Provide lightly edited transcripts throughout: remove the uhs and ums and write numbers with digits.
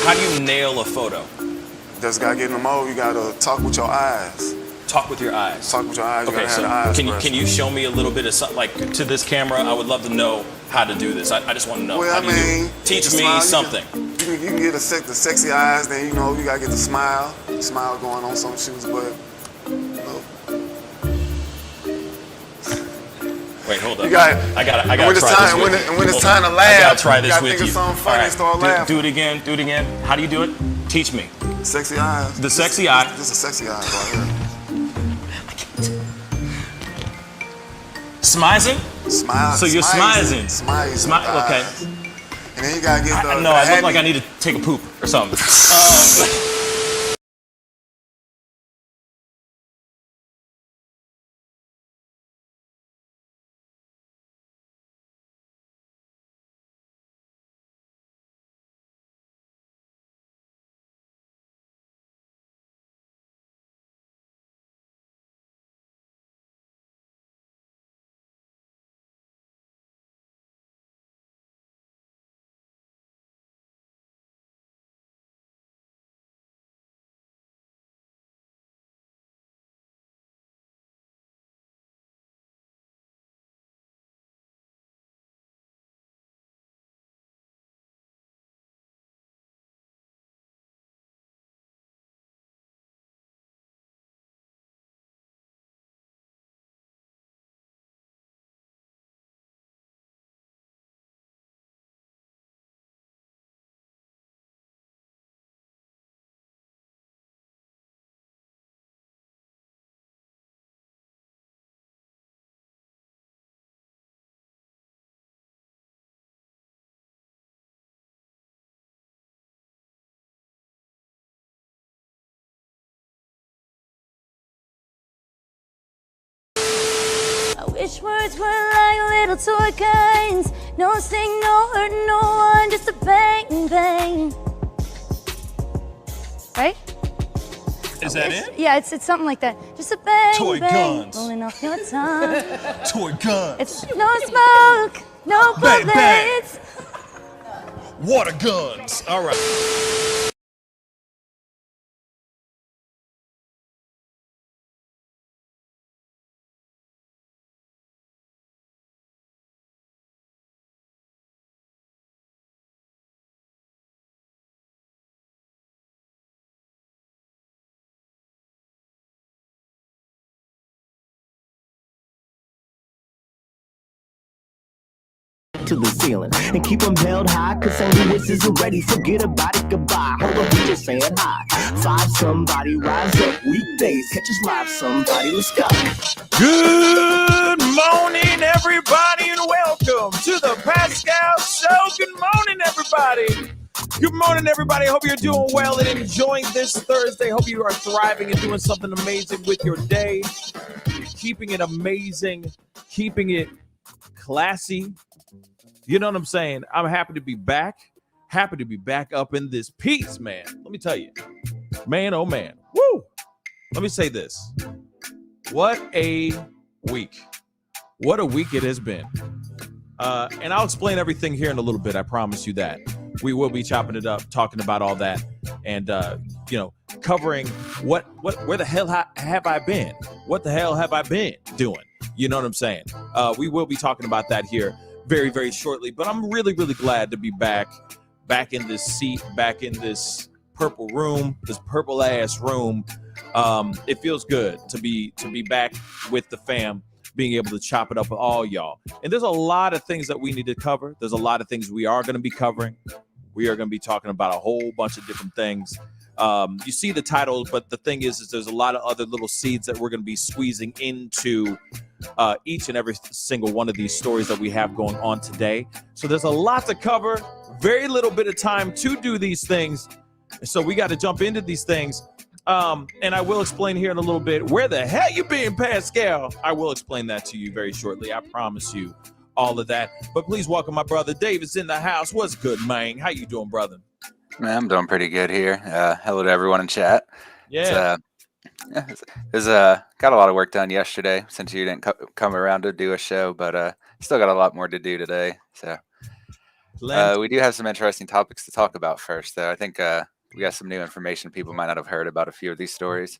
How do you nail a photo? Just gotta get in the mode. You gotta talk with your eyes. Talk with your eyes. Talk with your eyes. Okay, so can you show me a little bit of something, like to this camera? I would love to know how to do this. I just want to know. Well, teach me something. You can get the sexy eyes. Then you gotta get the smile going on some shoots, but. Wait, hold up. I gotta try this with you. When it's time to laugh, I gotta try this with you. Think of something funny and start laughing. Do it again. Do it again. How do you do it? Teach me. Sexy eyes. The sexy eye. This is sexy eyes right here. Smizing? Smile. So you're smizing. Smile. Okay. And then you gotta get the. No, I look like I need to take a poop or something. Wish words were like little toy guns. No sting, no hurt, no one, just a bang, bang. Right? Is that it? Yeah, it's something like that. Just a bang, Toy bang, guns. rolling off your tongue. Toy guns. It's no smoke, no Bang, bang. bullets. Water guns. All right. To the ceiling and keep them held high, cause St. Louis isn't ready. Forget about it, goodbye. Hold up, we just saying hi. Five somebody, rise up weekdays. Catch us live, somebody, let's go. Good morning, everybody, and welcome to the Pascal Show. Good morning, everybody. Good morning, everybody. Hope you're doing well and enjoying this Thursday. Hope you are thriving and doing something amazing with your day. Keeping it amazing, keeping it classy. You know what I'm saying? I'm happy to be back. Happy to be back up in this piece, man. Let me tell you. Man, oh, man. Woo! Let me say this. What a week. What a week it has been. And I'll explain everything here in a little bit. I promise you that. We will be chopping it up, talking about all that, and, covering where the hell have I been? What the hell have I been doing? You know what I'm saying? We will be talking about that here very, very shortly. But I'm really, really glad to be back in this seat, back in this purple room, this purple ass room. It feels good to be back with the fam, being able to chop it up with all y'all. And there's a lot of things that we need to cover. There's a lot of things we are going to be covering. We are going to be talking about a whole bunch of different things. You see the title, but the thing is there's a lot of other little seeds that we're going to be squeezing into each and every single one of these stories that we have going on today. So there's a lot to cover, very little bit of time to do these things. So we got to jump into these things. And I will explain here in a little bit, where the hell you been, Pascal? I will explain that to you very shortly. I promise you all of that. But please welcome my brother David's in the house. What's good, man? How you doing, brother? Man, I'm doing pretty good here. Hello to everyone in chat. Yeah. Got a lot of work done yesterday since you didn't come around to do a show, but still got a lot more to do today. So We do have some interesting topics to talk about first, though. I think we got some new information people might not have heard about a few of these stories.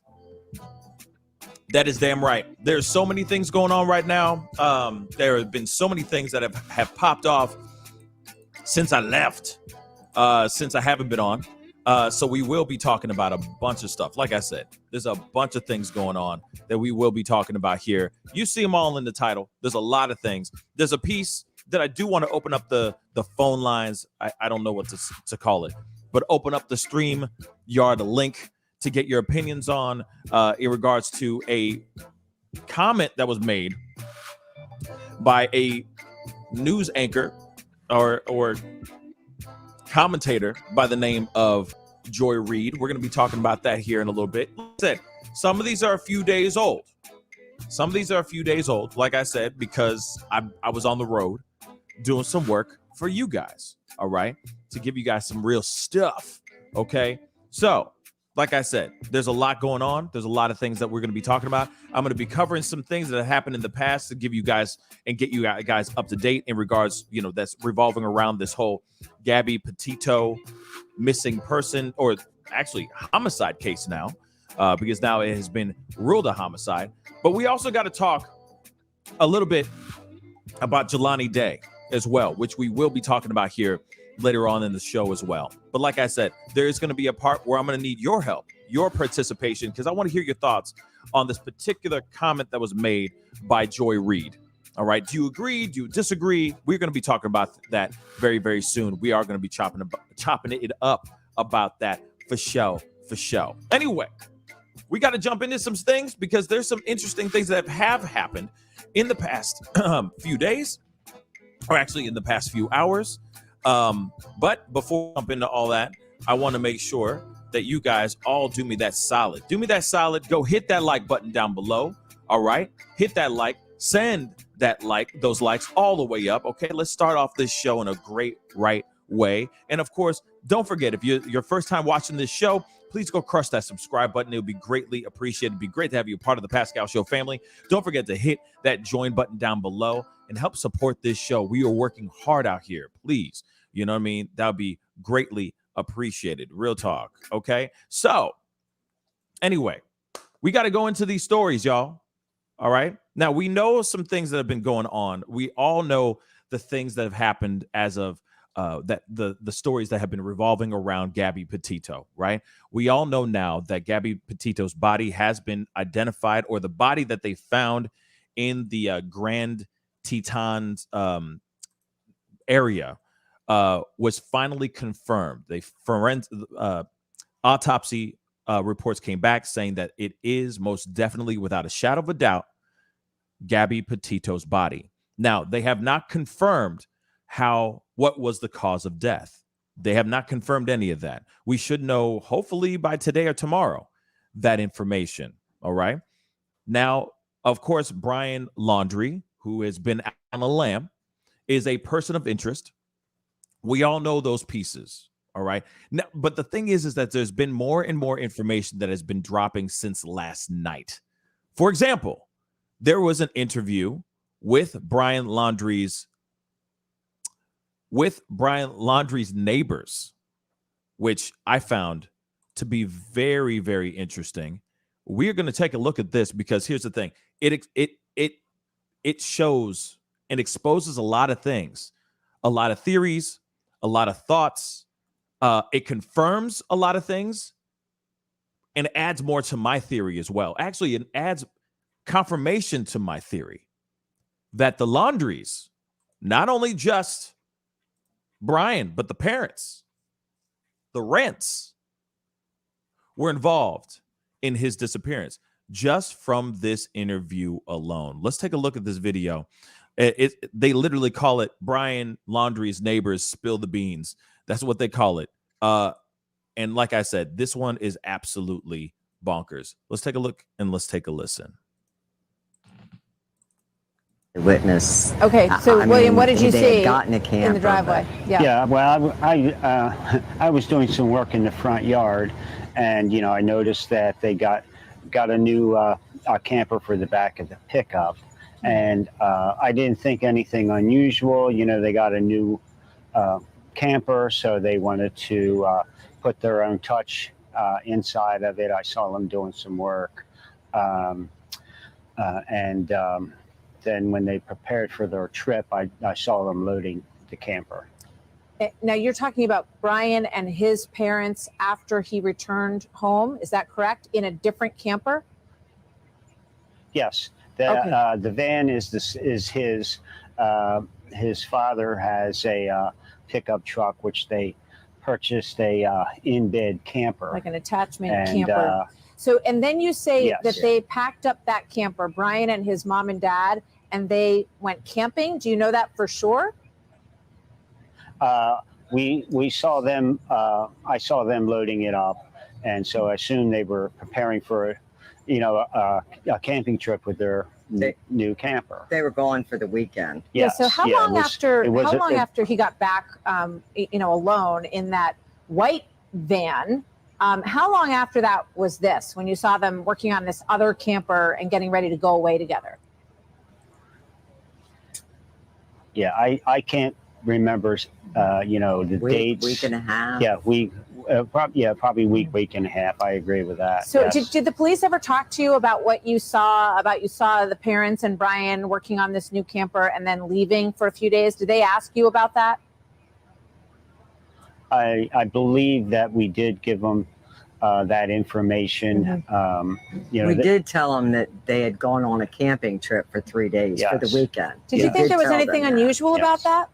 That is damn right. There's so many things going on right now. There have been so many things that have popped off since I left, since I haven't been on. So we will be talking about a bunch of stuff. Like I said, there's a bunch of things going on that we will be talking about here. You see them all in the title. There's a lot of things. There's a piece that I do want to open up the phone lines. I don't know what to call it, but open up the StreamYard link to get your opinions on in regards to a comment that was made by a news anchor or commentator by the name of Joy Reid. We're going to be talking about that here in a little bit. Like I said, some of these are a few days old. Like I said, because I was on the road doing some work for you guys, all right, to give you guys some real stuff, okay? So, like I said, there's a lot going on. There's a lot of things that we're going to be talking about. I'm going to be covering some things that have happened in the past to give you guys and get you guys up to date in regards, that's revolving around this whole Gabby Petito missing person, or actually homicide case now, because now it has been ruled a homicide. But we also got to talk a little bit about Jelani Day as well, which we will be talking about here later on in the show as well. But like I said, there is going to be a part where I'm going to need your help, your participation, because I want to hear your thoughts on this particular comment that was made by Joy Reid. All right. Do you agree? Do you disagree? We're going to be talking about that very, very soon. We are going to be chopping it up about that for show. Anyway, we got to jump into some things because there's some interesting things that have happened in the past few days, or actually in the past few hours. But before I jump into all that, I want to make sure that you guys all do me that solid. Go hit that like button down below. All right. Hit that like, send those likes all the way up. Okay. Let's start off this show in a great right way. And of course, don't forget, if you're your first time watching this show, please go crush that subscribe button. It would be greatly appreciated. It'd be great to have you a part of the Pascal Show family. Don't forget to hit that join button down below and help support this show. We are working hard out here. Please. You know what I mean? That would be greatly appreciated. Real talk. Okay. So anyway, we got to go into these stories, y'all. All right. Now we know some things that have been going on. We all know the things that have happened as of that the stories that have been revolving around Gabby Petito, right? We all know now that Gabby Petito's body has been identified, or the body that they found in the Grand Tetons area was finally confirmed. Autopsy reports came back saying that it is most definitely, without a shadow of a doubt, Gabby Petito's body. Now, they have not confirmed what was the cause of death. They have not confirmed any of that. We should know, hopefully by today or tomorrow, that information. All right. Now, of course, Brian Laundrie, who has been on a lam, is a person of interest. We all know those pieces. All right. Now, but the thing is that there's been more and more information that has been dropping since last night. For example, there was an interview with Brian Laundrie's neighbors, which I found to be very, very interesting. We're going to take a look at this because here's the thing. It shows and exposes a lot of things, a lot of theories, a lot of thoughts. It confirms a lot of things and adds more to my theory as well. Actually, it adds confirmation to my theory that the Laundries, not only just Brian, but the parents, the Rents, were involved in his disappearance just from this interview alone. Let's take a look at this video. They literally call it Brian Laundrie's neighbors spill the beans. That's what they call it. And like I said, this one is absolutely bonkers. Let's take a look and let's take a listen. Witness. Okay, so William, what did you see gotten a camper, in the driveway? Yeah, well, I was doing some work in the front yard, and I noticed that they got a new camper for the back of the pickup, and I didn't think anything unusual. They got a new camper, so they wanted to put their own touch inside of it. I saw them doing some work. And then when they prepared for their trip, I saw them loading the camper. Now you're talking about Brian and his parents after he returned home. Is that correct? In a different camper? Yes. Okay. The van is his. His father has a pickup truck, which they purchased a in-bed camper. Like an attachment And, camper. So, and then you say yes. that they packed up that camper, Brian and his mom and dad, and they went camping. Do you know that for sure? We saw them. I saw them loading it up, and so I assumed they were preparing for, a camping trip with their new camper. They were gone for the weekend. Yeah. So how long it after he got back, alone in that white van? How long after that was this, when you saw them working on this other camper and getting ready to go away together? Yeah, I can't remember, the dates. Week and a half. Yeah, probably week and a half. I agree with that. So yes. did the police ever talk to you about what you saw, the parents and Brian working on this new camper and then leaving for a few days? Did they ask you about that? I believe that we did give them that information. We did tell them that they had gone on a camping trip for 3 days for the Yes. weekend. Did you think there was anything unusual about that?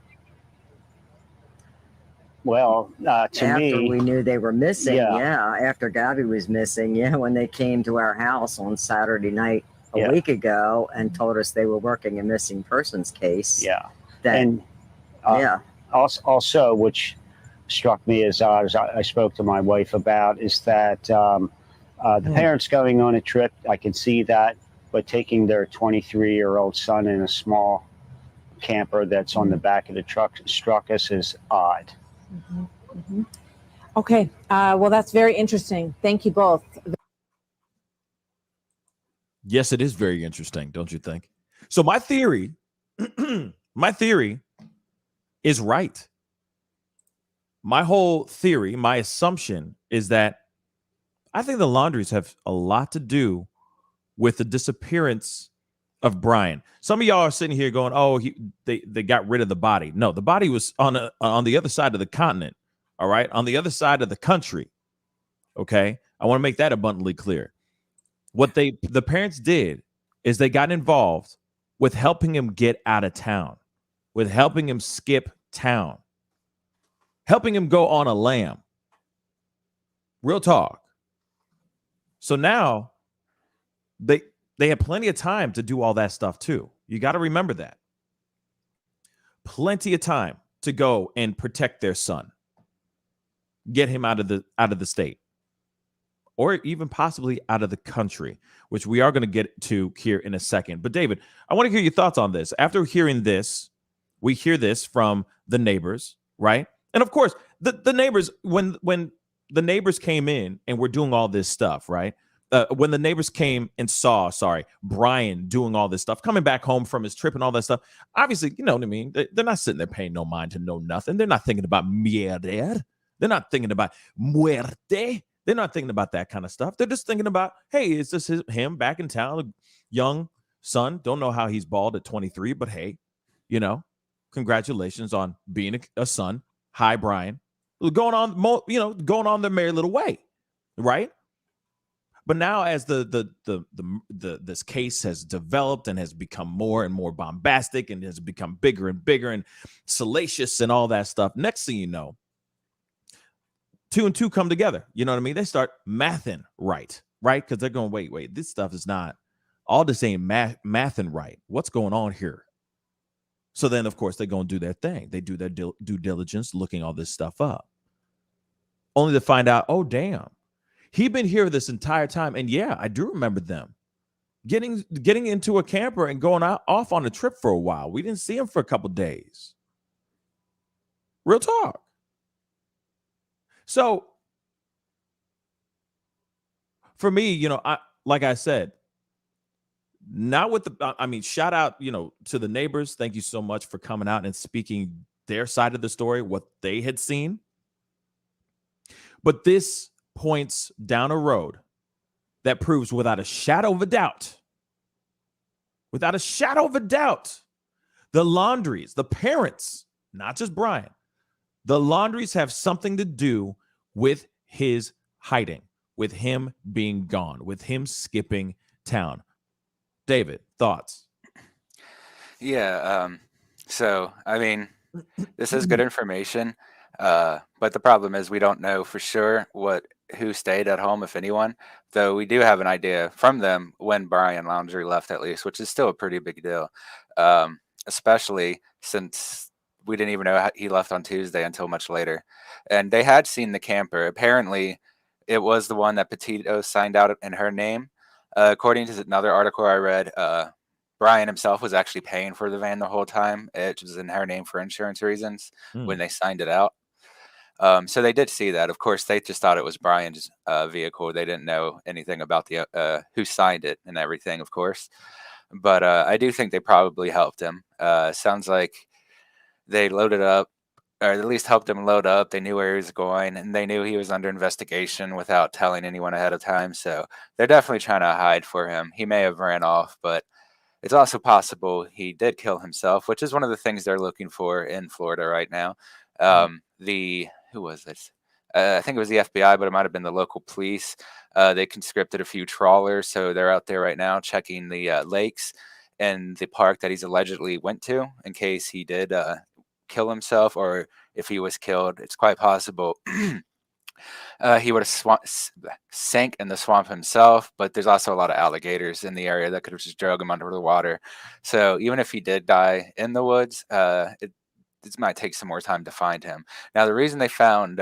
Well, to After me, we knew they were missing, Yeah. after Gabby was missing, when they came to our house on Saturday night a week ago and told us they were working a missing persons case. yeah. That, And also, which struck me as odd, as I spoke to my wife about, is that the parents going on a trip, I can see that, but taking their 23-year-old son in a small camper that's on the back of the truck struck us as odd. Okay. Well, that's very interesting. Thank you both. Yes, it is very interesting, don't you think? So my theory, is right. My whole theory, my assumption is that I think the Laundries have a lot to do with the disappearance of Brian. Some of y'all are sitting here going, "Oh, they got rid of the body." No, the body was on the other side of the continent. All right, on the other side of the country. Okay, I want to make that abundantly clear. What the parents did is they got involved with helping him get out of town, with helping him skip town, helping him go on a lam. Real talk. So now they had plenty of time to do all that stuff too. You got to remember that. Plenty of time to go and protect their son. Get him out of the state. Or even possibly out of the country, which we are going to get to here in a second. But David, I want to hear your thoughts on this. After hearing this, we hear this from the neighbors, right? And of course, the neighbors, when the neighbors came in and were doing all this stuff, right? When the neighbors came and saw, Brian doing all this stuff, coming back home from his trip and all that stuff, obviously, you know what I mean? They're not sitting there paying no mind to know nothing. They're not thinking about mierda. They're not thinking about muerte. They're not thinking about that kind of stuff. They're just thinking about, hey, is this him back in town, a young son? Don't know how he's bald at 23, but hey, congratulations on being a son. Hi, Brian. Going on their merry little way, right? But now, as this case has developed and has become more and more bombastic and has become bigger and bigger and salacious and all that stuff, next thing you know, 2 and 2 come together. You know what I mean? They start mathing right? Because they're going, wait, this stuff is not, all this ain't mathing right. What's going on here? So then, of course, they're going to do their thing. They do their due diligence, looking all this stuff up. Only to find out, oh, damn, he'd been here this entire time. And yeah, I do remember them getting into a camper and going off on a trip for a while. We didn't see him for a couple days. Real talk. So for me, like I said, not with shout out, to the neighbors. Thank you so much for coming out and speaking their side of the story, what they had seen. But this points down a road that proves without a shadow of a doubt, the Laundries, the parents, not just Brian, the Laundries have something to do with his hiding, with him being gone, with him skipping town. David, thoughts? Yeah. So, I mean, this is good information, but the problem is we don't know for sure who stayed at home, if anyone. Though we do have an idea from them when Brian Laundrie left, at least, which is still a pretty big deal, especially since we didn't even know he left on Tuesday until much later. And they had seen the camper. Apparently, it was the one that Petito signed out in her name. According to another article I read, Brian himself was actually paying for the van the whole time. It was in her name for insurance reasons when they signed it out. So they did see that. Of course, they just thought it was Brian's vehicle. They didn't know anything about the who signed it and everything, of course. But I do think they probably helped him. Sounds like they loaded up, or at least helped him load up. They knew where he was going, and they knew he was under investigation without telling anyone ahead of time. So they're definitely trying to hide for him. He may have ran off, but it's also possible he did kill himself, which is one of the things they're looking for in Florida right now. Who was this? I think it was the FBI, but it might have been the local police. They conscripted a few trawlers, so they're out there right now checking the lakes and the park that he's allegedly went to in case he did kill himself, or if he was killed. It's quite possible he would have sank in the swamp himself, but there's also a lot of alligators in the area that could have just drug him under the water. So even if he did die in the woods, it might take some more time to find him. Now, the reason they found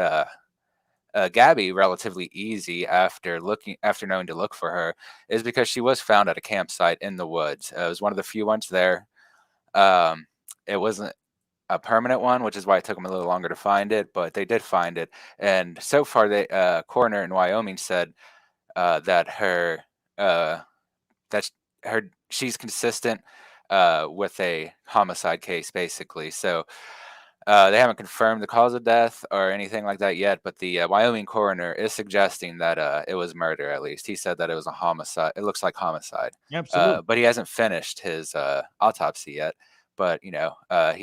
Gabby relatively easy after knowing to look for her is because she was found at a campsite in the woods. It was one of the few ones there. It wasn't a permanent one, which is why it took them a little longer to find it, but they did find it. And so far, the coroner in Wyoming said that she's consistent with a homicide case, basically. So they haven't confirmed the cause of death or anything like that yet, but the Wyoming coroner is suggesting that it was murder. At least he said that it was a homicide. It looks like homicide. Absolutely. But he hasn't finished his autopsy yet. But, he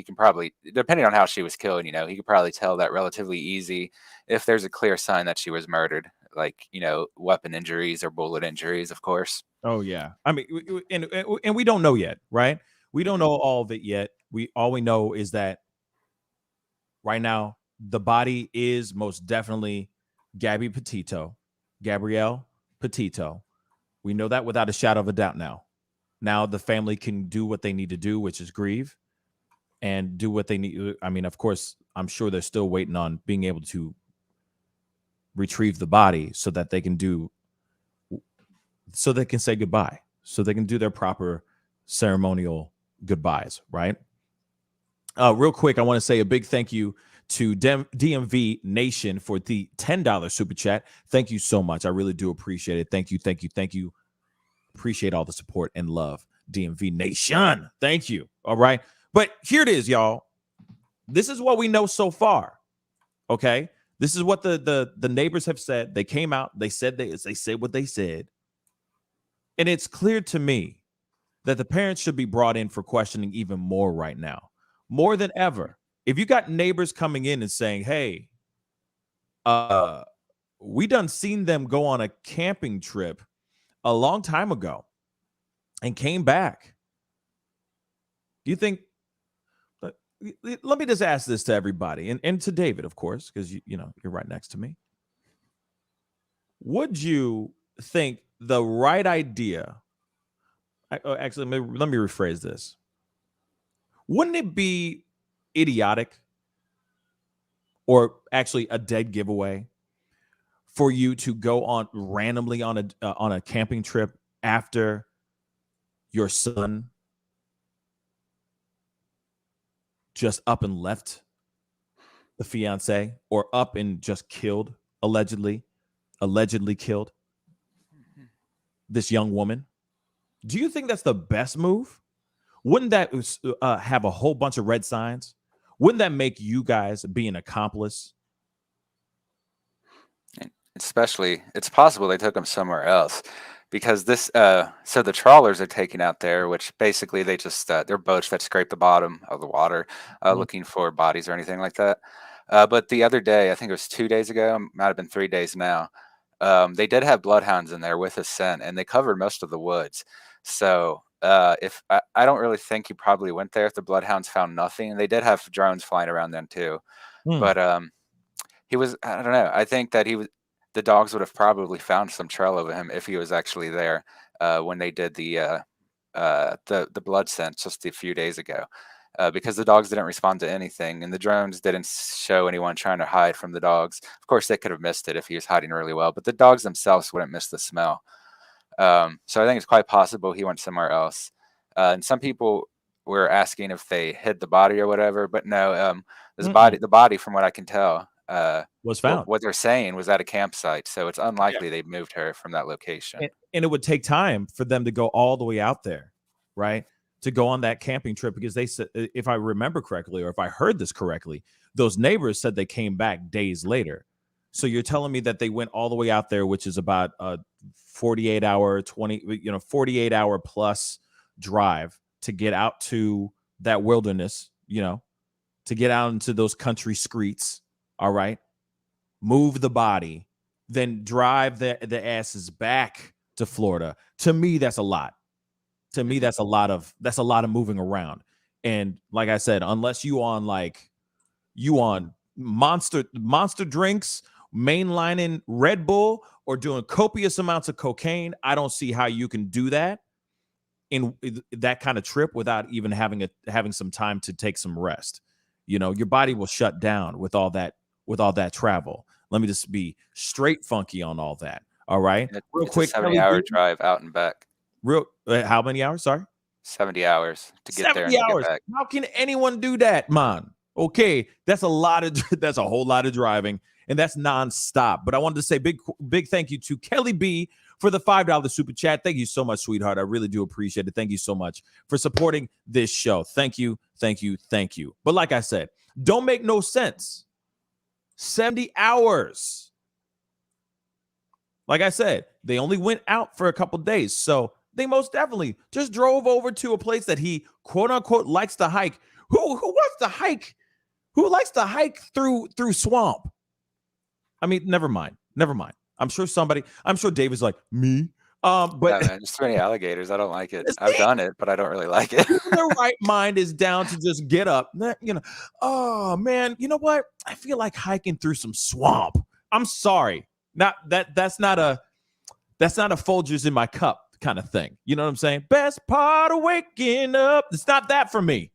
can probably, depending on how she was killed, he could probably tell that relatively easy if there's a clear sign that she was murdered, like, weapon injuries or bullet injuries, of course. Oh, yeah. I mean, and we don't know yet, right? We don't know all of it yet. All we know is that right now, the body is most definitely Gabrielle Petito. We know that without a shadow of a doubt now. Now the family can do what they need to do, which is grieve and do what they need. I mean, of course, I'm sure they're still waiting on being able to retrieve the body so that they can say goodbye, so they can do their proper ceremonial goodbyes, right? Real quick, I want to say a big thank you to DMV Nation for the $10 super chat. Thank you so much. I really do appreciate it. Thank you. Appreciate all the support and love, DMV Nation. Thank you. All right. But here it is, y'all. This is what we know so far. Okay. This is what the neighbors have said. They came out. They said they said what they said. And it's clear to me that the parents should be brought in for questioning even more right now, more than ever. If you got neighbors coming in and saying, hey, we done seen them go on a camping trip a long time ago and came back. Do you think, let me just ask this to everybody and to David, of course, because you're right next to me. Would you think the right idea, actually, let me rephrase this. Wouldn't it be idiotic or actually a dead giveaway for you to go on randomly on a camping trip after your son just up and left the fiance, or up and just killed, allegedly killed this young woman? Do you think that's the best move? Wouldn't that have a whole bunch of red signs? Wouldn't that make you guys be an accomplice? Especially, it's possible they took them somewhere else, because this so the trawlers are taken out there, which basically they just they're boats that scrape the bottom of the water looking for bodies or anything like that. But the other day, I think it was 2 days ago, might have been 3 days now, they did have bloodhounds in there with a scent, and they covered most of the woods. So if I don't really think he probably went there if the bloodhounds found nothing. They did have drones flying around then too, but he was, I don't know, I think that the dogs would have probably found some trail of him if he was actually there when they did the blood scent just a few days ago, because the dogs didn't respond to anything, and the drones didn't show anyone trying to hide from the dogs. Of course, they could have missed it if he was hiding really well, but the dogs themselves wouldn't miss the smell. So I think it's quite possible he went somewhere else. And some people were asking if they hid the body or whatever, but no, the body, from what I can tell, was found. What they're saying was at a campsite, so it's unlikely they moved her from that location. And it would take time for them to go all the way out there, right? To go on that camping trip, because they said, if I remember correctly, or if I heard this correctly, those neighbors said they came back days later. So you're telling me that they went all the way out there, which is about a 48 hour plus drive to get out to that wilderness, to get out into those country streets. All right. Move the body, then drive the asses back to Florida. To me, that's a lot. To me, that's a lot of moving around. And like I said, unless you on monster drinks, mainlining Red Bull, or doing copious amounts of cocaine, I don't see how you can do that in that kind of trip without even having some time to take some rest. Your body will shut down with all that travel. Let me just be straight funky on all that. All right. Real quick. 70-hour drive out and back. How many hours? Sorry. 70 hours to get there and get back. How can anyone do that, man? Okay. That's a whole lot of driving, and that's nonstop. But I wanted to say big thank you to Kelly B for the $5 super chat. Thank you so much, sweetheart. I really do appreciate it. Thank you so much for supporting this show. Thank you. Thank you. Thank you. But like I said, don't make no sense. 70 hours. Like I said, they only went out for a couple days. So they most definitely just drove over to a place that he, quote unquote, likes to hike. Who wants to hike? Who likes to hike through swamp? I mean, never mind. I'm sure David's like, me. But just too many alligators. I don't like it. I've done it, but I don't really like it. The right mind is down to just get up. Oh man, you know what? I feel like hiking through some swamp. I'm sorry. That's not a Folgers in my cup kind of thing. You know what I'm saying? Best part of waking up. It's not that for me.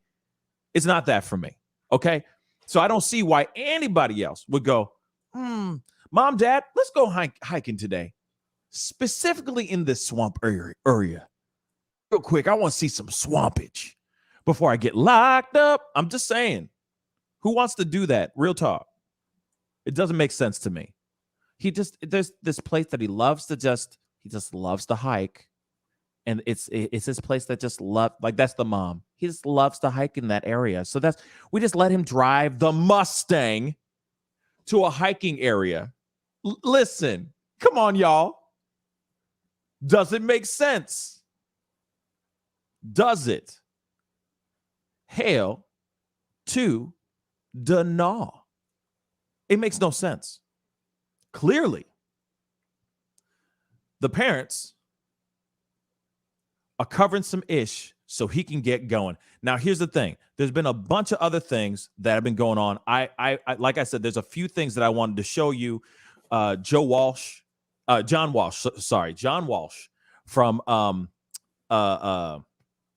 It's not that for me. Okay. So I don't see why anybody else would go, Mom, Dad, let's go hiking today. Specifically in this swamp area. Real quick, I want to see some swampage before I get locked up. I'm just saying. Who wants to do that? Real talk. It doesn't make sense to me. There's this place that he loves to hike. And it's this place that just that's the mom. He just loves to hike in that area. So we just let him drive the Mustang to a hiking area. Listen, come on, y'all. Does it make sense? Does it? Hail to the gnaw. It makes no sense. Clearly, the parents are covering some ish so he can get going. Now, here's the thing. There's been a bunch of other things that have been going on. I like I said, there's a few things that I wanted to show you. John Walsh from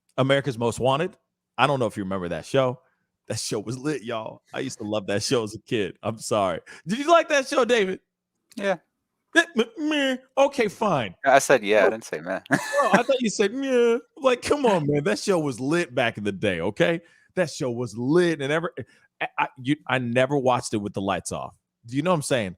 America's Most Wanted. I don't know if you remember that show. That show was lit, y'all. I used to love that show as a kid. I'm sorry. Did you like that show, David? Yeah. Okay, fine. I said yeah. I didn't say man. Oh, I thought you said yeah. Like, come on, man. That show was lit back in the day. Okay, that show was lit, and I never watched it with the lights off. Do you know what I'm saying?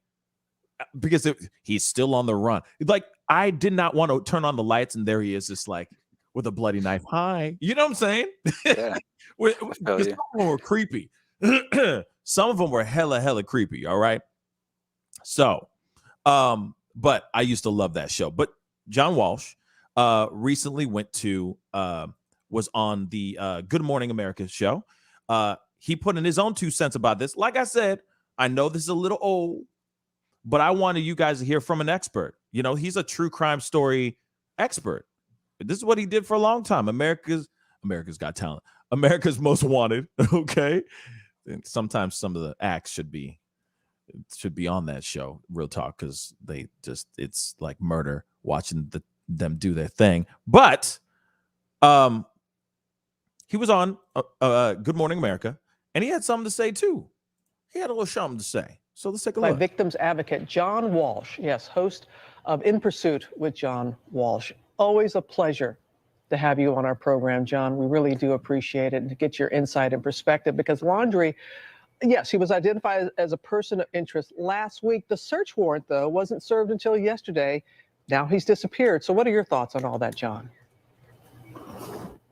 Because he's still on the run. Like, I did not want to turn on the lights, and there he is, just like with a bloody knife. Hi, you know what I'm saying? Yeah. Because some of them were creepy. Some of them were hella creepy. All right. So, but I used to love that show. But John Walsh recently was on the Good Morning America show. He put in his own 2 cents about this. Like I said, I know this is a little old, but I wanted you guys to hear from an expert. You know, he's a true crime story expert. This is what he did for a long time. America's Got Talent. America's Most Wanted. Okay. And sometimes some of the acts should be on that show, real talk, because it's like murder watching them do their thing. But he was on Good Morning America, and he had something to say too. He had a little something to say. So let's take a look. By victims advocate John Walsh, yes, host of In Pursuit with John Walsh. Always a pleasure to have you on our program, John. We really do appreciate it, and to get your insight and perspective, because Laundrie, yes, he was identified as a person of interest last week. The search warrant, though, wasn't served until yesterday. Now he's disappeared. So what are your thoughts on all that, John?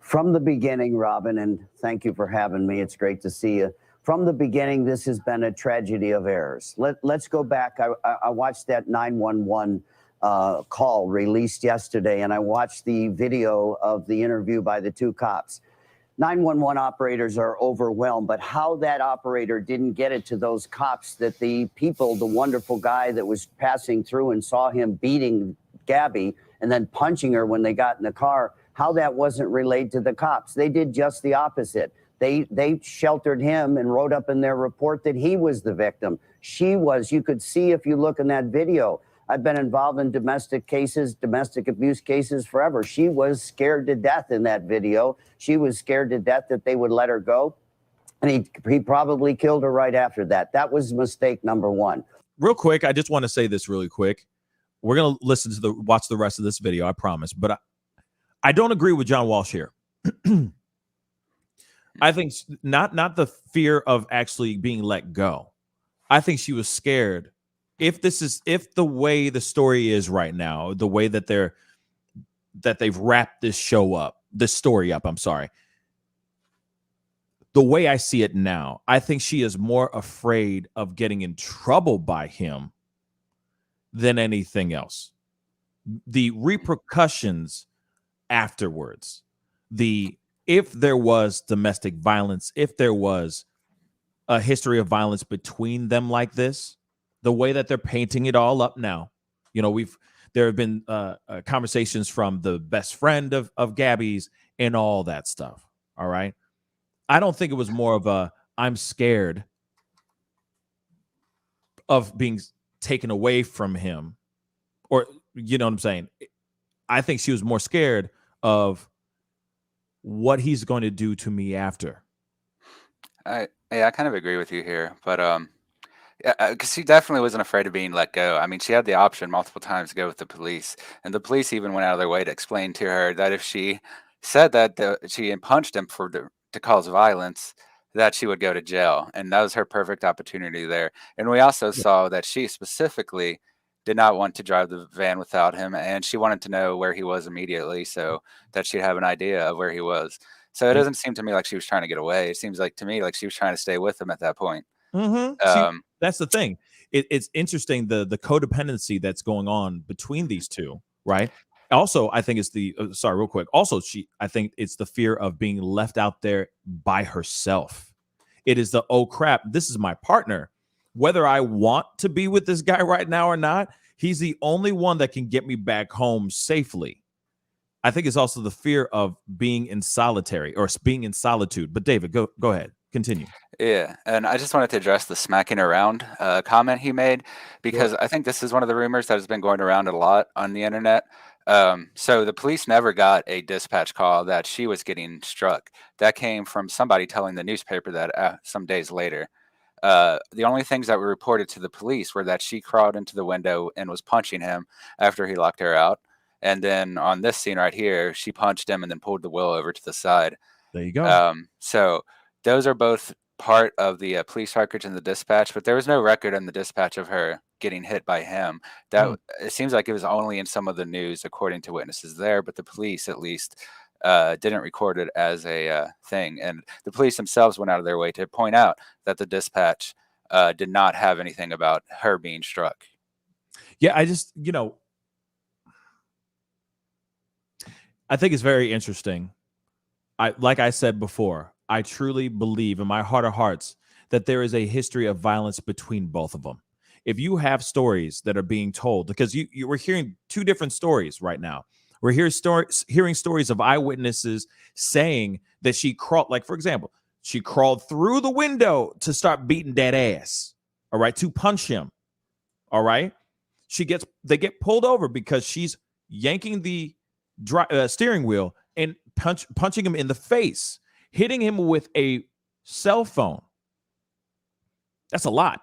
From the beginning, Robin, and thank you for having me. It's great to see you. From the beginning, this has been a tragedy of errors. Let's go back. I watched that 911 call released yesterday, and I watched the video of the interview by the 2 cops. 911 operators are overwhelmed, but how that operator didn't get it to those cops, that the wonderful guy that was passing through and saw him beating Gabby and then punching her when they got in the car, how that wasn't relayed to the cops. They did just the opposite. They sheltered him and wrote up in their report that he was the victim. You could see if you look in that video. I've been involved in domestic abuse cases forever. She was scared to death in that video. She was scared to death that they would let her go. And he probably killed her right after that. That was mistake number 1. Real quick, I just want to say this really quick. We're going to watch the rest of this video, I promise. But I don't agree with John Walsh here. I think not the fear of actually being let go. I think she was scared. If the way the story is right now, the way that they've wrapped this story up, I'm sorry. The way I see it now, I think she is more afraid of getting in trouble by him than anything else. The repercussions afterwards, if there was domestic violence, if there was a history of violence between them like this, the way that they're painting it all up now, you know, there have been conversations from the best friend of Gabby's and all that stuff. All right. I don't think it was more of I'm scared of being taken away from him, or, you know what I'm saying? I think she was more scared of what he's going to do to me after. I kind of agree with you here, but because she definitely wasn't afraid of being let go. I mean, she had the option multiple times to go with the police, and the police even went out of their way to explain to her that if she said that she punched him to cause violence, that she would go to jail, and that was her perfect opportunity there. And we also saw that she specifically did not want to drive the van without him, and she wanted to know where he was immediately so that she'd have an idea of where he was. So it doesn't seem to me like she was trying to get away. It seems like to me like she was trying to stay with him at that point. Mm-hmm. That's the thing. It's interesting, the codependency that's going on between these two, right? Also, I think it's real quick. Also, I think it's the fear of being left out there by herself. It is oh crap, this is my partner. Whether I want to be with this guy right now or not, he's the only one that can get me back home safely. I think it's also the fear of being in solitude. But David, go ahead. Continue. Yeah, and I just wanted to address the smacking around comment he made, because I think this is one of the rumors that has been going around a lot on the internet. So the police never got a dispatch call that she was getting struck. That came from somebody telling the newspaper that some days later. The only things that were reported to the police were that she crawled into the window and was punching him after he locked her out. And then on this scene right here, she punched him and then pulled the wheel over to the side. There you go. So those are both part of the police records in the dispatch, but there was no record in the dispatch of her getting hit by him. It seems like it was only in some of the news, according to witnesses there, but the police at least didn't record it as a thing. And the police themselves went out of their way to point out that the dispatch did not have anything about her being struck. Yeah, I just, I think it's very interesting. Like I said before, I truly believe in my heart of hearts that there is a history of violence between both of them. If you have stories that are being told, because we're hearing two different stories right now. We're hearing stories of eyewitnesses saying that she crawled, like, for example, she crawled through the window to start beating that ass, all right, to punch him, all right? They get pulled over because she's yanking the steering wheel and punching him in the face, hitting him with a cell phone. That's a lot.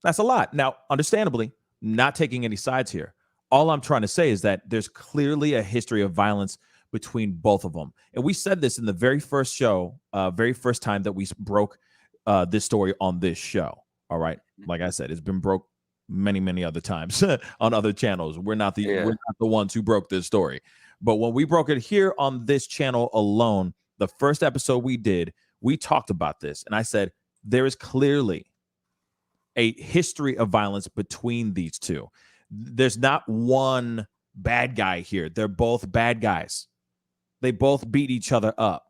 That's a lot. Now, understandably, not taking any sides here. All I'm trying to say is that there's clearly a history of violence between both of them. And we said this in the very first show, very first time that we broke this story on this show. All right. Like I said, it's been broke many, many other times on other channels. We're not the ones who broke this story. But when we broke it here on this channel alone, the first episode we did, we talked about this. And I said, there is clearly a history of violence between these two. There's not one bad guy here. They're both bad guys. They both beat each other up.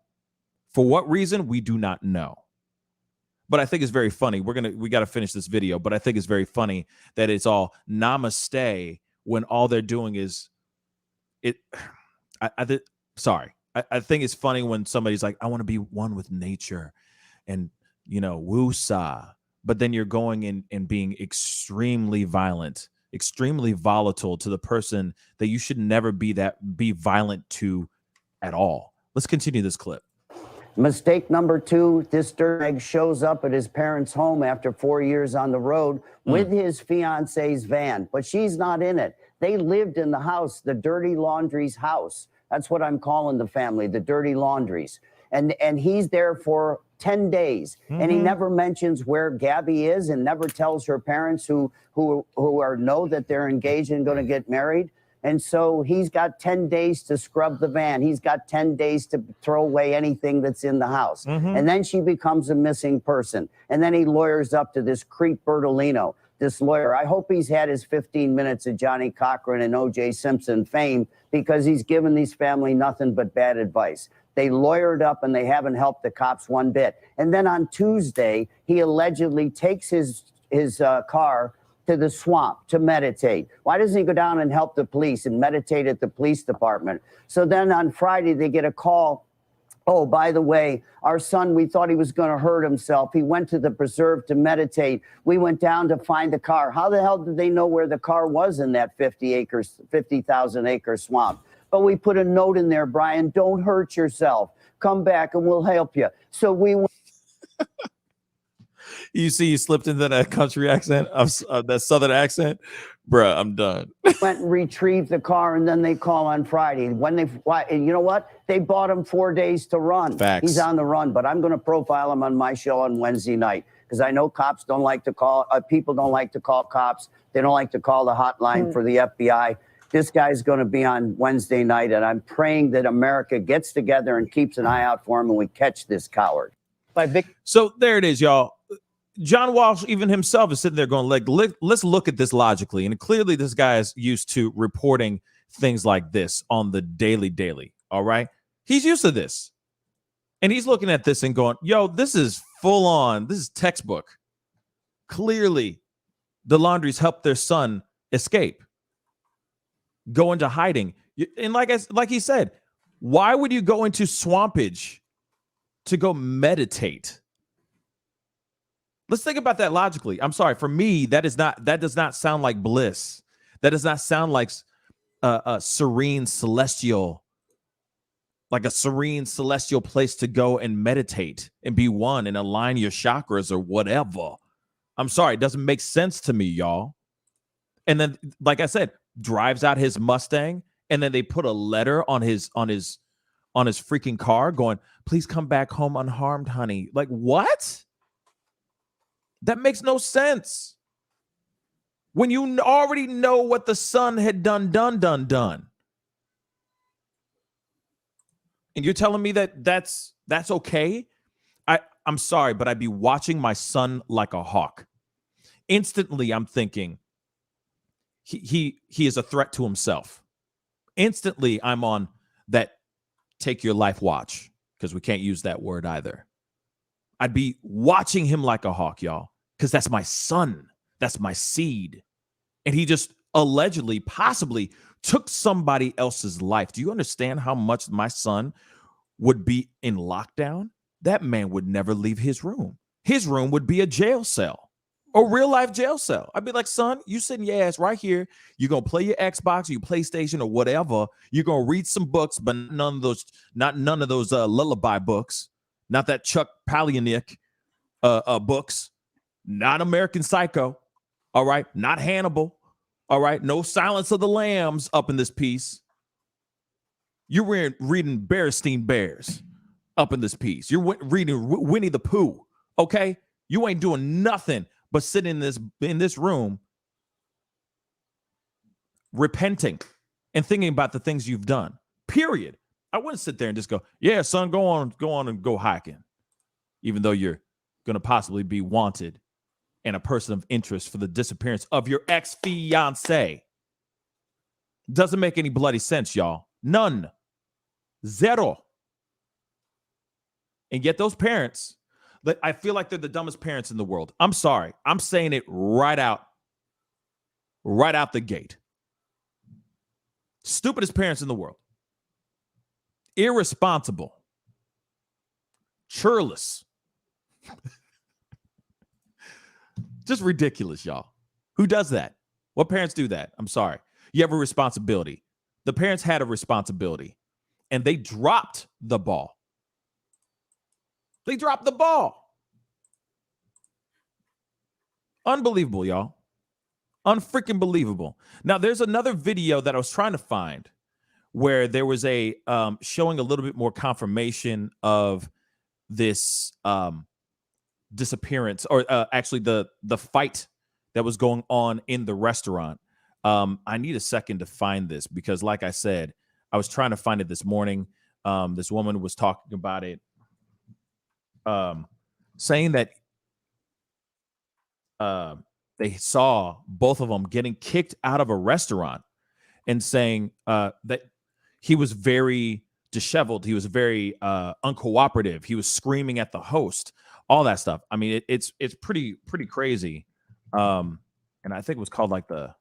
For what reason, we do not know. But I think it's very funny. We got to finish this video, but I think it's very funny that it's all namaste when all they're doing is it. I think it's funny when somebody's like, I want to be one with nature and, woosah. But then you're going in and being extremely violent, extremely volatile to the person that you should never be violent to at all. Let's continue this clip. Mistake number 2, this dirtbag shows up at his parents' home after 4 years on the road with his fiance's van, but she's not in it. They lived in the house, the Dirty Laundrie's house. That's what I'm calling the family, the Dirty Laundries. And he's there for 10 days, and he never mentions where Gabby is and never tells her parents who know that they're engaged and going to get married. And so he's got 10 days to scrub the van. He's got 10 days to throw away anything that's in the house. And then she becomes a missing person. And then he lawyers up to this creep Bertolino, this lawyer. I hope he's had his 15 minutes of Johnny Cochran and O.J. Simpson fame, because he's given these family nothing but bad advice. They lawyered up and they haven't helped the cops one bit. And then on Tuesday, he allegedly takes his car to the swamp to meditate. Why doesn't he go down and help the police and meditate at the police department? So then on Friday, they get a call. Oh, by the way, our son, we thought he was going to hurt himself. He went to the preserve to meditate. We went down to find the car. How the hell did they know where the car was in that 50,000 acre swamp? But we put a note in there, Brian, don't hurt yourself. Come back and we'll help you. So we went. You see, you slipped into that country accent, that southern accent. Bruh, I'm done. Went and retrieved the car, and then they call on Friday. And you know what? They bought him 4 days to run. Facts. He's on the run, but I'm going to profile him on my show on Wednesday night, because I know cops don't like to call, people don't like to call cops. They don't like to call the hotline for the FBI. This guy's going to be on Wednesday night, and I'm praying that America gets together and keeps an eye out for him, and we catch this coward. So there it is, y'all. John Walsh, even himself, is sitting there going, let's look at this logically. And clearly this guy is used to reporting things like this on the daily. All right. He's used to this. And he's looking at this and going, yo, this is full on. This is textbook. Clearly, the Laundries helped their son escape, go into hiding. And like he said, why would you go into swampage to go meditate? Let's think about that logically. I'm sorry. For me, that does not sound like bliss. That does not sound like a serene celestial place to go and meditate and be one and align your chakras or whatever. I'm sorry. It doesn't make sense to me, y'all. And then, like I said, drives out his Mustang, and then they put a letter on his freaking car going, please come back home unharmed, honey. Like, what? That makes no sense. When you already know what the son had done. And you're telling me that that's okay? I'm sorry, but I'd be watching my son like a hawk. Instantly, I'm thinking he is a threat to himself. Instantly, I'm on that take your life watch, because we can't use that word either. I'd be watching him like a hawk, y'all, because that's my son. That's my seed. And he just allegedly, possibly took somebody else's life. Do you understand how much my son would be in lockdown? That man would never leave his room. His room would be a jail cell, a real life jail cell. I'd be like, son, you sitting your ass right here. You're going to play your Xbox or your PlayStation or whatever. You're going to read some books, but none of those lullaby books, not that Chuck Palahniuk books, not American Psycho. All right. Not Hannibal. All right. No Silence of the Lambs up in this piece. You're reading Berenstain Bears up in this piece. You're reading Winnie the Pooh. Okay. You ain't doing nothing but sitting in this room repenting and thinking about the things you've done. Period. I wouldn't sit there and just go, yeah, son, go on and go hiking. Even though you're going to possibly be wanted and a person of interest for the disappearance of your ex-fiance. Doesn't make any bloody sense, y'all. None. Zero. And yet those parents, I feel like they're the dumbest parents in the world. I'm sorry. I'm saying it right out the gate. Stupidest parents in the world. Irresponsible. Churlish. Just ridiculous, y'all. Who does that? What parents do that? I'm sorry. You have a responsibility. The parents had a responsibility, and they dropped the ball. They dropped the ball. Unbelievable, y'all. Unfreaking believable. Now, there's another video that I was trying to find where there was a showing a little bit more confirmation of this disappearance, or actually the fight that was going on in the restaurant. I need a second to find this because, like I said, I was trying to find it this morning. This woman was talking about it, saying that they saw both of them getting kicked out of a restaurant, and saying that he was very disheveled. He was very uncooperative. He was screaming at the host. All that stuff. I mean, it's pretty crazy. And I think it was called like I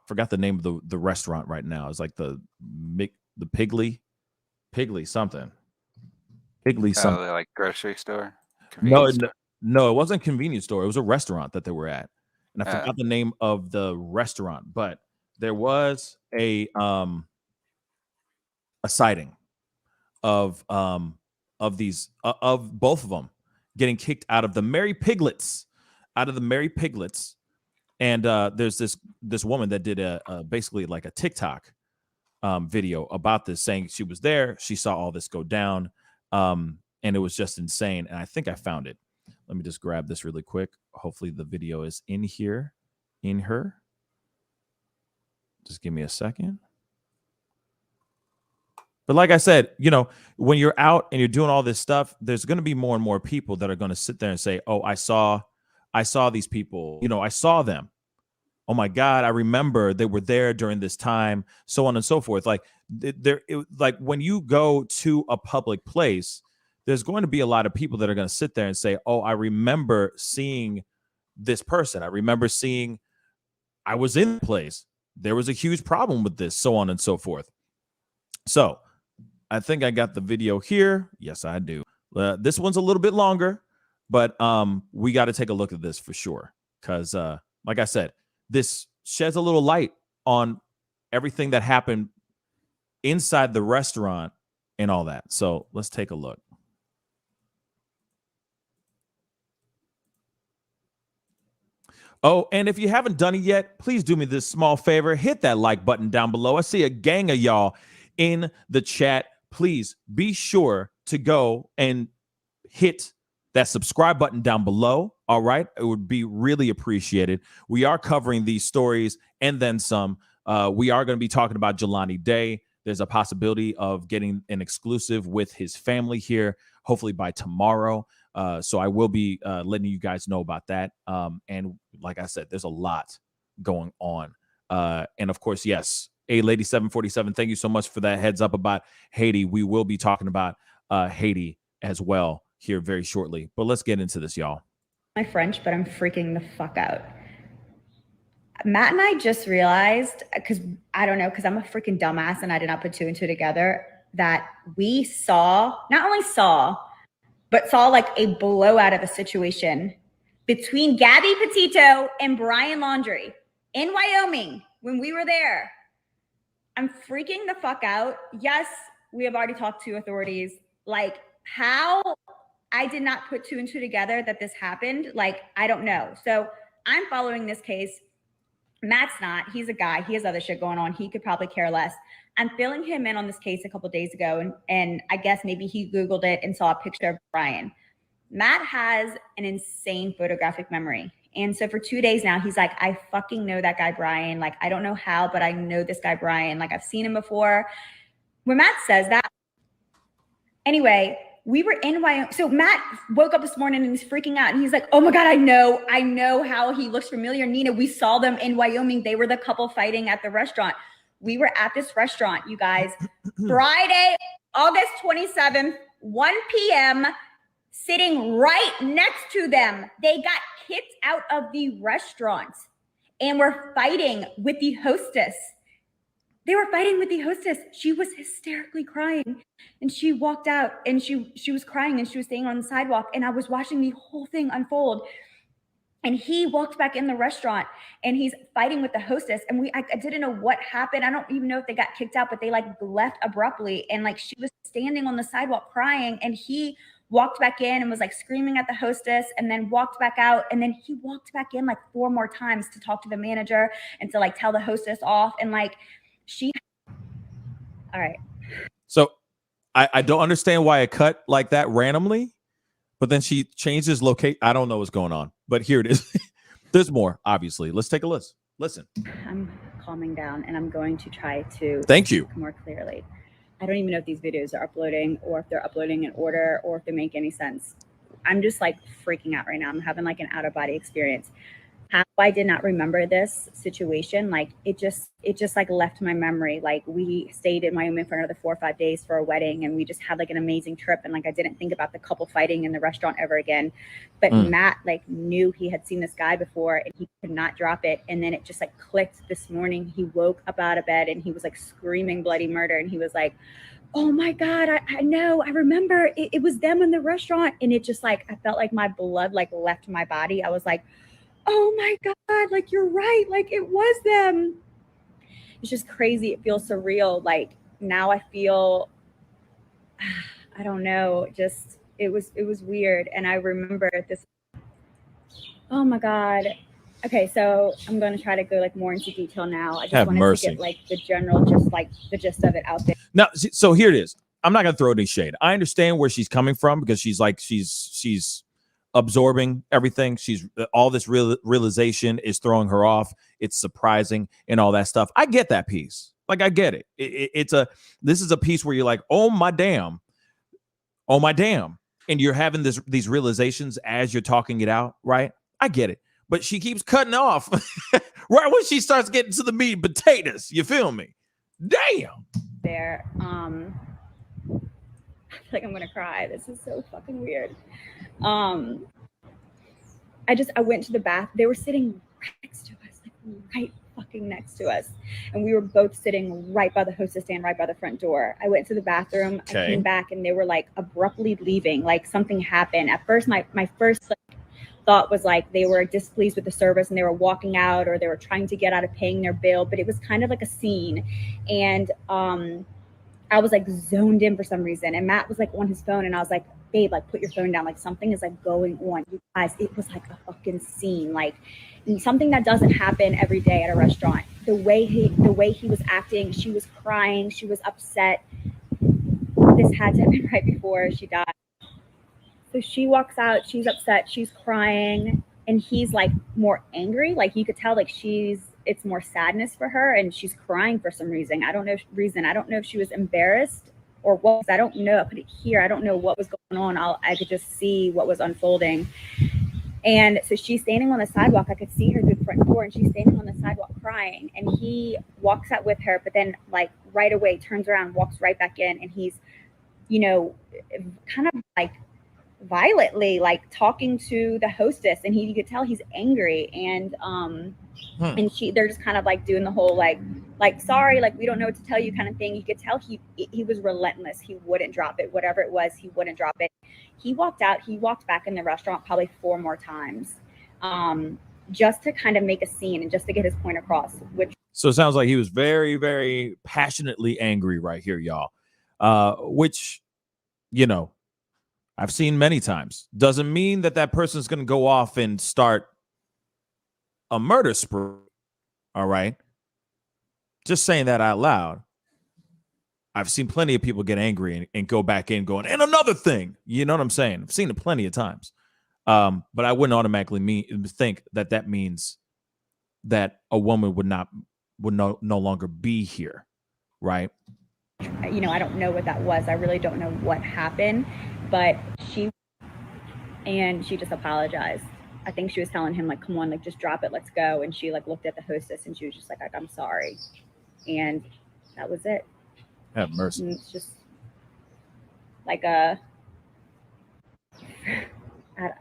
forgot the name of the restaurant right now. It's like the Piggly something. Piggly something. Like grocery store? No, it wasn't a convenience store. It was a restaurant that they were at. And I forgot the name of the restaurant, but there was a sighting of these of both of them getting kicked out of the Merry Piglets, and there's this woman that did a basically like a TikTok video about this, saying she was there, she saw all this go down, and it was just insane. And I think I found it. Let me just grab this really quick. Hopefully the video is in her. Just give me a second. But like I said, when you're out and you're doing all this stuff, there's going to be more and more people that are going to sit there and say, oh, I saw these people, I saw them. Oh my God, I remember they were there during this time, so on and so forth. Like like when you go to a public place, there's going to be a lot of people that are going to sit there and say, oh, I remember seeing this person. I remember I was in the place. There was a huge problem with this, so on and so forth. So I think I got the video here. Yes, I do. This one's a little bit longer, but we got to take a look at this for sure. Because like I said, this sheds a little light on everything that happened inside the restaurant and all that. So let's take a look. Oh, and if you haven't done it yet, please do me this small favor. Hit that like button down below. I see a gang of y'all in the chat. Please be sure to go and hit that subscribe button down below. All right. It would be really appreciated. We are covering these stories and then some. We are going to be talking about Jelani Day. There's a possibility of getting an exclusive with his family here, hopefully by tomorrow. So I will be letting you guys know about that. And like I said, there's a lot going on. And of course, yes, Lady 747, thank you so much for that heads up about Haiti. We will be talking about Haiti as well here very shortly. But let's get into this, y'all. My French, but I'm freaking the fuck out. Matt and I just realized, because I don't know, because I'm a freaking dumbass and I did not put two and two together, that we not only saw, but saw like a blowout of a situation between Gabby Petito and Brian Laundrie in Wyoming when we were there. I'm freaking the fuck out. Yes, we have already talked to authorities. Like, how I did not put two and two together that this happened. Like, I don't know. So I'm following this case. Matt's not. He's a guy. He has other shit going on. He could probably care less. I'm filling him in on this case a couple days ago, and I guess maybe he Googled it and saw a picture of Brian. Matt has an insane photographic memory. And so for 2 days now, he's like, I fucking know that guy, Brian. Like, I don't know how, but I know this guy, Brian. Like, I've seen him before. When Matt says that, anyway, we were in Wyoming. So Matt woke up this morning and he's freaking out. And he's like, oh my God, I know how he looks familiar. Nina, we saw them in Wyoming. They were the couple fighting at the restaurant. We were at this restaurant, you guys, Friday, August 27th, 1 p.m., sitting right next to them. They got kicked out of the restaurant and were fighting with the hostess. They were fighting with the hostess. She was hysterically crying, and she walked out, and she was crying, and she was staying on the sidewalk, and I was watching the whole thing unfold. And he walked back in the restaurant, and he's fighting with the hostess, and I didn't know what happened. I don't even know if they got kicked out, but they like left abruptly, and like she was standing on the sidewalk crying, and he walked back in and was like screaming at the hostess, and then walked back out, and then he walked back in like 4 more times to talk to the manager and to like tell the hostess off, and like all right. So I don't understand why it cut like that randomly, but then she changed his location. I don't know what's going on, but here it is. There's more, obviously. Let's take a listen. I'm calming down, and I'm going to try to Thank you. More clearly. I don't even know if these videos are uploading, or if they're uploading in order, or if they make any sense. I'm just like freaking out right now. I'm having like an out of body experience. How I did not remember this situation, like it just like left my memory. Like, we stayed in Wyoming for another 4 or 5 days for a wedding, and we just had like an amazing trip, and like I didn't think about the couple fighting in the restaurant ever again. But Matt like knew he had seen this guy before, and he could not drop it. And then it just like clicked this morning. He woke up out of bed and he was like screaming bloody murder, and he was like, oh my God, I know, I remember it was them in the restaurant. And it just like, I felt like my blood like left my body. I was like, oh my God, like you're right. Like it was them. It's just crazy. It feels surreal. Like now I feel, I don't know, just, it was weird. And I remember this, oh my God. Okay. So I'm going to try to go like more into detail now. I just wanted to get like the general, just like the gist of it out there. Now, so here it is. I'm not going to throw any shade. I understand where she's coming from, because she's like, she's absorbing everything. She's all this realization is throwing her off. It's surprising and all that stuff. I get that piece. Like, I get it. This is a piece where you're like, oh my damn. And you're having these realizations as you're talking it out. Right. I get it. But she keeps cutting off right when she starts getting to the meat and potatoes. You feel me? Damn. There. I feel like I'm gonna cry. This is so fucking weird. I went to the bath. They were sitting right next to us, like right fucking next to us. And we were both sitting right by the hostess stand, right by the front door. I went to the bathroom. Okay. I came back and they were like abruptly leaving. Like something happened. At first, my first thought was like they were displeased with the service and they were walking out, or they were trying to get out of paying their bill. But it was kind of like a scene. And I was like zoned in for some reason. And Matt was like on his phone, and I was like, babe, like put your phone down. Like something is like going on. You guys, it was like a fucking scene. Like something that doesn't happen every day at a restaurant. The way he was acting, she was crying, she was upset. This had to have been right before she died. So she walks out, she's upset, she's crying, and he's like more angry. Like you could tell like she's it's more sadness for her, and she's crying for some reason. I don't know if she was embarrassed or what. I don't know. I couldn't hear. I don't know what was going on. I could just see what was unfolding. And so she's standing on the sidewalk. I could see her through the front door, and she's standing on the sidewalk crying. And he walks out with her, but then like right away turns around, walks right back in, and he's, you know, kind of like violently like talking to the hostess, and you could tell he's angry. And and they're just kind of like doing the whole like sorry, like we don't know what to tell you kind of thing. You could tell he was relentless. He wouldn't drop it. Whatever it was, he wouldn't drop it. He walked out. He walked back in the restaurant probably 4 more times, just to kind of make a scene and just to get his point across. So it sounds like he was very, very passionately angry right here, y'all. Which, you know, I've seen many times. Doesn't mean that person's going to go off and start a murder spree. All right. Just saying that out loud. I've seen plenty of people get angry and go back in going, and another thing. You know what I'm saying? I've seen it plenty of times. But I wouldn't automatically think that means that a woman would no longer be here. Right. You know, I don't know what that was. I really don't know what happened, but she just apologized. I think she was telling him like, come on, like just drop it, let's go. And she like looked at the hostess and she was just like, I'm sorry. And that was it. Have mercy. And it's just like I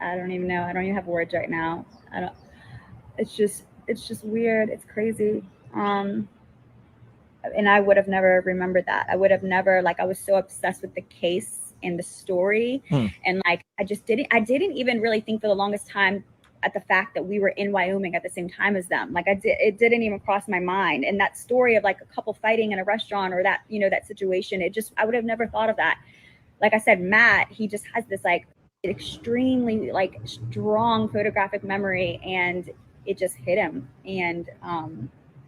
don't even know. I don't even have words right now. It's just weird. It's crazy. And I would have never remembered that. I would have never, like, I was so obsessed with the case and the story. And like, I didn't even really think for the longest time at the fact that we were in Wyoming at the same time as them. Like it didn't even cross my mind. And that story of like a couple fighting in a restaurant or that, you know, that situation, I would have never thought of that. Like I said, Matt, he just has this like extremely like strong photographic memory, and it just hit him. And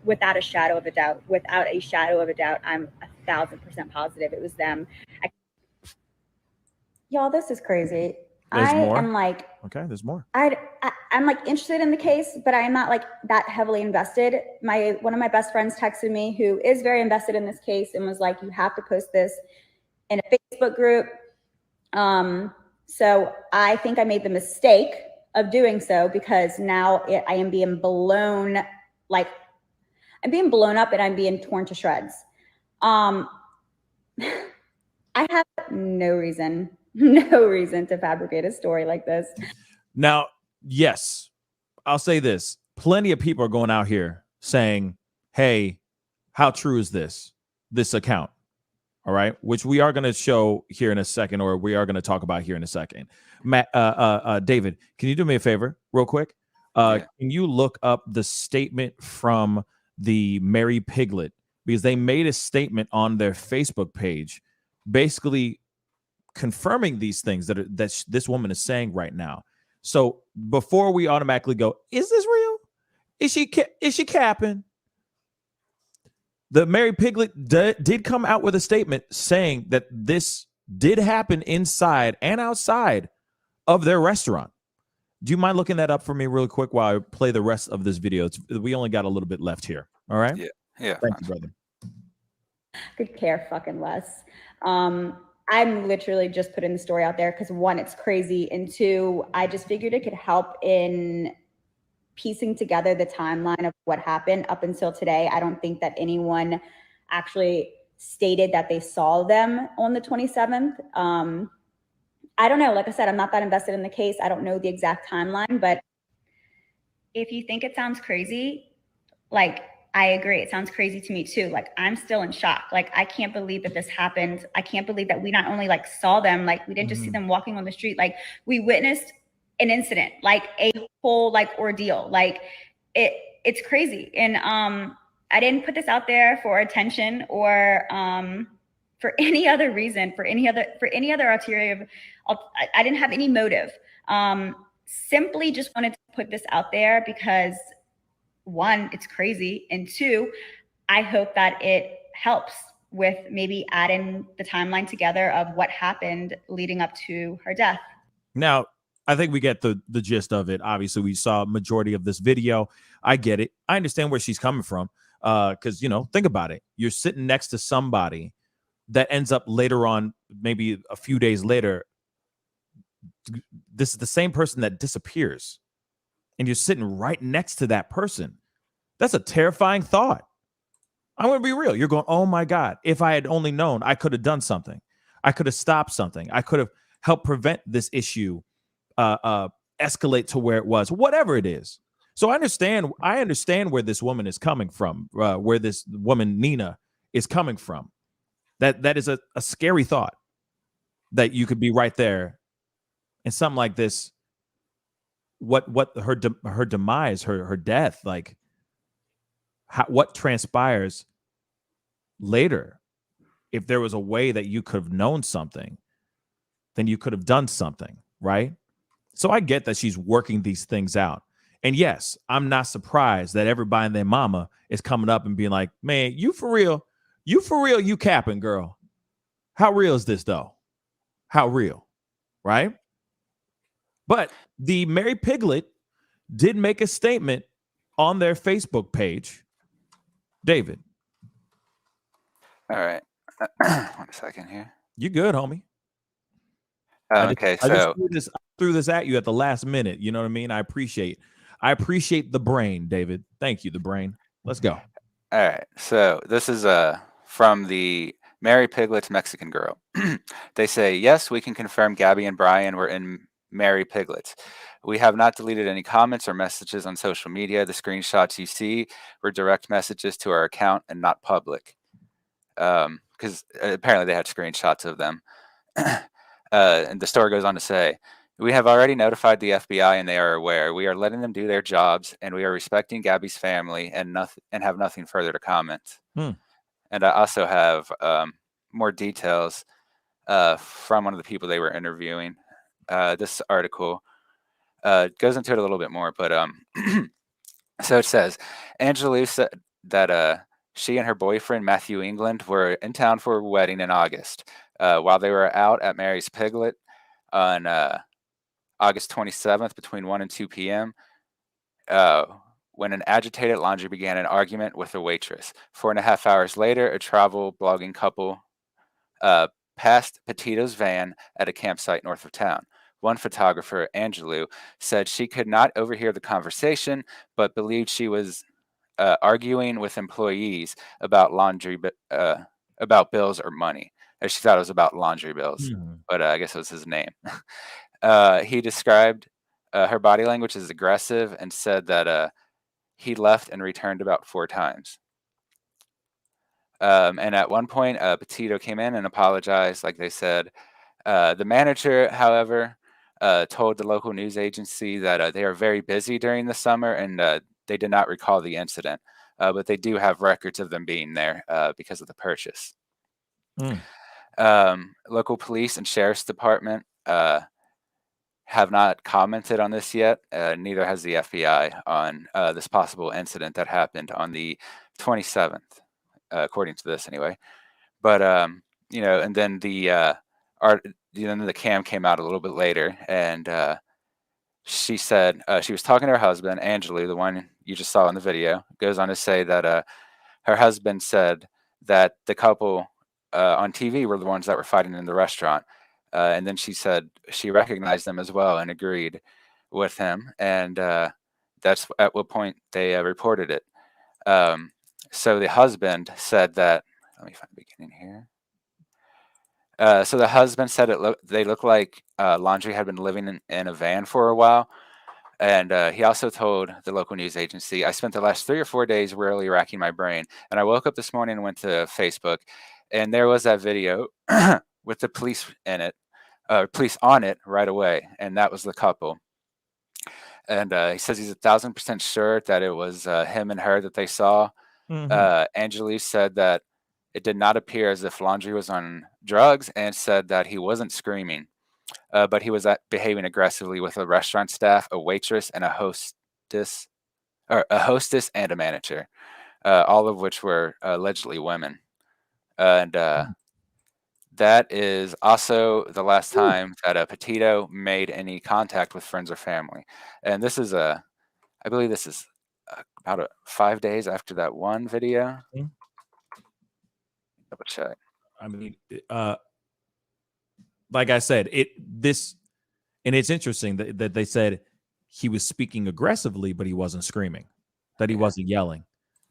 without a shadow of a doubt, I'm 1,000% positive it was them. Y'all, this is crazy. There's more? am like, okay, there's more. I'm like interested in the case, but I'm not like that heavily invested. One of my best friends texted me, who is very invested in this case, and was like, you have to post this in a Facebook group. So I think I made the mistake of doing so, because now I am being blown, like I'm being blown up and I'm being torn to shreds. I have no reason to fabricate a story like this. Now, yes, I'll say this. Plenty of people are going out here saying, hey, how true is this account? All right, which we are going to show here in a second, or we are going to talk about here in a second. Matt, David, can you do me a favor real quick? Can you look up the statement from the Mary Piglet? Because they made a statement on their Facebook page basically confirming these things that this woman is saying right now. So before we automatically go, is this real? Is she capping? The Mary Piglet did come out with a statement saying that this did happen inside and outside of their restaurant. Do you mind looking that up for me real quick while I play the rest of this video? We only got a little bit left here. All right? Yeah. Thank you, brother. Could care fucking less. I'm literally just putting the story out there because, one, it's crazy, and two, I just figured it could help in piecing together the timeline of what happened up until today. I don't think that anyone actually stated that they saw them on the 27th. I don't know. Like I said, I'm not that invested in the case. I don't know the exact timeline, but if you think it sounds crazy, like, I agree. It sounds crazy to me too. Like, I'm still in shock. Like, I can't believe that this happened. I can't believe that we not only like saw them, like we didn't just see them walking on the street. Like, we witnessed an incident, like a whole like ordeal. Like it's crazy. And I didn't put this out there for attention or for any other reason, for any other ulterior. I didn't have any motive. Simply just wanted to put this out there because, one, it's crazy, and two, I hope that it helps with maybe adding the timeline together of what happened leading up to her death. Now, I think we get the gist of it. Obviously, we saw a majority of this video. I get it. I understand where she's coming from. Because, think about it. You're sitting next to somebody that ends up later on, maybe a few days later, this is the same person that disappears. And you're sitting right next to that person. That's a terrifying thought. I'm going to be real. You're going, oh my God, if I had only known, I could have done something. I could have stopped something. I could have helped prevent this issue escalate to where it was, whatever it is. So I understand where this woman is coming from, where this woman, Nina, is coming from. That is a scary thought that you could be right there and something like this. What her demise, her death, like what transpires later. If there was a way that you could have known something, then you could have done something, right? So I get that she's working these things out. And yes, I'm not surprised that everybody and their mama is coming up and being like, man, you for real, you capping, girl. How real is this though? How real, right? But the Mary Piglet did make a statement on their Facebook page. David. All right. 1 second here. You good, homie. Okay, I just threw this at you at the last minute. You know what I mean? I appreciate the brain, David. Thank you, the brain. Let's go. All right. So this is from the Mary Piglet's Mexican Girl. They say, yes, we can confirm Gabby and Brian were in Mary Piglets. We have not deleted any comments or messages on social media. The screenshots you see were direct messages to our account and not public. Because apparently they had screenshots of them. And the story goes on to say, we have already notified the FBI and they are aware. We are letting them do their jobs and we are respecting Gabby's family and have nothing further to comment. And I also have more details from one of the people they were interviewing. This article goes into it a little bit more, but so it says, Angelou said that she and her boyfriend, Matthew England, were in town for a wedding in August. While they were out at Mary's Piglet on August 27th between 1 and 2 p.m., when an agitated Laundrie began an argument with a waitress. 4.5 hours later, a travel blogging couple passed Petito's van at a campsite north of town. One photographer, Angelou, said she could not overhear the conversation, but believed she was arguing with employees about about bills or money. She thought it was about laundry bills, but I guess it was his name. He described her body language as aggressive and said that he left and returned about 4 times. And at one point, Petito came in and apologized, like they said. The manager, however, told the local news agency that they are very busy during the summer and they did not recall the incident. But they do have records of them being there because of the purchase. Local police and sheriff's department have not commented on this yet. Neither has the FBI on this possible incident that happened on the 27th, according to this anyway. But and then the cam came out a little bit later, and she said she was talking to her husband, Angelou, the one you just saw in the video. Goes on to say that her husband said that the couple on TV were the ones that were fighting in the restaurant. And then she said she recognized them as well and agreed with him. And that's at what point they reported it. So the husband said that, let me find the beginning here. So the husband said they looked like Laundrie had been living in a van for a while. And he also told the local news agency, I spent the last 3 or 4 days really racking my brain. And I woke up this morning and went to Facebook. And there was that video with the police in it, police on it right away. And that was the couple. And he says he's 1,000% sure that it was him and her that they saw. Angelou said that it did not appear as if Laundrie was on drugs and said that he wasn't screaming, but he was behaving aggressively with a restaurant staff, a waitress, and a hostess and a manager, all of which were allegedly women. And That is also the last time that a Petito made any contact with friends or family. And this is I believe this is about 5 days after that one video. Mhm. Double check. I mean, like I said, and it's interesting that they said he was speaking aggressively, but he wasn't screaming, that he wasn't yelling.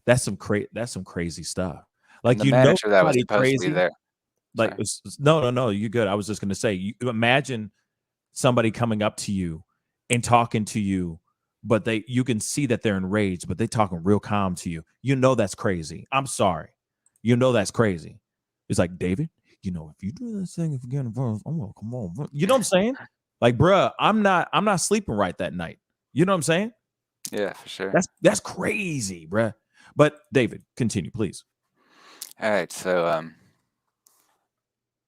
That's some crazy stuff. Like, And the manager that was somebody supposed to be crazy. there. Like, no, you good. I was just gonna say, you imagine somebody coming up to you and talking to you, but you can see that they're enraged, but they talking real calm to you. You know that's crazy. I'm sorry. You know that's crazy. It's like, David, if you do this thing, if you get involved, I'm gonna come on. You know what I'm saying? Like, bruh, I'm not sleeping right that night. You know what I'm saying? Yeah, for sure. That's crazy, bruh. But David, continue, please. All right, so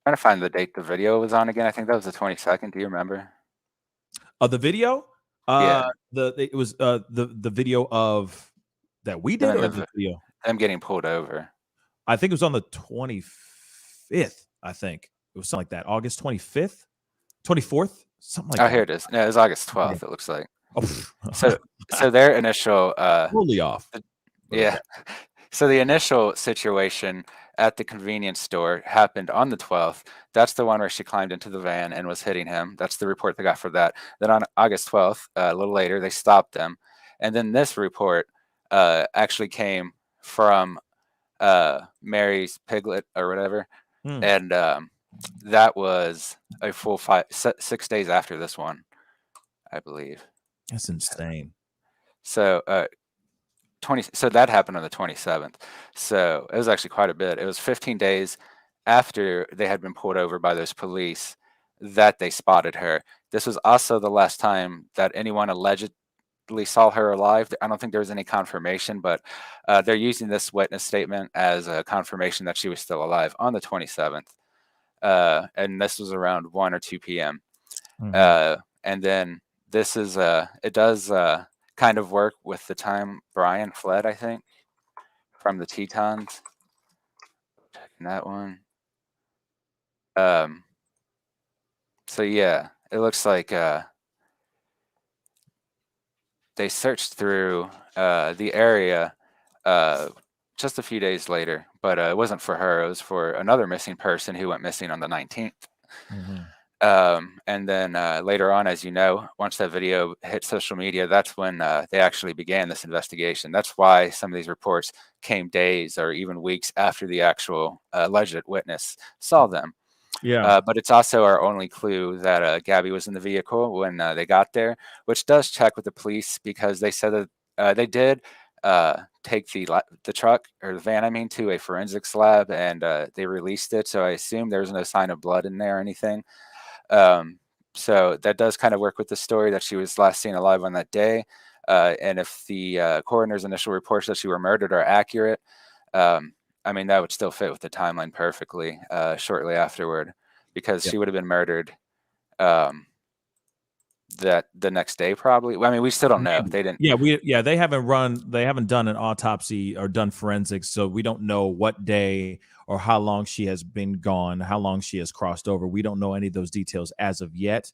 trying to find the date the video was on again. I think that was the 22nd. Do you remember? The video? Yeah. It was the video of that we did, or the video? Them getting pulled over. I think it was on the 25th. I think it was something like that. August 25th, 24th, something like that. Oh, here it is. No, it was August 12th. It looks like. Oh. So their initial totally off. Yeah. So the initial situation at the convenience store happened on the 12th. That's the one where she climbed into the van and was hitting him. That's the report they got for that. Then on August 12th, a little later, they stopped them. And then this report actually came from Mary's Piglet or whatever. And that was a full 6 days after this one, I believe. That's insane. So so that happened on the 27th. So it was actually quite a bit. It was 15 days after they had been pulled over by those police that they spotted her. This was also the last time that anyone allegedly saw her alive. I don't think there was any confirmation, but they're using this witness statement as a confirmation that she was still alive on the 27th. And this was around 1 or 2 p.m. And then this is it does kind of work with the time Brian fled, I think, from the Tetons. Checking that one. So yeah, it looks like they searched through the area just a few days later, but it wasn't for her. It was for another missing person who went missing on the 19th. And then later on, as you know, once that video hit social media, that's when they actually began this investigation. That's why some of these reports came days or even weeks after the actual alleged witness saw them. Yeah. But it's also our only clue that Gabby was in the vehicle when they got there, which does check with the police, because they said that they did take the truck, or the van, I mean, to a forensics lab, and they released it. So I assume there was no sign of blood in there or anything. So that does kind of work with the story that she was last seen alive on that day. And if the coroner's initial reports that she were murdered are accurate, I mean, that would still fit with the timeline perfectly shortly afterward, because she would have been murdered that the next day, probably. I mean, we still don't know. They didn't. Yeah, they haven't done an autopsy or done forensics, so we don't know what day or how long she has been gone, how long she has crossed over. We don't know any of those details as of yet,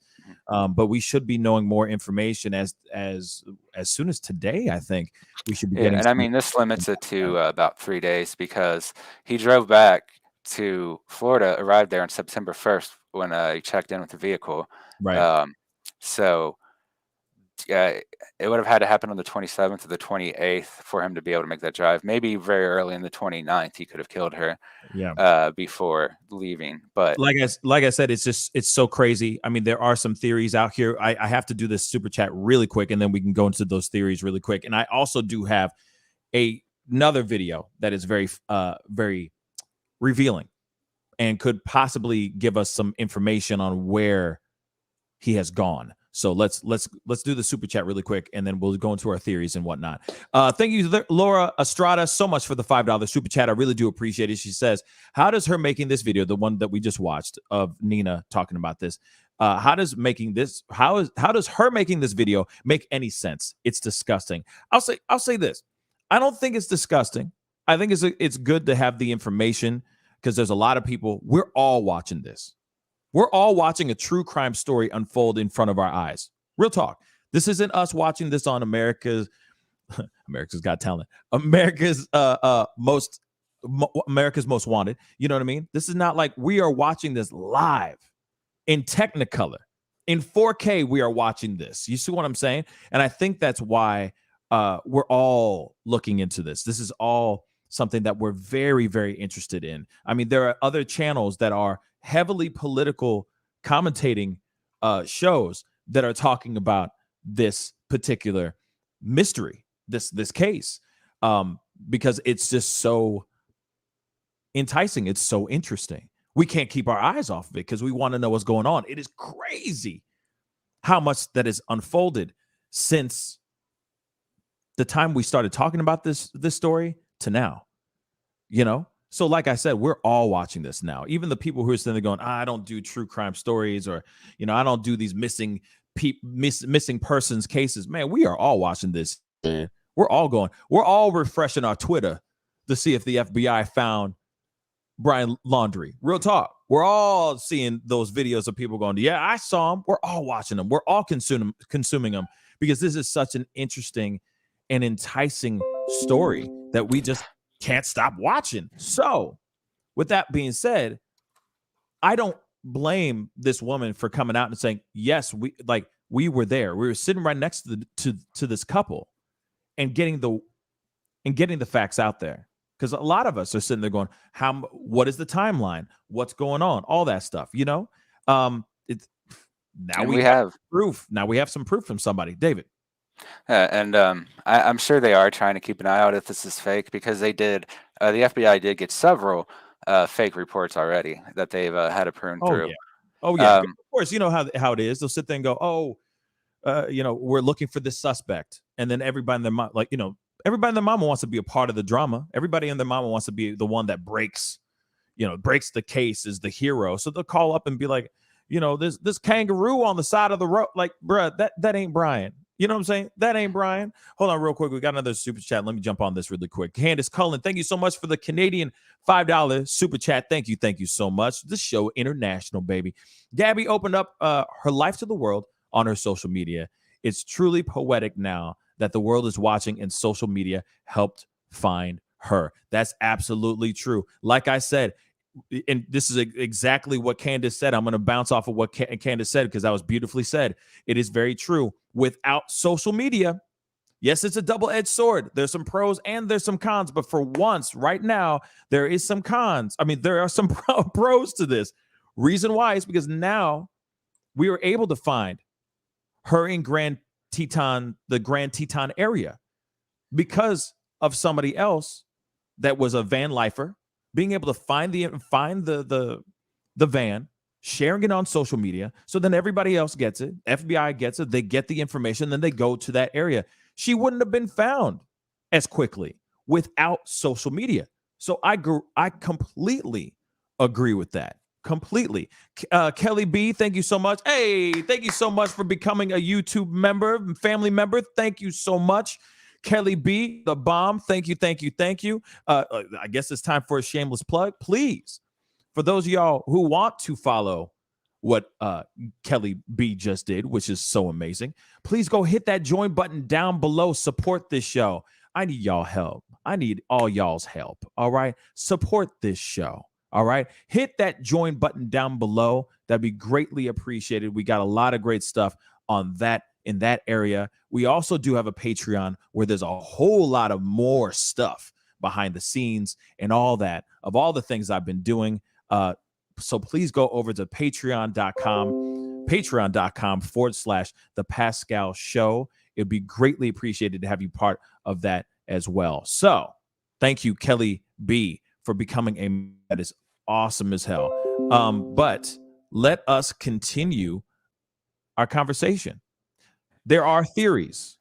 but we should be knowing more information as soon as today. I think we should be getting. And I mean, this limits it to about 3 days, because he drove back to Florida, arrived there on September 1st when he checked in with the vehicle. Right. So it would have had to happen on the 27th or the 28th for him to be able to make that drive. Maybe very early in the 29th, he could have killed her before leaving. But like I said, it's so crazy. I mean, there are some theories out here. I have to do this super chat really quick, and then we can go into those theories really quick. And I also do have another video that is very, very revealing and could possibly give us some information on where he has gone. So let's do the super chat really quick, and then we'll go into our theories and whatnot. Thank you, Laura Estrada, so much for the $5 super chat. I really do appreciate it. She says, how does her making this video, the one that we just watched of Nina talking about this, how does her making this video make any sense? It's disgusting. I'll say this. I don't think it's disgusting. I think it's good to have the information, because there's a lot of people, we're all watching this. We're all watching a true crime story unfold in front of our eyes. Real talk. This isn't us watching this on America's Got Talent, America's most wanted. You know what I mean? This is not like we are watching this live in Technicolor. In 4K, we are watching this. You see what I'm saying? And I think that's why we're all looking into this. This is all something that we're very, very interested in. I mean, there are other channels that are heavily political commentating shows that are talking about this particular mystery, this case, because it's just so enticing. It's so interesting. We can't keep our eyes off of it because we want to know what's going on. It is crazy how much that is unfolded since the time we started talking about this story to now, you know? So like I said, we're all watching this now. Even the people who are sitting there going, I don't do true crime stories, or, you know, I don't do these missing persons cases. Man, we are all watching this. We're all refreshing our Twitter to see if the FBI found Brian Laundrie. Real talk. We're all seeing those videos of people going, yeah, I saw him. We're all watching them. We're all consuming them because this is such an interesting and enticing story that we just can't stop watching. So with that being said, I don't blame this woman for coming out and saying, yes, we were there. We were sitting right next to this couple and getting the facts out there. Because a lot of us are sitting there going, what is the timeline? What's going on? All that stuff, you know? We have proof. Now we have some proof from somebody. David. I'm sure they are trying to keep an eye out if this is fake, because they did. The FBI did get several fake reports already that they've had to prune through. Yeah. Oh, yeah. Of course, you know how it is. They'll sit there and go, we're looking for this suspect. And then everybody in their mind, everybody and their mama wants to be a part of the drama. Everybody and their mama wants to be the one that breaks the case, is the hero. So they'll call up and be like, this kangaroo on the side of the road. Like, bruh, that ain't Brian. You know what I'm saying? That ain't Brian. Hold on real quick. We got another super chat. Let me jump on this really quick. Candace Cullen, thank you so much for the Canadian $5 super chat. Thank you. Thank you so much. This show international, baby. Gabby opened up her life to the world on her social media. It's truly poetic now that the world is watching and social media helped find her. That's absolutely true. Like I said, and this is exactly what Candace said. I'm going to bounce off of what Candace said because that was beautifully said. It is very true. Without social media, yes, it's a double-edged sword. There's some pros and there's some cons. But for once, right now, there is some cons. I mean, there are some pros to this. Reason why is because now we were able to find her in the Grand Teton area because of somebody else that was a van lifer being able to find the van, sharing it on social media, so then everybody else gets it. FBI gets it. They get the information, then they go to that area. She wouldn't have been found as quickly without social media. So I completely agree with that. Completely. Kelly B, thank you so much. Hey, thank you so much for becoming a YouTube member, family member. Thank you so much. Kelly B, the bomb. Thank you, thank you, thank you. I guess it's time for a shameless plug. Please, for those of y'all who want to follow what Kelly B just did, which is so amazing, please go hit that join button down below. Support this show. I need y'all help. I need all y'all's help. All right. Support this show. All right. Hit that join button down below. That'd be greatly appreciated. We got a lot of great stuff on that in that area. We also do have a Patreon where there's a whole lot of more stuff behind the scenes and all that of all the things I've been doing. So please go over to patreon.com/the Pascal Show. It'd be greatly appreciated to have you part of that as well. So thank you, Kelly B, for becoming that is awesome as hell. But let us continue our conversation. There are theories.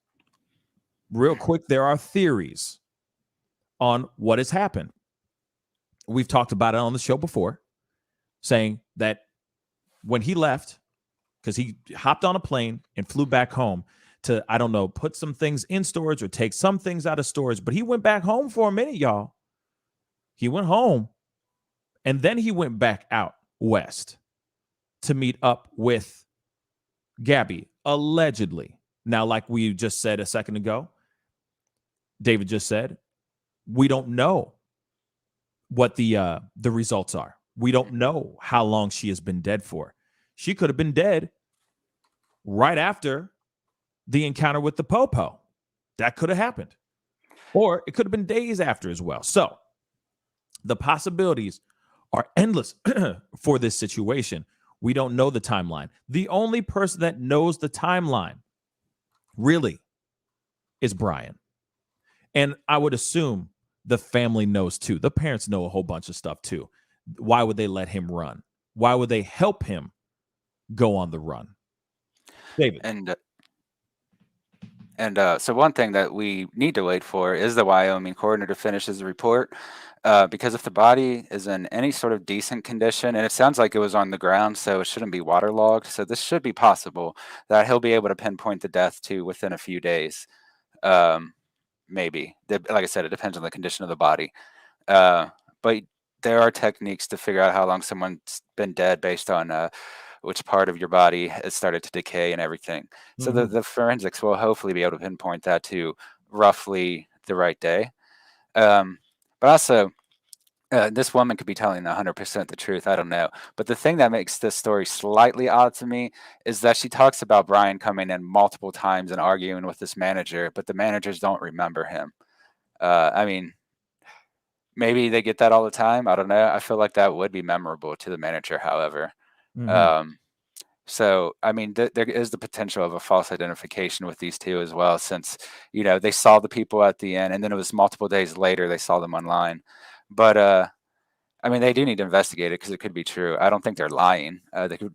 Real quick, there are theories on what has happened. We've talked about it on the show before, saying that when he left, because he hopped on a plane and flew back home to, I don't know, put some things in storage or take some things out of storage, but he went back home for a minute, y'all. He went home And then he went back out west to meet up with Gabby, allegedly. Now, like we just said a second ago, David just said, we don't know what the results are. We don't know how long she has been dead for. She could have been dead right after the encounter with the Popo. That could have happened. Or it could have been days after as well. So the possibilities are endless for this situation. We don't know the timeline. The only person that knows the timeline really is Brian. And I would assume the family knows too. The parents know a whole bunch of stuff too. Why would they let him run? Why would they help him go on the run? David. And so one thing that we need to wait for is the Wyoming coroner to finish his report, because if the body is in any sort of decent condition, and it sounds like it was on the ground, so it shouldn't be waterlogged. So this should be possible that he'll be able to pinpoint the death to within a few days. Maybe. Like I said, it depends on the condition of the body. But there are techniques to figure out how long someone's been dead based on which part of your body has started to decay and everything. So the forensics will hopefully be able to pinpoint that to roughly the right day. But also, this woman could be telling 100% the truth. I don't know. But the thing that makes this story slightly odd to me is that she talks about Brian coming in multiple times and arguing with this manager, but the managers don't remember him. I mean, maybe they get that all the time. I don't know. I feel like that would be memorable to the manager, however. So, I mean, there is the potential of a false identification with these two as well, since, you know, they saw the people at the end and then it was multiple days later they saw them online. But, I mean, they do need to investigate it because it could be true. I don't think they're lying. They could,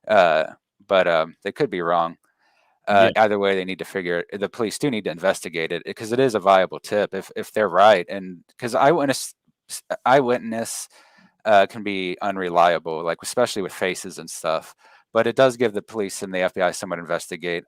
but they could be wrong. Either way, they need to figure it. The police do need to investigate it because it is a viable tip if they're right. And because eyewitness can be unreliable, like especially with faces and stuff. But it does give the police and the FBI someone to investigate.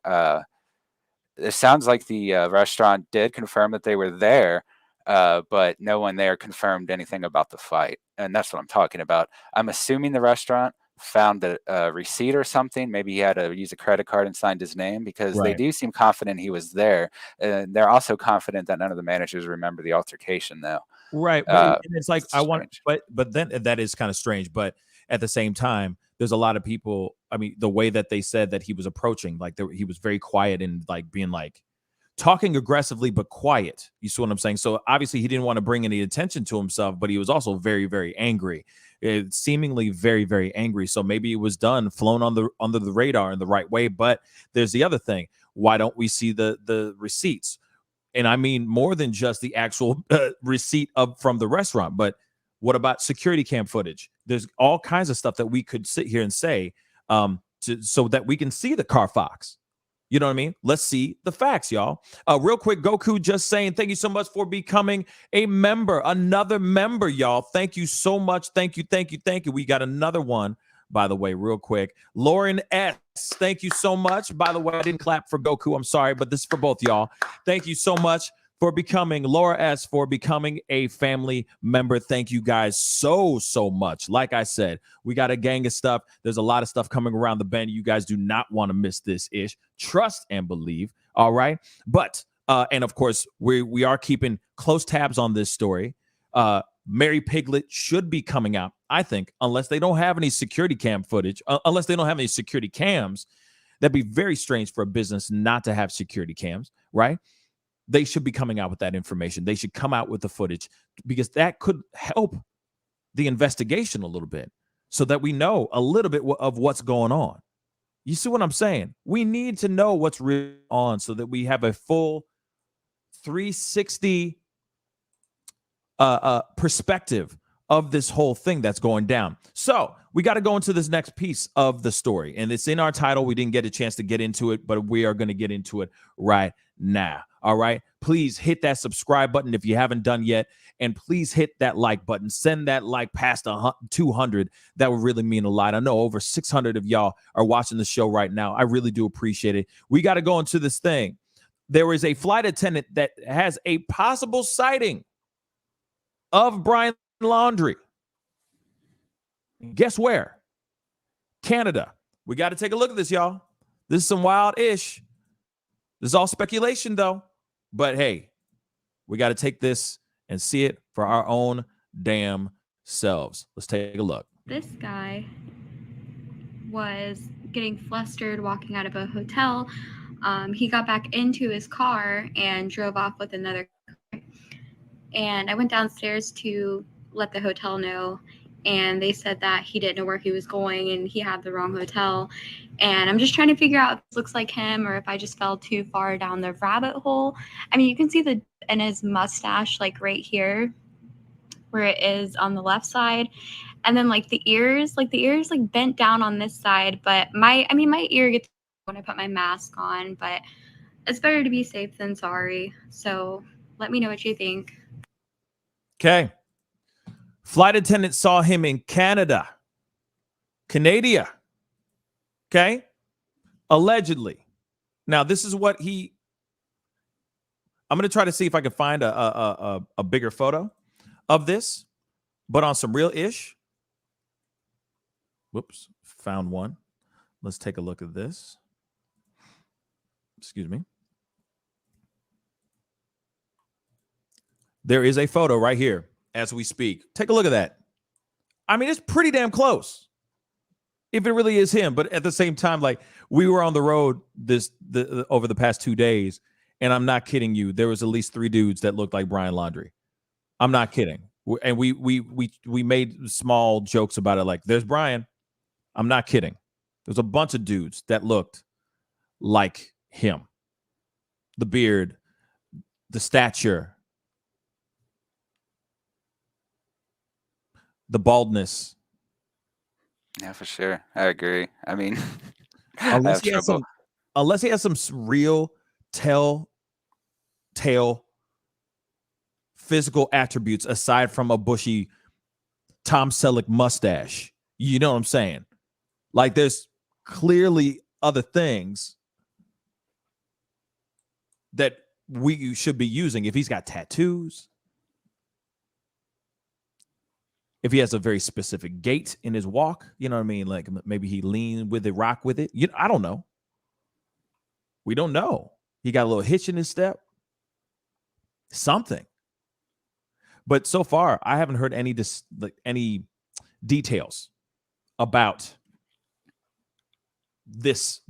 It sounds like the restaurant did confirm that they were there, but no one there confirmed anything about the fight. And that's what I'm talking about. I'm assuming the restaurant found a receipt or something. Maybe he had to use a credit card and signed his name because they do seem confident he was there. And they're also confident that none of the managers remember the altercation, though. Right. But it's like, but then that is kind of strange. But at the same time, there's a lot of people. I mean, the way that they said that he was approaching, like he was very quiet and like being like talking aggressively, but quiet. You see what I'm saying? So obviously he didn't want to bring any attention to himself, but he was also very, very angry. Seemingly very, very angry. So maybe it was flown under the radar in the right way. But there's the other thing. Why don't we see the receipts? And I mean more than just the actual receipt from the restaurant, but what about security cam footage? There's all kinds of stuff that we could sit here and say so that we can see the Carfax. You know what I mean? Let's see the facts, y'all. Real quick, Goku just saying thank you so much for becoming a member, another member, y'all. Thank you so much. Thank you. We got another one, by the way, real quick. Lauren S., thank you so much. By the way, I didn't clap for Goku. I'm sorry, but this is for both y'all. Thank you so much for becoming Laura S., for becoming a family member. Thank you guys so much. Like I said, we got a gang of stuff. There's a lot of stuff coming around the bend. You guys do not want to miss this ish. Trust and believe. All right. But, and of course, we are keeping close tabs on this story. Mary Piglet should be coming out, I think, unless they don't have any security cam footage, unless they don't have any security cams. That'd be very strange for a business not to have security cams, right? They should be coming out with that information. They should come out with the footage because that could help the investigation a little bit so that we know a little bit of what's going on. You see what I'm saying? We need to know what's really on so that we have a full 360 perspective of this whole thing that's going down. So we got to go into this next piece of the story, and it's in our title. We didn't get a chance to get into it, but we are going to get into it right now. All right. Please hit that subscribe button if you haven't done yet. And please hit that like button. Send that like past 200. That would really mean a lot. I know over 600 of y'all are watching the show right now. I really do appreciate it. We got to go into this thing. There is a flight attendant that has a possible sighting of Brian Laundrie. Guess where? Canada. We got to take a look at this, y'all. This is some wild-ish. This is all speculation, though. But hey, we got to take this and see it for our own damn selves. Let's take a look. This guy was getting flustered walking out of a hotel. He got back into his car and drove off with another car. And I went downstairs to let the hotel know. And they said that he didn't know where he was going and he had the wrong hotel. And I'm just trying to figure out if this looks like him or if I just fell too far down the rabbit hole. I mean, you can see the in his mustache, like right here, where it is on the left side. And then like the ears like bent down on this side. But my ear gets when I put my mask on, but it's better to be safe than sorry. So let me know what you think. Okay. Flight attendant saw him in Canada. Okay. Allegedly. Now, this is what I'm going to try to see if I can find a bigger photo of this, but on some real ish. Whoops. Found one. Let's take a look at this. Excuse me. There is a photo right here as we speak. Take a look at that. I mean, it's pretty damn close. If it really is him, but at the same time, like we were on the road over the past 2 days, and I'm not kidding you. There was at least 3 dudes that looked like Brian Laundrie. I'm not kidding. And we made small jokes about it. Like, there's Brian. I'm not kidding. There's a bunch of dudes that looked like him. The beard, the stature, the baldness. Yeah, for sure. I agree. I mean, unless he has some real telltale physical attributes aside from a bushy Tom Selleck mustache. You know what I'm saying? Like, there's clearly other things that we should be using. If he's got tattoos, if he has a very specific gait in his walk, you know what I mean? Like maybe he leaned with it, rock with it. I don't know. We don't know. He got a little hitch in his step. Something. But so far, I haven't heard any details about this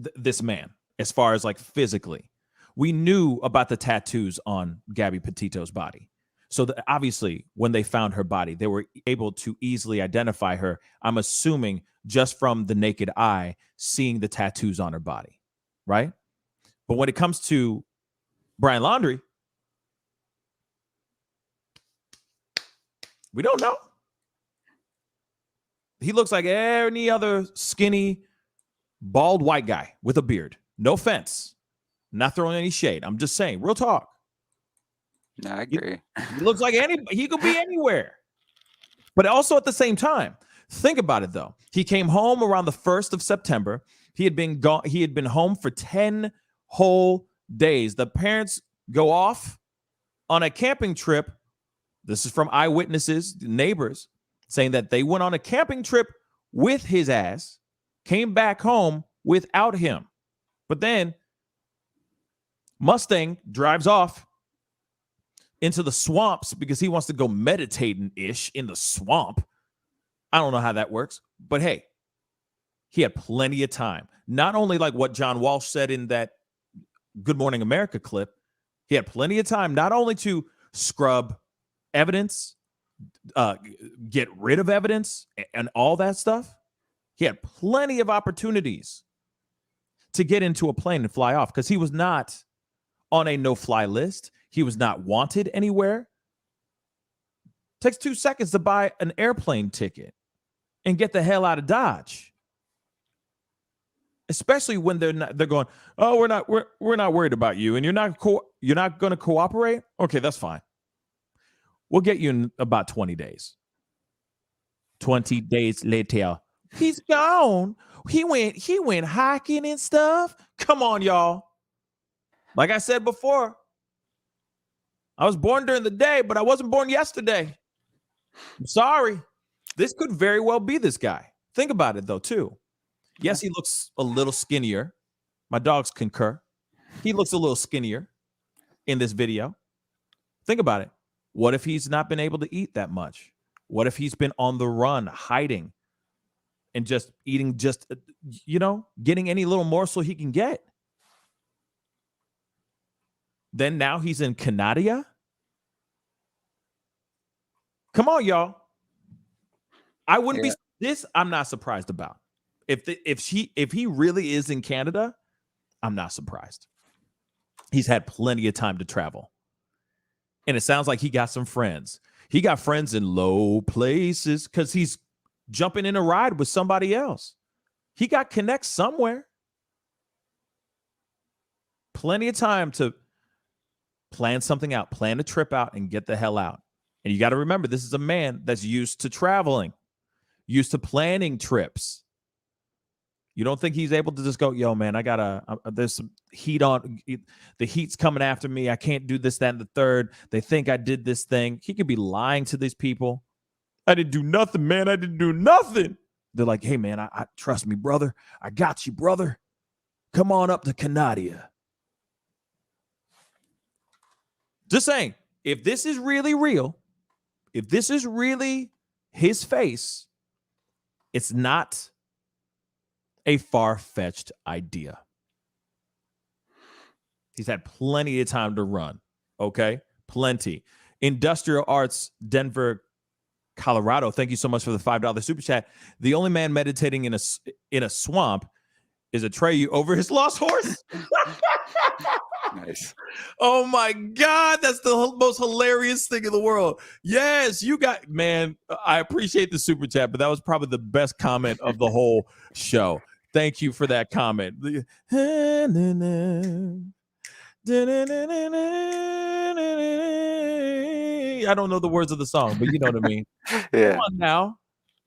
man as far as like physically. We knew about the tattoos on Gabby Petito's body. So obviously, when they found her body, they were able to easily identify her. I'm assuming just from the naked eye, seeing the tattoos on her body, right? But when it comes to Brian Laundrie, we don't know. He looks like any other skinny, bald white guy with a beard. No offense. Not throwing any shade. I'm just saying, real talk. No, I agree. He looks like he could be anywhere. But also at the same time, think about it though. He came home around the 1st of September. He had been home for 10 whole days. The parents go off on a camping trip. This is from eyewitnesses, neighbors, saying that they went on a camping trip with his ass, came back home without him. But then Mustang drives off into the swamps because he wants to go meditating-ish in the swamp. I don't know how that works, but hey, he had plenty of time. Not only like what John Walsh said in that Good Morning America clip, he had plenty of time not only to scrub evidence, get rid of evidence and all that stuff. He had plenty of opportunities to get into a plane and fly off because he was not on a no-fly list. He was not wanted anywhere. Takes 2 seconds to buy an airplane ticket and get the hell out of Dodge. Especially when they're going, oh, we're not worried about you, and you're not going to cooperate. Okay, that's fine. We'll get you in about 20 days. 20 days later, he's gone. He went hiking and stuff. Come on, y'all. Like I said before, I was born during the day, but I wasn't born yesterday. I'm sorry. This could very well be this guy. Think about it, though, too. Yes, he looks a little skinnier. My dogs concur. He looks a little skinnier in this video. Think about it. What if he's not been able to eat that much? What if he's been on the run, hiding, and just eating, getting any little morsel he can get? Then now he's in Canada? Come on, y'all. I wouldn't be this. I'm not surprised about. If he really is in Canada, I'm not surprised. He's had plenty of time to travel. And it sounds like he got some friends. He got friends in low places because he's jumping in a ride with somebody else. He got connects somewhere. Plenty of time to plan something out, plan a trip out, and get the hell out. And you got to remember, this is a man that's used to traveling, used to planning trips. You don't think he's able to just go, yo, man, there's some heat on. The heat's coming after me. I can't do this, that, and the third. They think I did this thing. He could be lying to these people. I didn't do nothing, man. I didn't do nothing. They're like, hey, man, I trust me, brother. I got you, brother. Come on up to Canada. Just saying, if this is really real, if this is really his face, it's not a far-fetched idea. He's had plenty of time to run. Okay? Plenty. Industrial Arts, Denver, Colorado. Thank you so much for the $5 super chat. The only man meditating in a swamp is Atreyu over his lost horse. Nice. Oh my God, that's the most hilarious thing in the world. Yes, you got, man, I appreciate the super chat, but that was probably the best comment of the whole show. Thank you for that comment. I don't know the words of the song, but you know what I mean. Yeah. Come on now.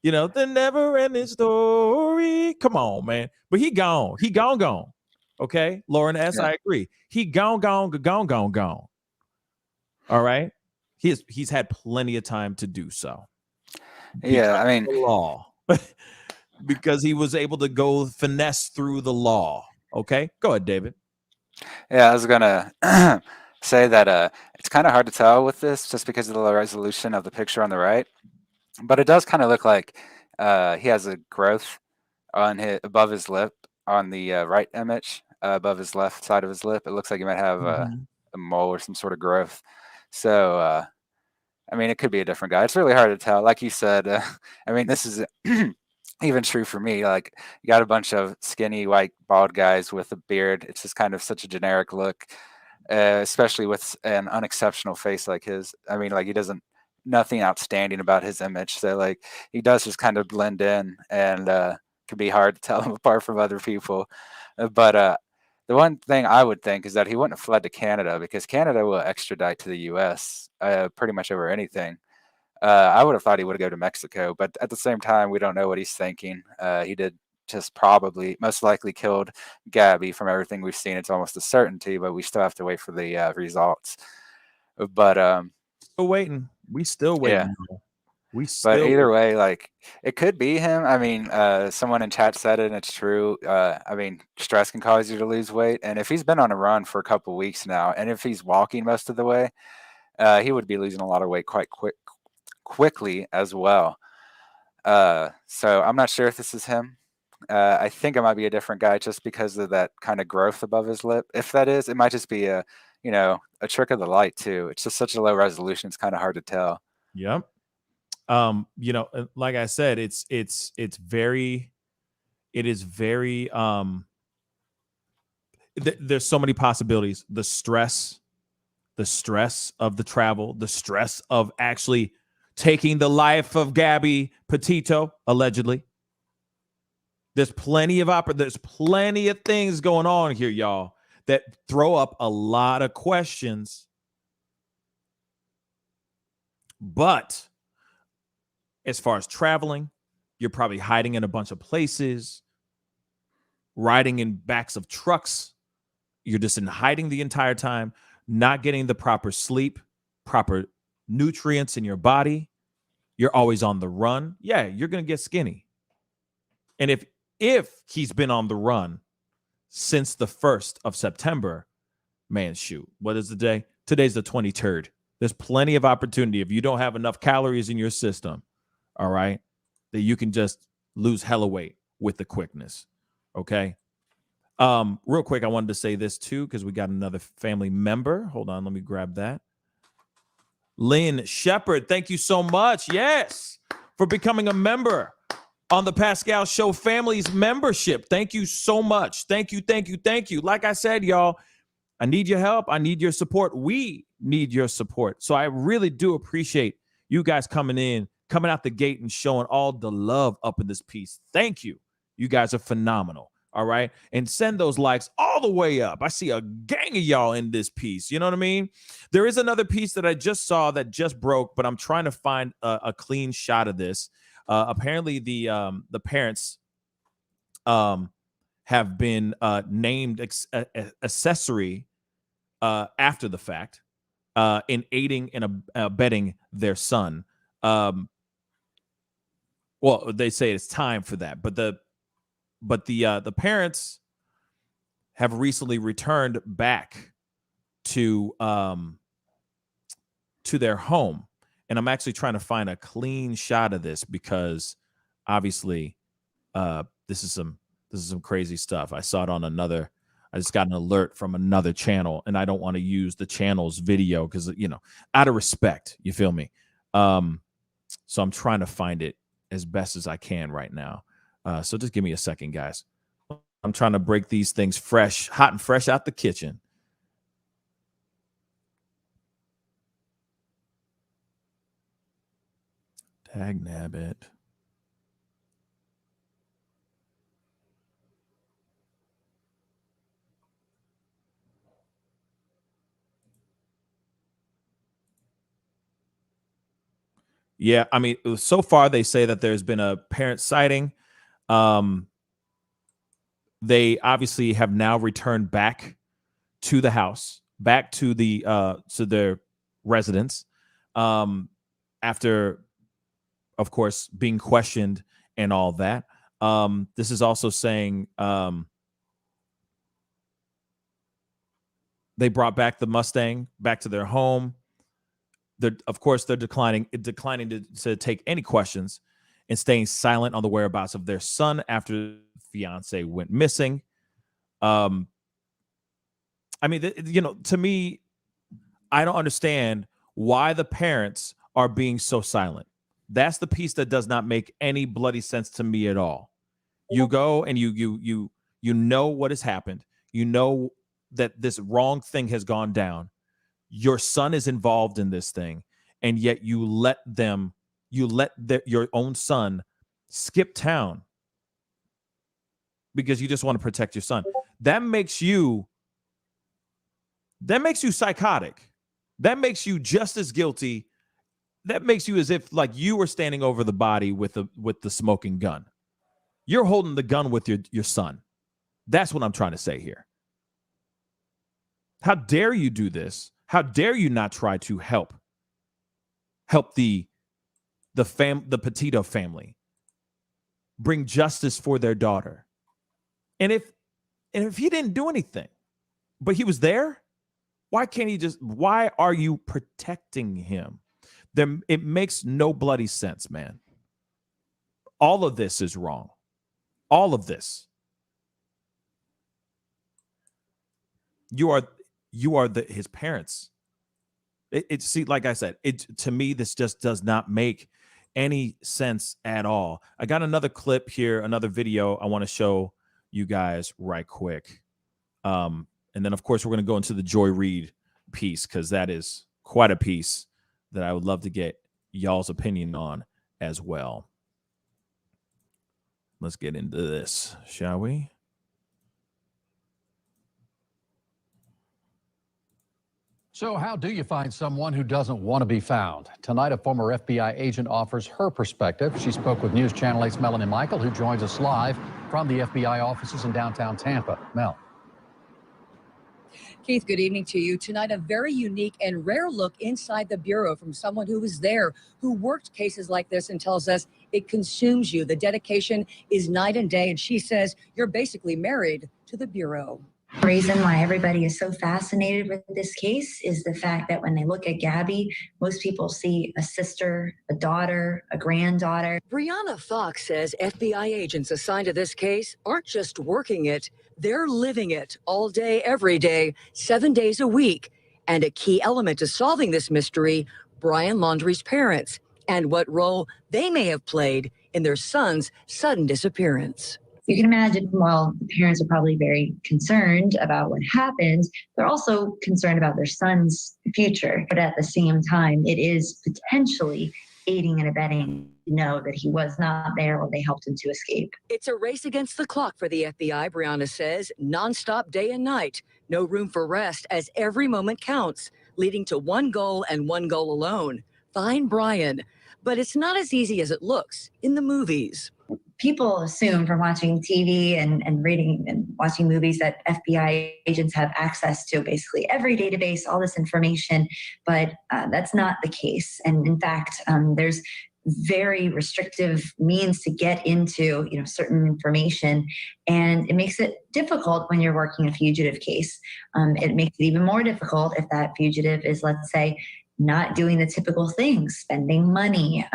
The never-ending story. Come on, man. But he gone. He gone. Okay, Lauren S. Yeah. I agree. He gone. All right. He's had plenty of time to do so. Yeah, I mean, the law. Because he was able to go finesse through the law. Okay, go ahead, David. Yeah, I was gonna say that it's kind of hard to tell with this just because of the low resolution of the picture on the right, but it does kind of look like he has a growth on above his lip on the right image, above his left side of his lip. It looks like he might have a mole or some sort of growth. So, I mean, it could be a different guy. It's really hard to tell. Like you said, I mean, this is even true for me. Like, you got a bunch of skinny, white, bald guys with a beard. It's just kind of such a generic look, especially with an unexceptional face like his. I mean, like, he doesn't, nothing outstanding about his image. So, like, he does just kind of blend in, and can be hard to tell him apart from other people. But the one thing I would think is that he wouldn't have fled to Canada, because Canada will extradite to the U.S. Pretty much over anything. I would have thought he would go to Mexico, but at the same time, we don't know what he's thinking. He did just most likely killed Gabby. From everything we've seen, it's almost a certainty, but we still have to wait for the results. But still waiting. We still waiting. Yeah. But either way, like, it could be him. I mean, someone in chat said it, and it's true. I mean, stress can cause you to lose weight, and if he's been on a run for a couple of weeks now, and if he's walking most of the way, he would be losing a lot of weight quite quickly as well. So I'm not sure if this is him. I think it might be a different guy just because of that kind of growth above his lip. If that is, it might just be a trick of the light too. It's just such a low resolution. It's kind of hard to tell. Yep. Like I said, it is very there's so many possibilities. The stress of the travel, the stress of actually taking the life of Gabby Petito, allegedly. There's plenty of things going on here, y'all, that throw up a lot of questions. But as far as traveling, you're probably hiding in a bunch of places, riding in backs of trucks. You're just in hiding the entire time, not getting the proper sleep, proper nutrients in your body. you're always on the run, yeah, you're going to get skinny. And if he's been on the run since the 1st of September, man, shoot, what is the day? Today's the 23rd. There's plenty of opportunity if you don't have enough calories in your system, all right, that you can just lose hella weight with the quickness, okay? Real quick, I wanted to say this too because we got another family member. Hold on, let me grab that. Lynn Shepard, thank you so much, yes, for becoming a member on the Pascal Show Family's membership. Thank you so much. Thank you, thank you, thank you. Like I said, y'all, I need your help. I need your support. We need your support. So I really do appreciate you guys coming out the gate and showing all the love up in this piece. Thank you. You guys are phenomenal. All right. And send those likes all the way up. I see a gang of y'all in this piece. You know what I mean? There is another piece that I just saw that just broke, but I'm trying to find a clean shot of this. Apparently the parents have been named accessory after the fact in aiding and abetting their son. Well, they say it's time for that, but the parents have recently returned back to their home, and I'm actually trying to find a clean shot of this because obviously this is some crazy stuff. I saw it on another. I just got an alert from another channel, and I don't want to use the channel's video because, you know, out of respect, you feel me? So I'm trying to find it as best as I can right now. So just give me a second, guys. I'm trying to break these things fresh, hot and fresh out the kitchen. Tag nabbit. Yeah, I mean, so far they say that there's been a parent sighting. They obviously have now returned back to the house, back to their residence, after, of course, being questioned and all that. This is also saying they brought back the Mustang back to their home. Of course, they're declining to take any questions and staying silent on the whereabouts of their son after the fiance went missing. I mean, you know, to me, I don't understand why the parents are being so silent. That's the piece that does not make any bloody sense to me at all. You go and you know what has happened. You know that this wrong thing has gone down. Your son is involved in this thing, and yet you let your own son skip town because you just want to protect your son. That makes you psychotic. That makes you just as guilty. That makes you as if like you were standing over the body with the smoking gun. You're holding the gun with your son. That's what I'm trying to say here. How dare you do this? How dare you not try to help the Petito family bring justice for their daughter? And if he didn't do anything, but he was there, why are you protecting him? It makes no bloody sense, man. All of this is wrong. All of this. You are his parents. See, like I said, to me, this just does not make any sense at all. I got another clip here, another video I want to show you guys right quick. And then, of course, we're going to go into the Joy Reid piece because that is quite a piece that I would love to get y'all's opinion on as well. Let's get into this, shall we? So how do you find someone who doesn't want to be found? Tonight, a former FBI agent offers her perspective. She spoke with News Channel 8's Melanie Michael, who joins us live from the FBI offices in downtown Tampa. Mel. Keith, good evening to you. Tonight, a very unique and rare look inside the Bureau from someone who was there, who worked cases like this and tells us it consumes you. The dedication is night and day, and she says you're basically married to the Bureau. The reason why everybody is so fascinated with this case is the fact that when they look at Gabby, most people see a sister, a daughter, a granddaughter. Brianna Fox says FBI agents assigned to this case aren't just working it, they're living it all day, every day, 7 days a week. And a key element to solving this mystery, Brian Laundrie's parents, and what role they may have played in their son's sudden disappearance. You can imagine, while the parents are probably very concerned about what happened, they're also concerned about their son's future. But at the same time, it is potentially aiding and abetting to know that he was not there or they helped him to escape. It's a race against the clock for the FBI, Brianna says, nonstop day and night. No room for rest as every moment counts, leading to one goal and one goal alone, find Brian. But it's not as easy as it looks in the movies. People assume from watching TV and reading and watching movies that FBI agents have access to basically every database, all this information, but that's not the case. And in fact, there's very restrictive means to get into certain information, and it makes it difficult when you're working a fugitive case. It makes it even more difficult if that fugitive is, let's say, not doing the typical things, spending money,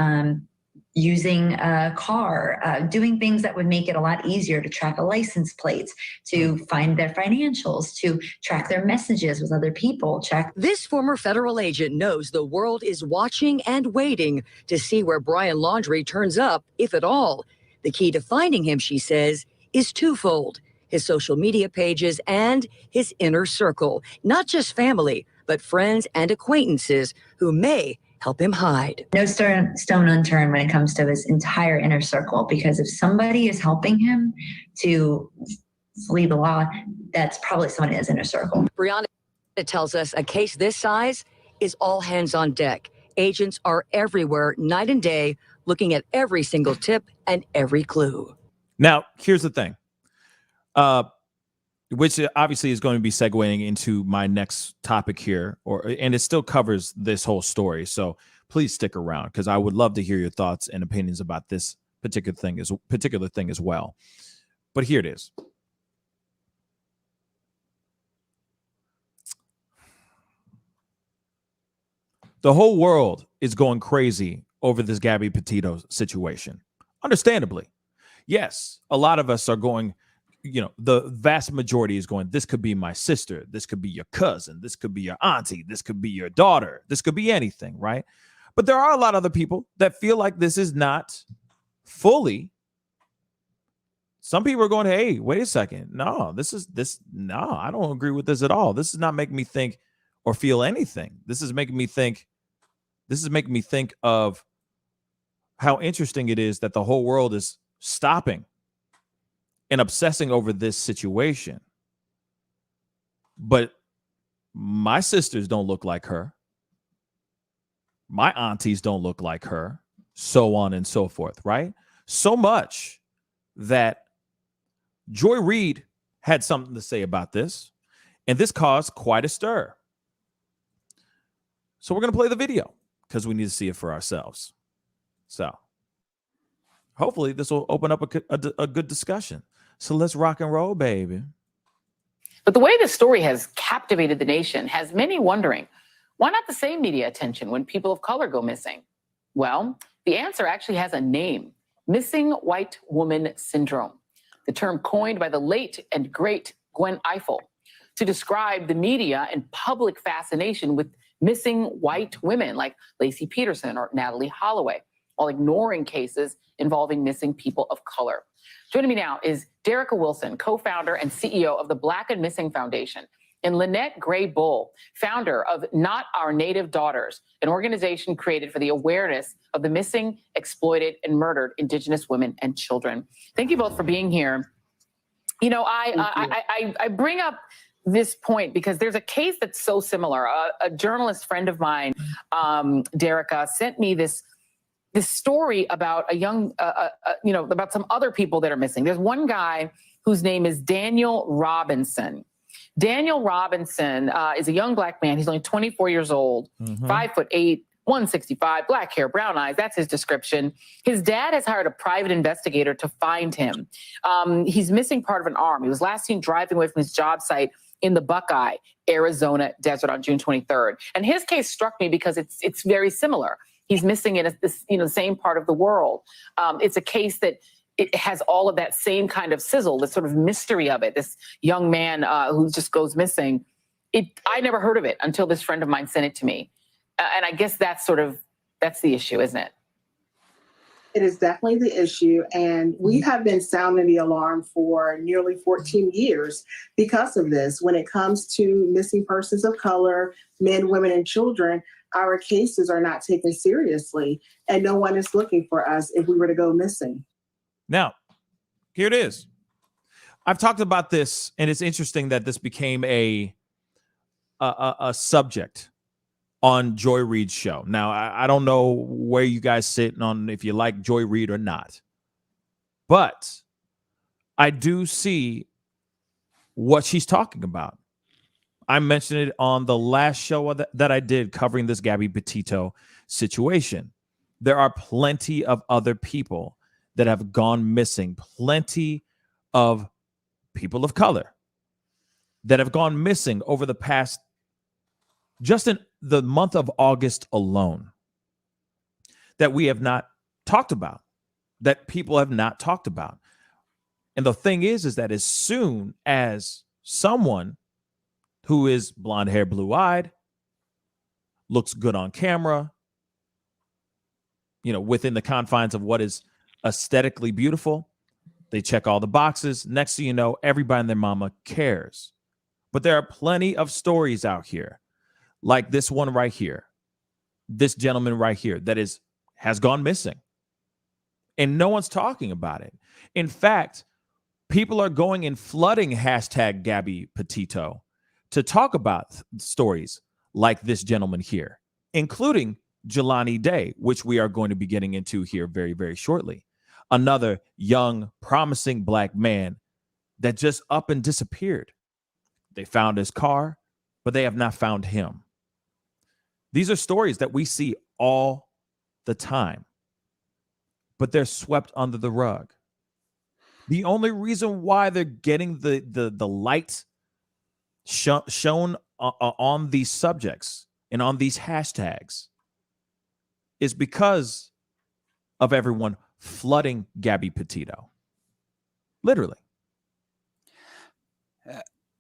using a car, doing things that would make it a lot easier to track a license plate, to find their financials, to track their messages with other people. This former federal agent knows the world is watching and waiting to see where Brian Laundrie turns up, if at all. The key to finding him, she says, is twofold: his social media pages and his inner circle, not just family, but friends and acquaintances who may help him hide. No stone unturned when it comes to his entire inner circle, because if somebody is helping him to flee the law, that's probably someone in his inner circle. Brianna tells us a case this size is all hands on deck. Agents are everywhere, night and day, looking at every single tip and every clue. Now, here's the thing, which obviously is going to be segueing into my next topic here, and it still covers this whole story. So please stick around, because I would love to hear your thoughts and opinions about this particular thing as well. But here it is. The whole world is going crazy over this Gabby Petito situation. Understandably. Yes, a lot of us are going, the vast majority is going, this could be my sister, this could be your cousin, this could be your auntie, this could be your daughter, this could be anything, right? But there are a lot of other people that feel like this is not fully. Some people are going, hey, wait a second. No, I don't agree with this at all. This is not making me think or feel anything. This is making me think of how interesting it is that the whole world is stopping and obsessing over this situation. But my sisters don't look like her. My aunties don't look like her, so on and so forth, right? So much that Joy Reid had something to say about this, and this caused quite a stir. So we're going to play the video because we need to see it for ourselves. So hopefully this will open up a good discussion. So let's rock and roll, baby. But the way this story has captivated the nation has many wondering, why not the same media attention when people of color go missing? Well, the answer actually has a name: missing white woman syndrome, the term coined by the late and great Gwen Ifill to describe the media and public fascination with missing white women like Lacey Peterson or Natalie Holloway, while ignoring cases involving missing people of color. Joining me now is Derica Wilson, co-founder and CEO of the Black and Missing Foundation, and Lynette Gray Bull, founder of Not Our Native Daughters, an organization created for the awareness of the missing, exploited, and murdered Indigenous women and children. Thank you both for being here. I bring up this point because there's a case that's so similar. A journalist friend of mine, Derica, sent me this story about a young, about some other people that are missing. There's one guy whose name is Daniel Robinson. Daniel Robinson is a young black man. He's only 24 years old, 5'8", 165, black hair, brown eyes. That's his description. His dad has hired a private investigator to find him. He's missing part of an arm. He was last seen driving away from his job site in the Buckeye, Arizona desert on June 23rd. And his case struck me because it's very similar. He's missing in this, the same part of the world. It's a case that it has all of that same kind of sizzle, the sort of mystery of it. This young man who just goes missing. I never heard of it until this friend of mine sent it to me. And I guess that's the issue, isn't it? It is definitely the issue. And we have been sounding the alarm for nearly 14 years because of this. When it comes to missing persons of color, men, women, and children, our cases are not taken seriously. And no one is looking for us if we were to go missing. Now, here it is. I've talked about this, and it's interesting that this became a subject on Joy Reid's show. Now, I don't know where you guys sit on if you like Joy Reid or not, but I do see what she's talking about. I mentioned it on the last show that I did covering this Gabby Petito situation. There are plenty of other people that have gone missing, plenty of people of color that have gone missing over the past, just in the month of August alone, that we have not talked about, that people have not talked about. And the thing is that as soon as someone who is blonde hair, blue eyed, looks good on camera, within the confines of what is aesthetically beautiful, they check all the boxes. Next thing you know, everybody and their mama cares. But there are plenty of stories out here, like this one right here, this gentleman right here that has gone missing. And no one's talking about it. In fact, people are going and flooding hashtag Gabby Petito to talk about stories like this gentleman here, including Jelani Day, which we are going to be getting into here very, very shortly. Another young, promising black man that just up and disappeared. They found his car, but they have not found him. These are stories that we see all the time, but they're swept under the rug. The only reason why they're getting the light shown on these subjects and on these hashtags is because of everyone flooding Gabby Petito. Literally.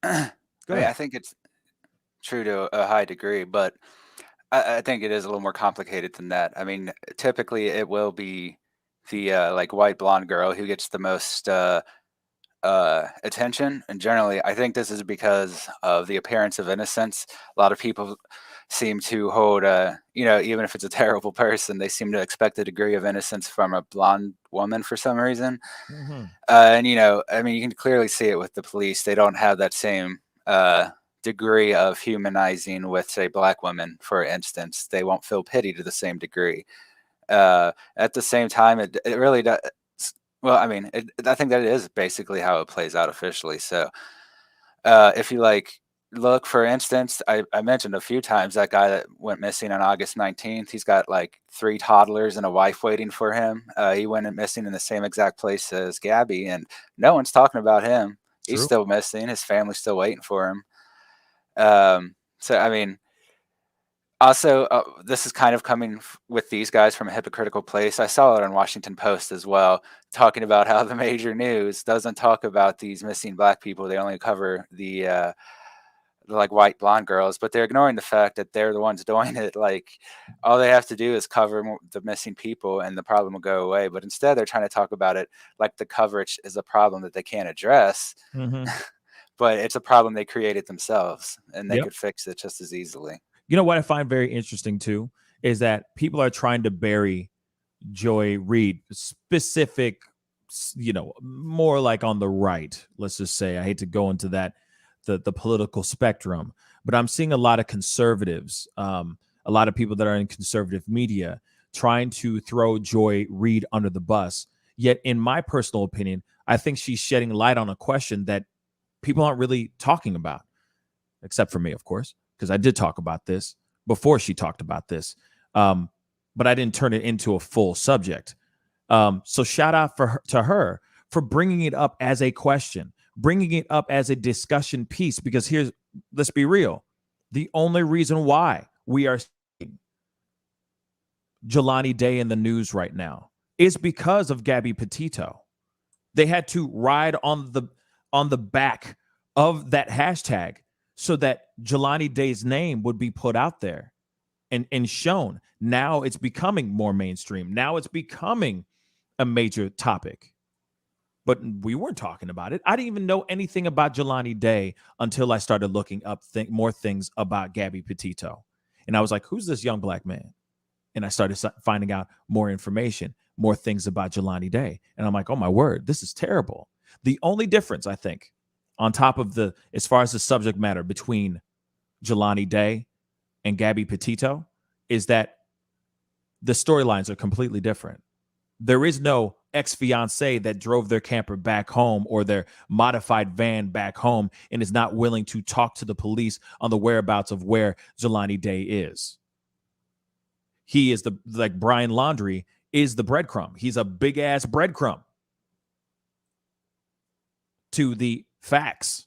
I think it's true to a high degree, but I think it is a little more complicated than that. I mean, typically it will be the white blonde girl who gets the most attention, and generally I think this is because of the appearance of innocence. A lot of people seem to hold even if it's a terrible person, they seem to expect a degree of innocence from a blonde woman for some reason. And I mean, you can clearly see it with the police. They don't have that same degree of humanizing with, say, black women, for instance. They won't feel pity to the same degree. At the same time, it really does. Well, I mean, I think that it is basically how it plays out officially. So if you look, for instance, I mentioned a few times that guy that went missing on August 19th. He's got 3 toddlers and a wife waiting for him. He went missing in the same exact place as Gabby, and no one's talking about him. He's still missing. His family's still waiting for him. So, I mean, also, this is kind of coming with these guys from a hypocritical place. I saw it on Washington Post as well, talking about how the major news doesn't talk about these missing black people. They only cover the white blonde girls, but they're ignoring the fact that they're the ones doing it. All they have to do is cover the missing people and the problem will go away. But instead they're trying to talk about it like the coverage is a problem that they can't address. But it's a problem they created themselves, and they could fix it just as easily. You know what I find very interesting too is that people are trying to bury Joy Reid, specific, more like on the right, let's just say. I hate to go into that, the political spectrum, but I'm seeing a lot of conservatives, a lot of people that are in conservative media trying to throw Joy Reid under the bus. Yet, in my personal opinion, I think she's shedding light on a question that people aren't really talking about, except for me, of course, because I did talk about this before she talked about this. But I didn't turn it into a full subject. So shout out to her for bringing it up as a question, bringing it up as a discussion piece, because let's be real. The only reason why we are seeing Jelani Day in the news right now is because of Gabby Petito. They had to ride on the back of that hashtag so that Jelani Day's name would be put out there and shown. Now it's becoming more mainstream. Now it's becoming a major topic. But we weren't talking about it. I didn't even know anything about Jelani Day until I started looking up more things about Gabby Petito. And I was like, who's this young black man? And I started finding out more information, more things about Jelani Day. And I'm like, oh my word, this is terrible. The only difference, I think, on top of as far as the subject matter between Jelani Day and Gabby Petito, is that the storylines are completely different. There is no ex-fiance that drove their camper back home or their modified van back home and is not willing to talk to the police on the whereabouts of where Jelani Day is. He is like Brian Laundrie is the breadcrumb. He's a big ass breadcrumb to the facts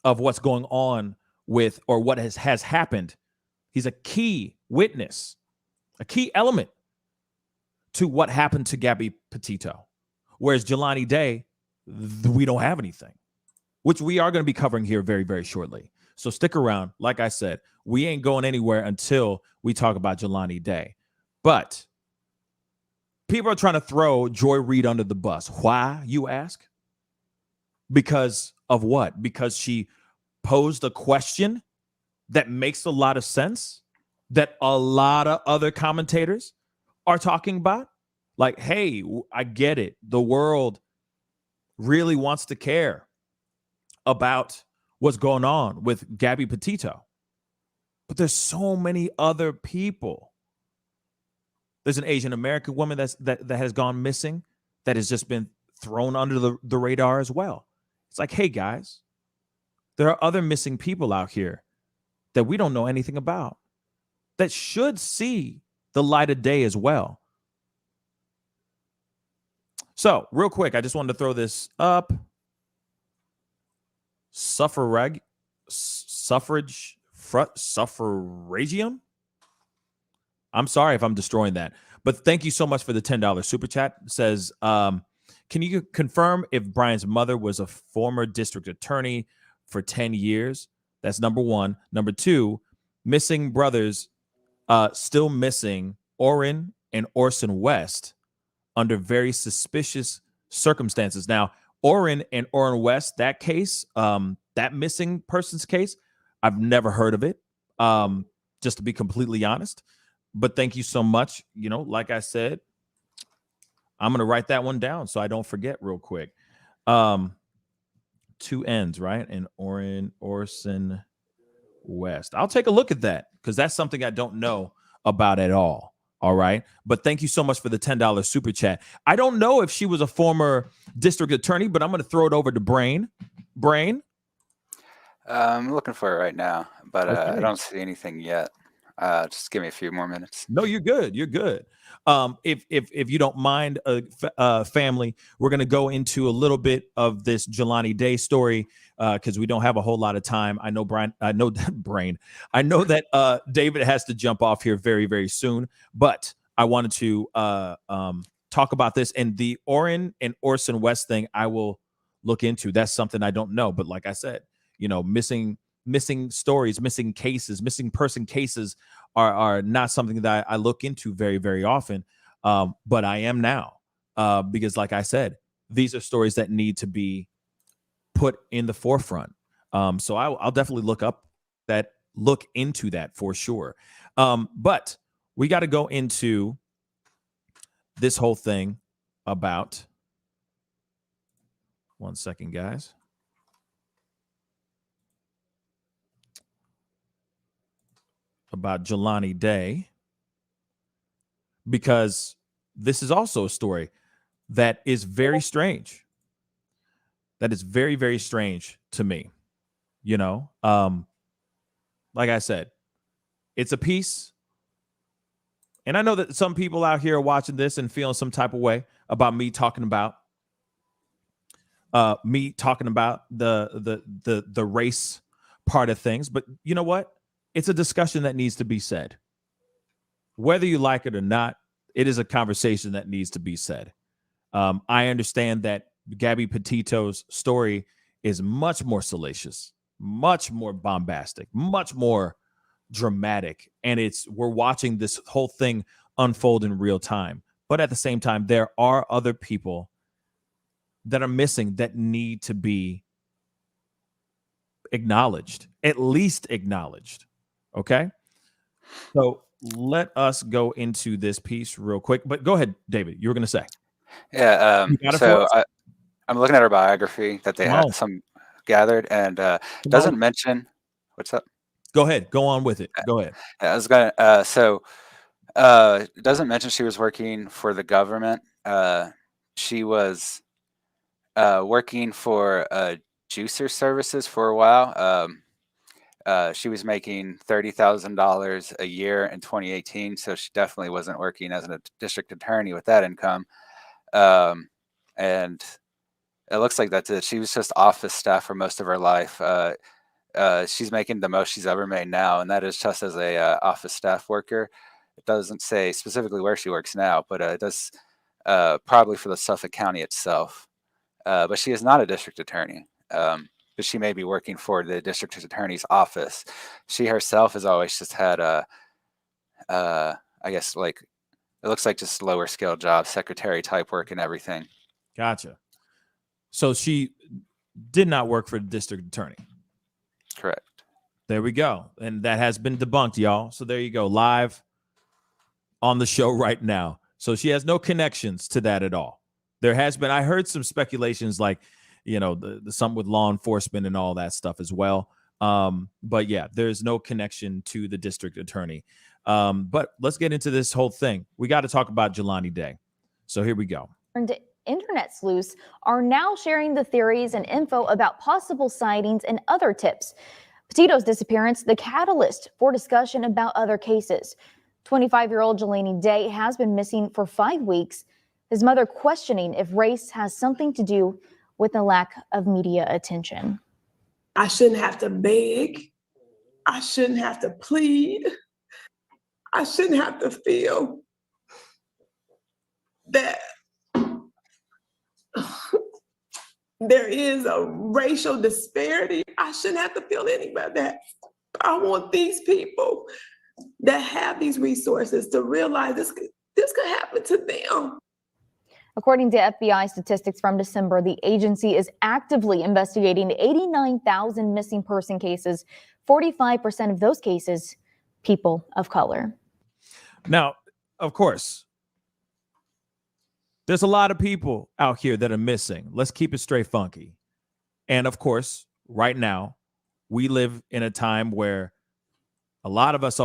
of what's going on with, or what has happened. He's a key witness, a key element to what happened to Gabby Petito. Whereas Jelani Day, we don't have anything, which we are going to be covering here very, very shortly. So stick around. Like I said, we ain't going anywhere until we talk about Jelani Day. But people are trying to throw Joy Reid under the bus. Why, you ask? Because of what? Because she posed a question that makes a lot of sense, that a lot of other commentators are talking about. Like, hey, I get it. The world really wants to care about what's going on with Gabby Petito. But there's so many other people. There's an Asian American woman that has gone missing, that has just been thrown under the radar as well. It's like, hey, guys, there are other missing people out here that we don't know anything about that should see the light of day as well. So real quick, I just wanted to throw this up. Suffragium? I'm sorry if I'm destroying that, but thank you so much for the $10 super chat. It says, can you confirm if Brian's mother was a former district attorney for 10 years? That's number one. Number two, missing brothers still missing Orrin and Orson West under very suspicious circumstances. Now, Orrin and Orrin West, that case, that missing persons case, I've never heard of it, just to be completely honest. But thank you so much. You know, like I said, I'm going to write that one down so I don't forget real quick. Two ends, right? And Orson West. I'll take a look at that because that's something I don't know about at all. All right. But thank you so much for the $10 super chat. I don't know if she was a former district attorney, but I'm going to throw it over to Brain. Brain? I'm looking for it right now, but Okay. I don't see anything yet. Just give me a few more minutes. No, you're good. You're good. If you don't mind, family, we're going to go into a little bit of this Jelani Day story because we don't have a whole lot of time. I know I know that David has to jump off here very, very soon, but I wanted to talk about this, and the Orrin and Orson West thing I will look into. That's something I don't know, but like I said, you know, missing stories, missing cases, missing person cases are not something that I look into very, very often. But I am now because, like I said, these are stories that need to be put in the forefront. So I'll definitely look into that for sure. But we got to go into this whole thing about, one second, guys. About Jelani Day, because this is also a story that is very strange. That is very, very strange to me. You know, like I said, it's a piece. And I know that some people out here are watching this and feeling some type of way about me talking about the race part of things. But you know what? It's a discussion that needs to be said. Whether you like it or not, it is a conversation that needs to be said. I understand that Gabby Petito's story is much more salacious, much more bombastic, much more dramatic, and we're watching this whole thing unfold in real time. But at the same time, there are other people that are missing that need to be acknowledged, at least acknowledged. Okay, so let us go into this piece real quick. But go ahead, David. You were going to say. Yeah. You got it So for us? I'm looking at her biography that they Come had on. some gathered, and doesn't mention. What's up? Go ahead. Go on with it. Go ahead. I was gonna. It doesn't mention she was working for the government. She was working for juicer services for a while. She was making $30,000 a year in 2018, so she definitely wasn't working as a district attorney with that income. And it looks like that's it. She was just office staff for most of her life. She's making the most she's ever made now, and that is just as a office staff worker. It doesn't say specifically where she works now, but it does probably for the Suffolk County itself. But she is not a district attorney. But she may be working for the district attorney's office. She herself has always just had I guess, like, it looks like just lower scale jobs, secretary type work and everything. Gotcha. So she did not work for the district attorney. Correct. There we go. And that has been debunked, y'all. So there you go, live on the show right now. So she has no connections to that at all. There has been, I heard some speculations like, you know, the some with law enforcement and all that stuff as well. But yeah, there's no connection to the district attorney. But let's get into this whole thing. We got to talk about Jelani Day. So here we go. Internet sleuths are now sharing the theories and info about possible sightings and other tips. Petito's disappearance, the catalyst for discussion about other cases. 25-year-old Jelani Day has been missing for 5 weeks. His mother questioning if race has something to do with the lack of media attention. I shouldn't have to beg. I shouldn't have to plead. I shouldn't have to feel that there is a racial disparity. I shouldn't have to feel any of that. I want these people that have these resources to realize this could happen to them. According to FBI statistics from December, the agency is actively investigating 89,000 missing person cases, 45% of those cases, people of color. Now, of course, there's a lot of people out here that are missing. Let's keep it straight funky. And of course, right now, we live in a time where a lot of us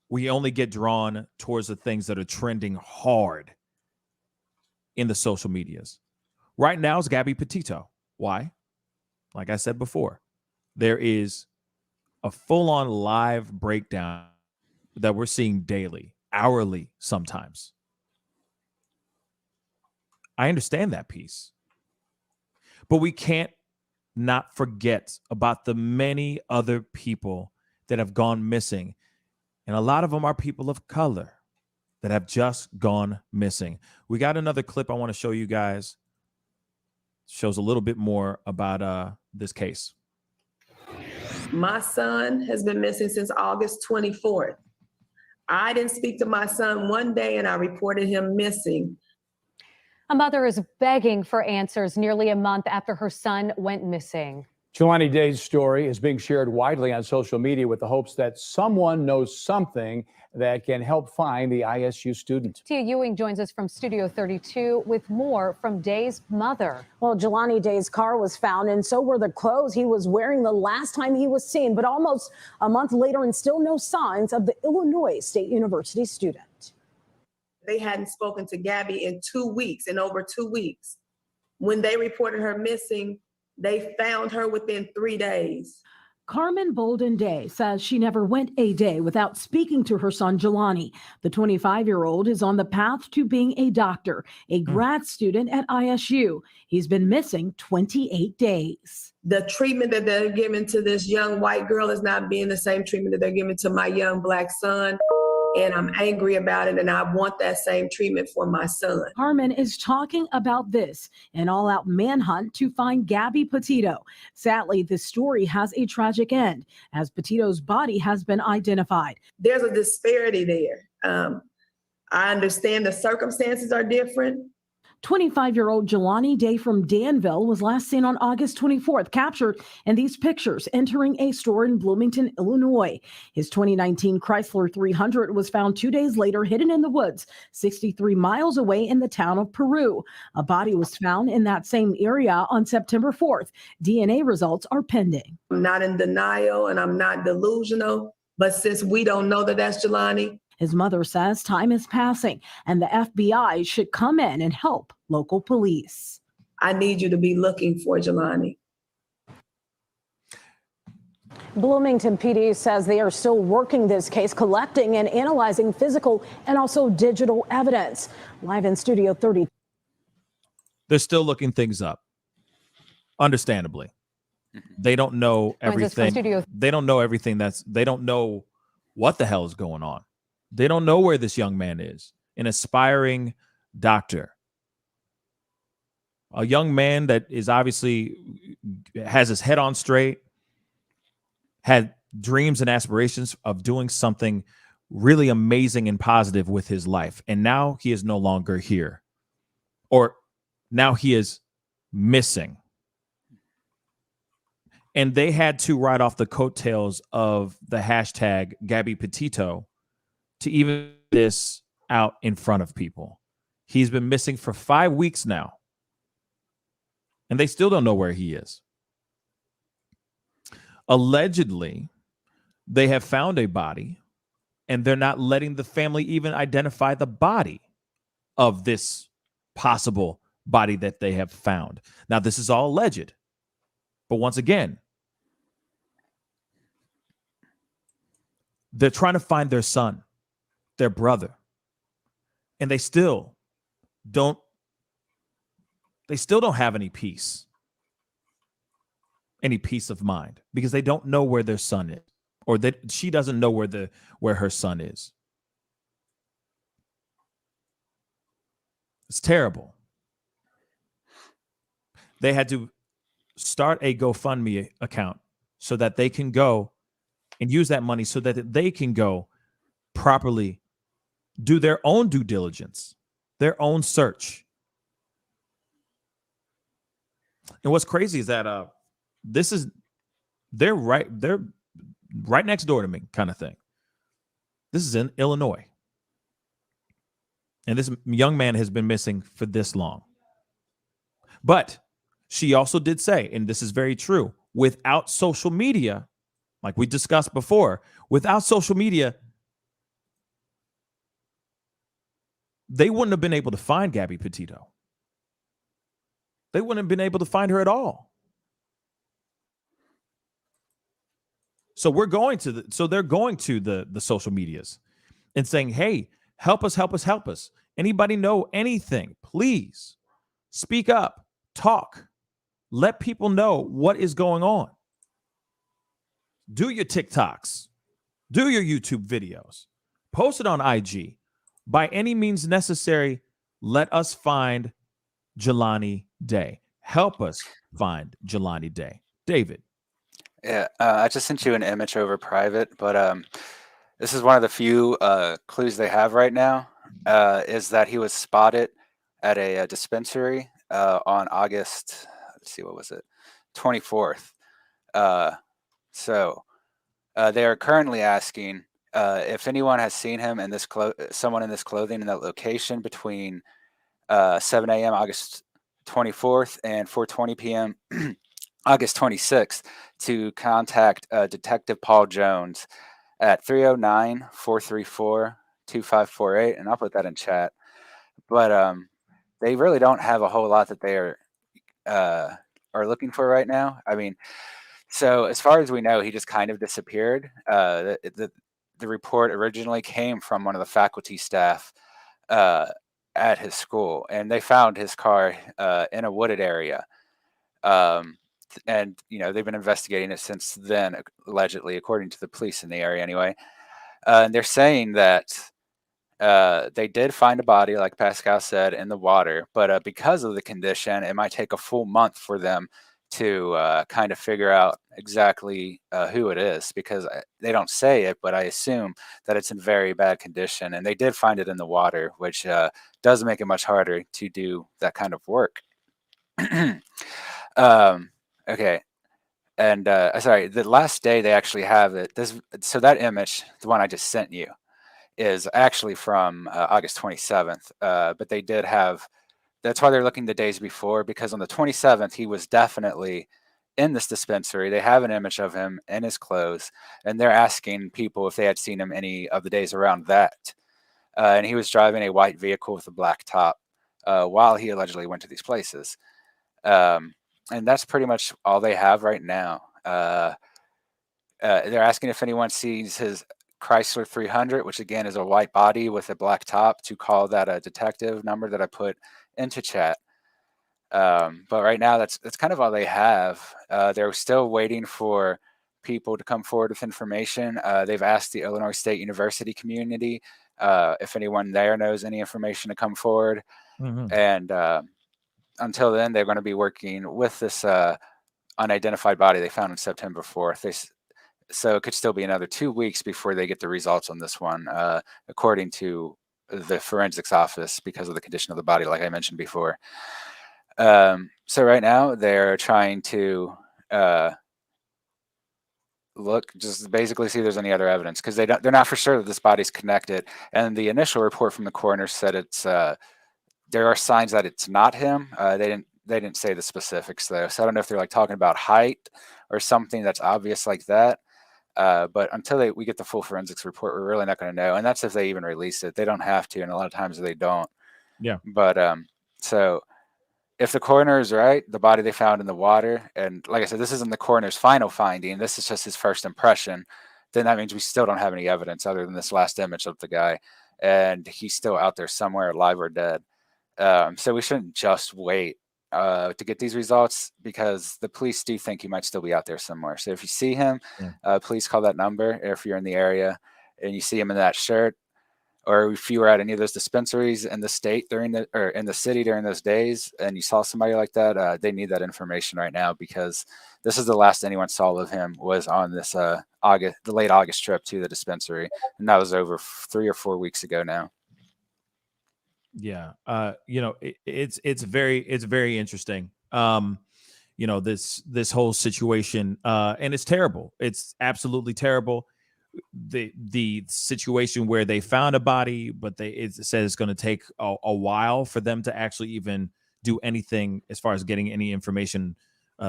we only get drawn towards the things that are trending hard in the social medias. Right now is Gabby Petito. Why? Like I said before, there is a full-on live breakdown that we're seeing daily, hourly sometimes. I understand that piece. But we can't not forget about the many other people that have gone missing. And a lot of them are people of color that have just gone missing. We got another clip I want to show you guys. Shows a little bit more about this case. My son has been missing since August 24th. I didn't speak to my son one day and I reported him missing. A mother is begging for answers nearly a month after her son went missing. Jelani Day's story is being shared widely on social media with the hopes that someone knows something that can help find the ISU student. Tia Ewing joins us from Studio 32 with more from Day's mother. Well, Jelani Day's car was found, and so were the clothes he was wearing the last time he was seen, but almost a month later and still no signs of the Illinois State University student. They hadn't spoken to Gabby in 2 weeks, in over 2 weeks. When they reported her missing, they found her within 3 days. Carmen Bolden Day says she never went a day without speaking to her son, Jelani. The 25-year-old is on the path to being a doctor, a grad student at ISU. He's been missing 28 days. The treatment that they're giving to this young white girl is not being the same treatment that they're giving to my young black son. And I'm angry about it, and I want that same treatment for my son. Carmen is talking about this, an all-out manhunt to find Gabby Petito. Sadly, this story has a tragic end, as Petito's body has been identified. There's a disparity there. I understand the circumstances are different. 25-year-old Jelani Day from Danville was last seen on August 24th, captured in these pictures entering a store in Bloomington, Illinois. His 2019 Chrysler 300 was found 2 days later hidden in the woods, 63 miles away in the town of Peru. A body was found in that same area on September 4th. DNA results are pending. I'm not in denial and I'm not delusional, but since we don't know that that's Jelani, his mother says time is passing and the FBI should come in and help local police. I need you to be looking for Jelani. Bloomington PD says they are still working this case, collecting and analyzing physical and also digital evidence. Live in Studio 30. They're still looking things up. Understandably. They don't know everything. They don't know everything they don't know what the hell is going on. They don't know where this young man is, an aspiring doctor, a young man that is obviously has his head on straight, had dreams and aspirations of doing something really amazing and positive with his life. And now he is no longer here, or now he is missing. And they had to ride off the coattails of the hashtag Gabby Petito to even this out in front of people. He's been missing for 5 weeks now, and they still don't know where he is. Allegedly, they have found a body, and they're not letting the family even identify the body of this possible body that they have found. Now, this is all alleged, but once again, they're trying to find their son, their brother, and they still don't have any peace of mind, because they don't know where their son is, or that she doesn't know where her son is. It's terrible. They had to start a GoFundMe account so that they can go and use that money so that they can go properly do their own due diligence, their own search. And what's crazy is that they're right next door to me, kind of thing. This is in Illinois. And this young man has been missing for this long. But she also did say, and this is very true, without social media, like we discussed before, without social media, they wouldn't have been able to find Gabby Petito. They wouldn't have been able to find her at all. So they're going to the social medias and saying, hey, help us, help us, help us. Anybody know anything? Please speak up, talk, let people know what is going on. Do your TikToks, do your YouTube videos, post it on IG. By any means necessary, let us find Jelani Day. Help us find Jelani Day. David. Yeah, I just sent you an image over private, but this is one of the few clues they have right now, is that he was spotted at a dispensary on August, let's see, what was it? 24th. So they are currently asking if anyone has seen him in this someone in this clothing in that location between 7 a.m. August 24th and 4:20 p.m. August 26th, to contact Detective Paul Jones at 309-434-2548, and I'll put that in chat. But they really don't have a whole lot that they are, are looking for right now. I mean, so as far as we know, he just kind of disappeared. The report originally came from one of the faculty staff at his school, and they found his car in a wooded area. And they've been investigating it since then, allegedly, according to the police in the area anyway. And they're saying that they did find a body, like Pascal said, in the water, but because of the condition, it might take a full month for them to kind of figure out exactly who it is, because they don't say it, but I assume that it's in very bad condition. And they did find it in the water, which does make it much harder to do that kind of work. Okay. And sorry, the last day they actually have it. So that image, the one I just sent you, is actually from August 27th. But they did have, that's why they're looking the days before, because on the 27th, he was definitely in this dispensary. They have an image of him in his clothes, and they're asking people if they had seen him any of the days around that. And he was driving a white vehicle with a black top while he allegedly went to these places. And that's pretty much all they have right now. They're asking if anyone sees his Chrysler 300, which again is a white body with a black top, to call that a detective number that I put into chat. But right now, that's kind of all they have. They're still waiting for people to come forward with information. They've asked the Illinois State University community if anyone there knows any information to come forward. Mm-hmm. And until then, they're going to be working with this unidentified body they found on September 4th. So it could still be another 2 weeks before they get the results on this one, according to the forensics office, because of the condition of the body, like I mentioned before. So right now they're trying to look, just basically see if there's any other evidence, because they're not for sure that this body's connected. And the initial report from the coroner said it's there are signs that it's not him. They didn't say the specifics though, so I don't know if they're like talking about height or something that's obvious like that. But until we get the full forensics report, we're really not going to know. And that's if they even release it. They don't have to, and a lot of times they don't. Yeah. But so if the coroner is right, the body they found in the water, and like I said, this isn't the coroner's final finding, this is just his first impression, then that means we still don't have any evidence other than this last image of the guy, and he's still out there somewhere, alive or dead. So we shouldn't just wait to get these results, because the police do think he might still be out there somewhere. So if you see him, please call that number if you're in the area and you see him in that shirt, or if you were at any of those dispensaries in the state or in the city during those days and you saw somebody like that, they need that information right now, because this is the last anyone saw of him was on this the late August trip to the dispensary, and that was over 3 or 4 weeks ago now. Yeah. It's very interesting. This whole situation, and it's terrible. It's absolutely terrible. The situation where they found a body, but it says it's going to take a while for them to actually even do anything as far as getting any information,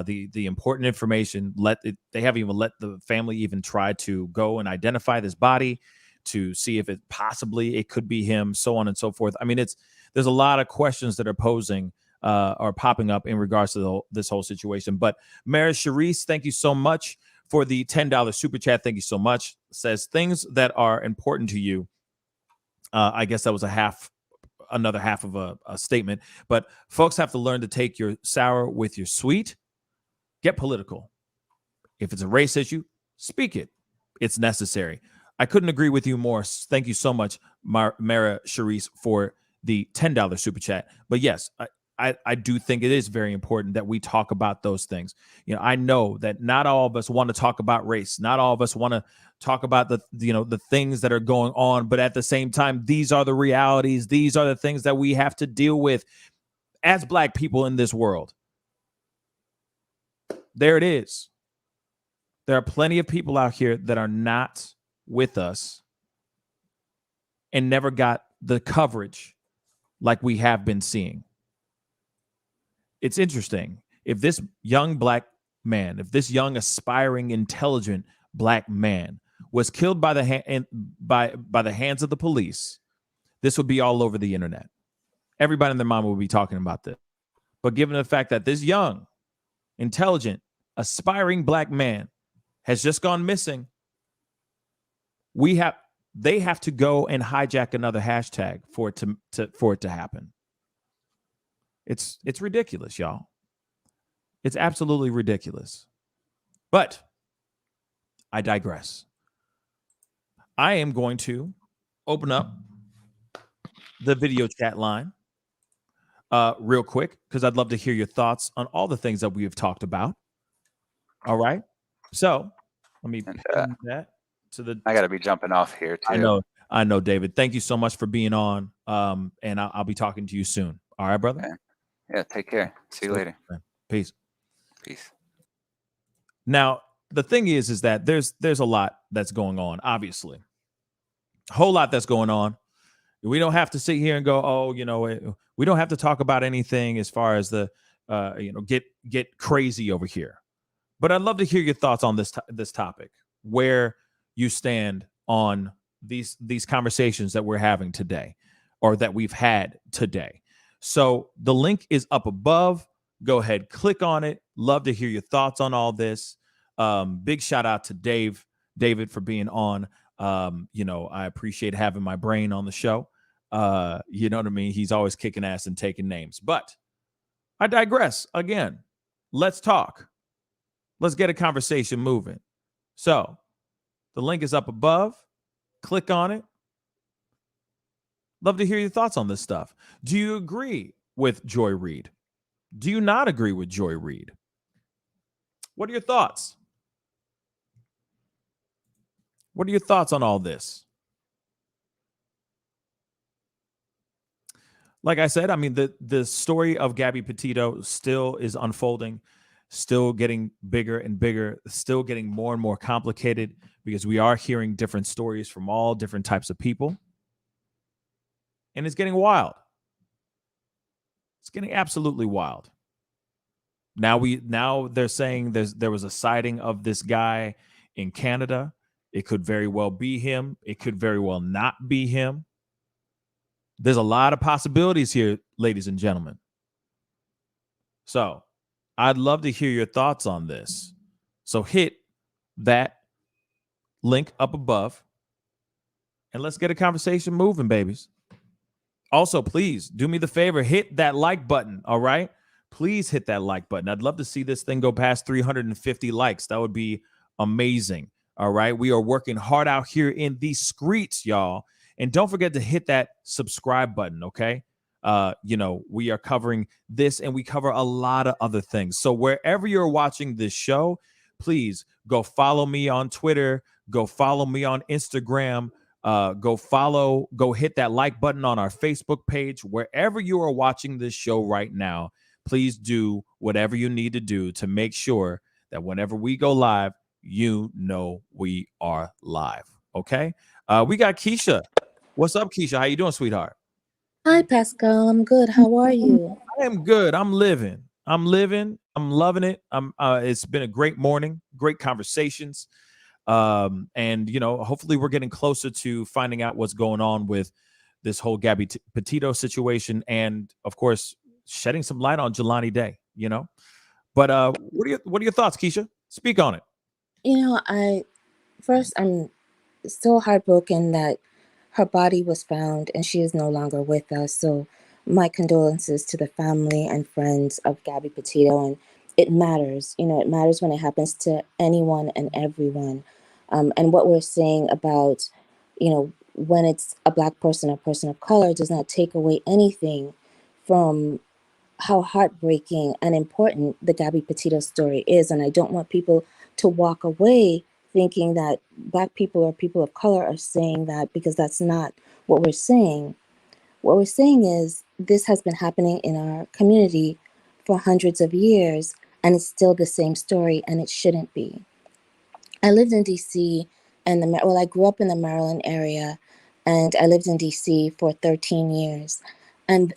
the important information. They haven't even let the family even try to go and identify this body to see if it could be him, so on and so forth. I mean, there's a lot of questions that are popping up in regards to this whole situation. But Mara Sharice, thank you so much for the $10 super chat. Thank you so much. Says things that are important to you. I guess that was another half of a statement. But folks have to learn to take your sour with your sweet. Get political. If it's a race issue, speak it. It's necessary. I couldn't agree with you more. Thank you so much, Mara Sharice, for the $10 super chat. But yes, I do think it is very important that we talk about those things. I know that not all of us want to talk about race. Not all of us want to talk about the things that are going on. But at the same time, these are the realities. These are the things that we have to deal with as Black people in this world. There it is. There are plenty of people out here that are not with us and never got the coverage like we have been seeing. It's interesting. If this young Black man, if this young, aspiring, intelligent Black man was killed by the hands of the police, this would be all over the internet. Everybody and their mama would be talking about this. But given the fact that this young, intelligent, aspiring black man has just gone missing, they have to go and hijack another hashtag for it to happen. It's ridiculous, y'all. It's absolutely ridiculous. But I digress. I am going to open up the video chat line real quick because I'd love to hear your thoughts on all the things that we have talked about. All right. So let me pin that to the. I got to be jumping off here too. I know, David. Thank you so much for being on. And I'll be talking to you soon. All right, brother. Okay. Yeah. Take care. See you later. Peace. Peace. Now, the thing is that there's a lot that's going on, obviously. A whole lot that's going on. We don't have to sit here and go, oh, we don't have to talk about anything as far as the, get crazy over here. But I'd love to hear your thoughts on this topic, where you stand on these conversations that we're having today, or that we've had today. So the link is up above. Go ahead, click on it. Love to hear your thoughts on all this. Big shout out to David for being on. I appreciate having my brain on the show. You know what I mean? He's always kicking ass and taking names. But I digress. Again, let's talk. Let's get a conversation moving. So the link is up above. Click on it. Love to hear your thoughts on this stuff. Do you agree with Joy Reid? Do you not agree with Joy Reid? What are your thoughts? What are your thoughts on all this? Like I said, I mean, the story of Gabby Petito still is unfolding, still getting bigger and bigger, still getting more and more complicated, because we are hearing different stories from all different types of people. And it's getting wild. It's getting absolutely wild. Now they're saying there was a sighting of this guy in Canada. It could very well be him. It could very well not be him. There's a lot of possibilities here, ladies and gentlemen. So I'd love to hear your thoughts on this. So hit that link up above and let's get a conversation moving, babies. Also, please do me the favor, hit that like button. All right. Please hit that like button. I'd love to see this thing go past 350 likes. That would be amazing. All right. We are working hard out here in these streets, y'all. And don't forget to hit that subscribe button. Okay. We are covering this and we cover a lot of other things. So wherever you're watching this show, please go follow me on Twitter. Go follow me on Instagram. Go hit that like button on our Facebook page. Wherever you are watching this show right now, please do whatever you need to do to make sure that whenever we go live, we are live. Okay. We got Keisha. What's up, Keisha? How you doing, sweetheart? Hi, Pascal. I'm good. How are you? I am good. I'm living. I'm loving it. It's been a great morning, great conversations. And hopefully we're getting closer to finding out what's going on with this whole Gabby Petito situation, and of course shedding some light on Jelani Day. But what are your thoughts, Keisha? Speak on it. I'm so heartbroken that her body was found and she is no longer with us. So my condolences to the family and friends of Gabby Petito. And it matters. It matters when it happens to anyone and everyone. And what we're saying about, when it's a Black person or person of color does not take away anything from how heartbreaking and important the Gabby Petito story is. And I don't want people to walk away thinking that Black people or people of color are saying that, because that's not what we're saying. What we're saying is this has been happening in our community for hundreds of years, and it's still the same story, and it shouldn't be. I lived in D.C. I grew up in the Maryland area, and I lived in D.C. for 13 years, and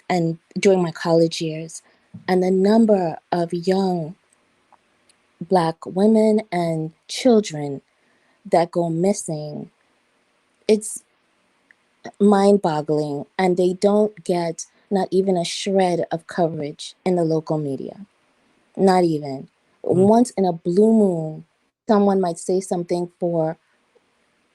during my college years, and the number of young Black women and children that go missing, it's mind-boggling, and they don't get not even a shred of coverage in the local media. Not even. Once in a blue moon, someone might say something for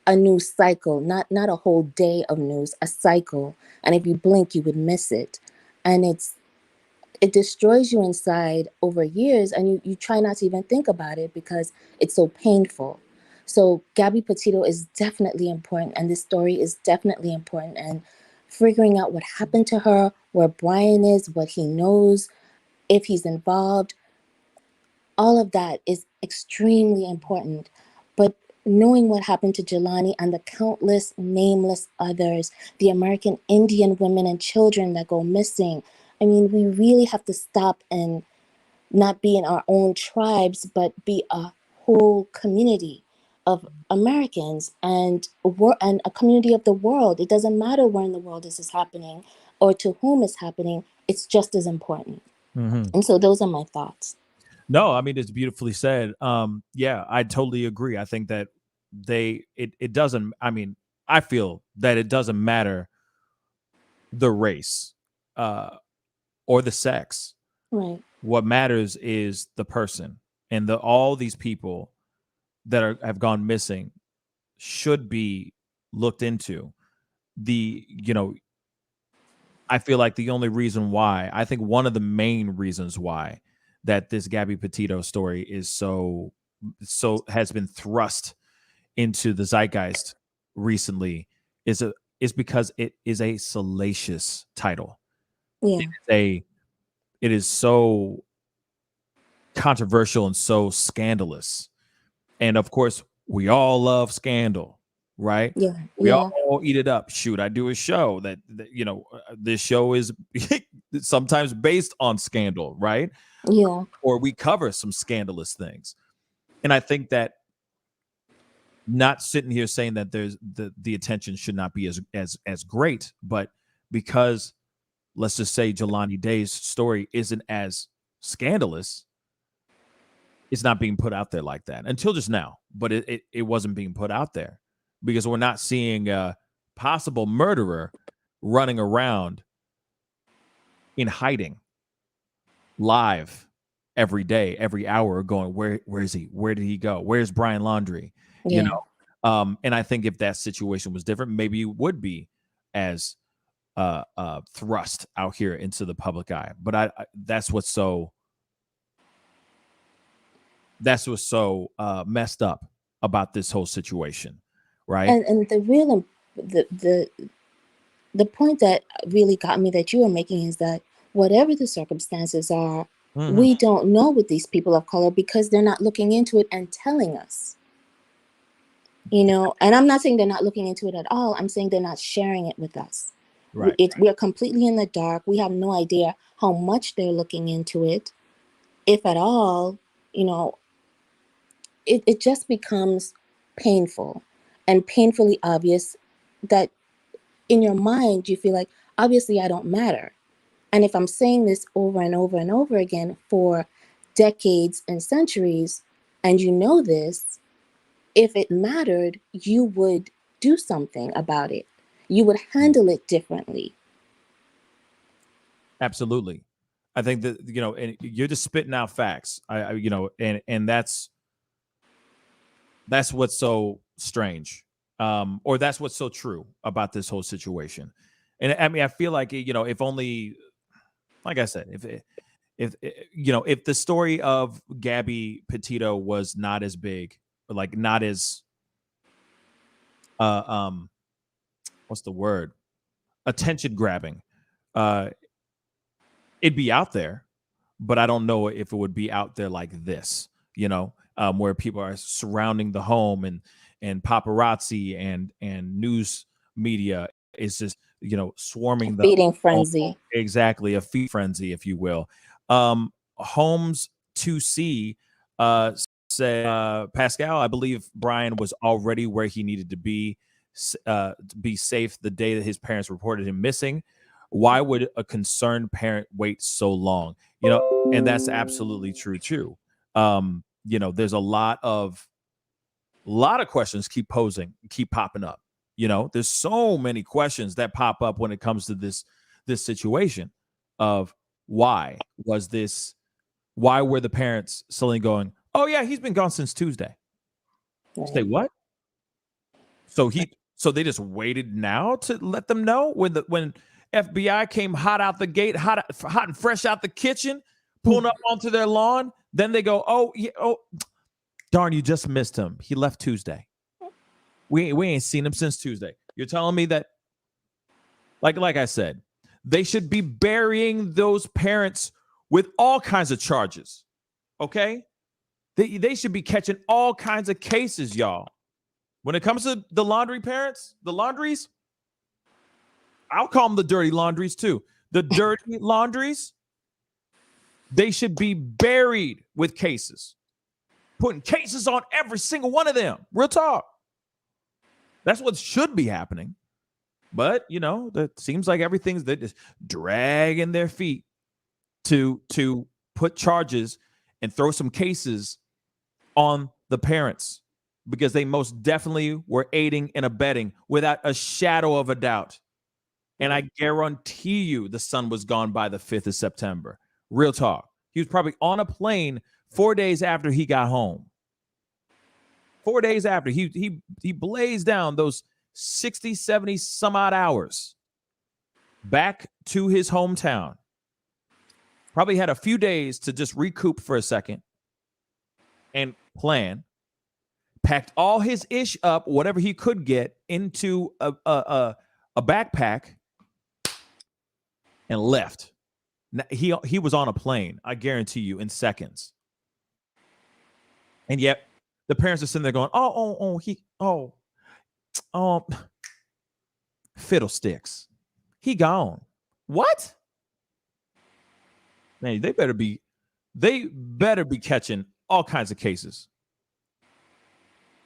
a news cycle, not a whole day of news, a cycle. And if you blink, you would miss it. And it destroys you inside over years, and you try not to even think about it because it's so painful. So Gabby Petito is definitely important, and this story is definitely important. And figuring out what happened to her, where Brian is, what he knows, if he's involved, all of that is extremely important. But knowing what happened to Jelani and the countless nameless others, the American Indian women and children that go missing, I mean, we really have to stop and not be in our own tribes, but be a whole community of Americans and a community of the world. It doesn't matter where in the world this is happening or to whom it's happening. It's just as important. And so those are my thoughts. No, I mean, it's beautifully said. Yeah, I totally agree. I think that it doesn't, I mean, I feel that it doesn't matter the race or the sex. Right. What matters is the person, and all these people that have gone missing should be looked into. I feel like the only reason why, I think one of the main reasons why that this Gabby Petito story is so has been thrust into the zeitgeist recently is because it is a salacious title. Yeah. It is so controversial and so scandalous. And of course, we all love scandal, right? Yeah. We Yeah. all eat it up. Shoot, I do a show that this show is sometimes based on scandal, right? Yeah. Or we cover some scandalous things. And I think that not sitting here saying that there's the attention should not be as great, but because let's just say Jelani Day's story isn't as scandalous, it's not being put out there like that until just now. But it wasn't being put out there because we're not seeing a possible murderer running around in hiding live every day, every hour, going, where is he? Where did he go? Where's Brian Laundrie? Yeah. And I think if that situation was different, maybe it would be as thrust out here into the public eye. But that's what's so messed up about this whole situation, right? And the point that really got me that you were making is that whatever the circumstances are, we don't know with these people of color because they're not looking into it and telling us. And I'm not saying they're not looking into it at all. I'm saying they're not sharing it with us. Right. We're completely in the dark. We have no idea how much they're looking into it, if at all. It just becomes painful and painfully obvious that in your mind, you feel like, obviously, I don't matter. And if I'm saying this over and over and over again for decades and centuries, and you know this, if it mattered, you would do something about it. You would handle it differently. Absolutely. I think that, and you're just spitting out facts. And that's what's so strange. Or that's what's so true about this whole situation. And I mean, I feel like, if only, like I said, if the story of Gabby Petito was not as big, or like not as, what's the word? Attention grabbing, it'd be out there, but I don't know if it would be out there like this, where people are surrounding the home and paparazzi and news media is just, swarming the feeding frenzy. Exactly. A feed frenzy, if you will. Holmes 2C said, Pascal, I believe Brian was already where he needed to be safe the day that his parents reported him missing. Why would a concerned parent wait so long? And that's absolutely true too. There's a lot of questions keep popping up. There's so many questions that pop up when it comes to this this situation of why were the parents suddenly going, oh yeah, he's been gone since Tuesday. Right. Say what? So they just waited now to let them know when FBI came hot out the gate, hot and fresh out the kitchen, pulling up onto their lawn. Then they go, oh, darn, you just missed him. He left Tuesday. We ain't seen him since Tuesday. You're telling me that, like I said, they should be burying those parents with all kinds of charges. Okay? They should be catching all kinds of cases, y'all. When it comes to the Laundrie parents, the Laundries, I'll call them the dirty Laundries too. The dirty Laundries, they should be buried with cases. Putting cases on every single one of them. Real talk. That's what should be happening. But, that seems like everything's they're just dragging their feet to put charges and throw some cases on the parents because they most definitely were aiding and abetting without a shadow of a doubt. And I guarantee you the son was gone by the 5th of September. Real talk. He was probably on a plane 4 days after he got home. 4 days after he blazed down those 60, 70 some odd hours back to his hometown. Probably had a few days to just recoup for a second and plan. Packed all his ish up, whatever he could get, into a backpack and left. He was on a plane, I guarantee you, in seconds. And yet the parents are sitting there going, fiddlesticks. He gone. What? Man, they better be catching all kinds of cases.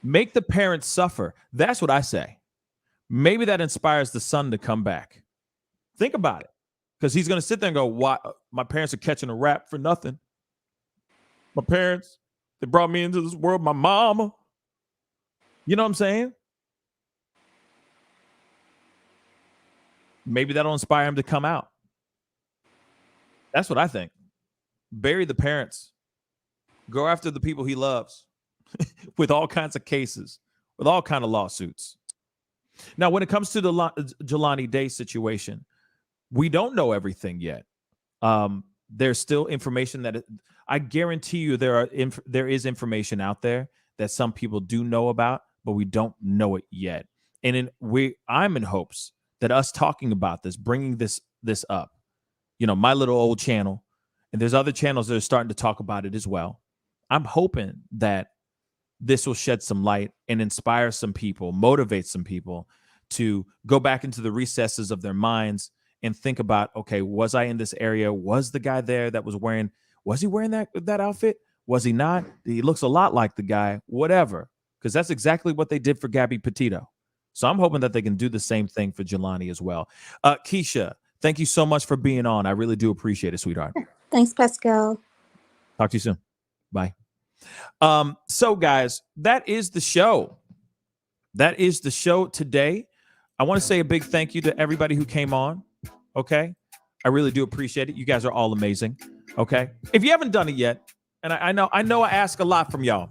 Make the parents suffer. That's what I say. Maybe that inspires the son to come back. Think about it. Because he's going to sit there and go, why? My parents are catching a rap for nothing. My parents, they brought me into this world. My mama. You know what I'm saying? Maybe that'll inspire him to come out. That's what I think. Bury the parents. Go after the people he loves with all kinds of cases, with all kinds of lawsuits. Now, when it comes to the Jelani Day situation, we don't know everything yet. There's still information that I guarantee you there is information out there that some people do know about, but we don't know it yet. And I'm in hopes that us talking about this, bringing this up, my little old channel, and there's other channels that are starting to talk about it as well. I'm hoping that this will shed some light and inspire some people, motivate some people to go back into the recesses of their minds and think about, okay, was I in this area? Was the guy there that was he wearing that outfit? Was he not? He looks a lot like the guy, whatever, because that's exactly what they did for Gabby Petito. So I'm hoping that they can do the same thing for Jelani as well. Keisha, thank you so much for being on. I really do appreciate it, sweetheart. Thanks, Pascal. Talk to you soon. Bye. So guys, that is the show. That is the show today. I want to say a big thank you to everybody who came on. Okay. I really do appreciate it. You guys are all amazing. Okay. If you haven't done it yet, and I know I ask a lot from y'all.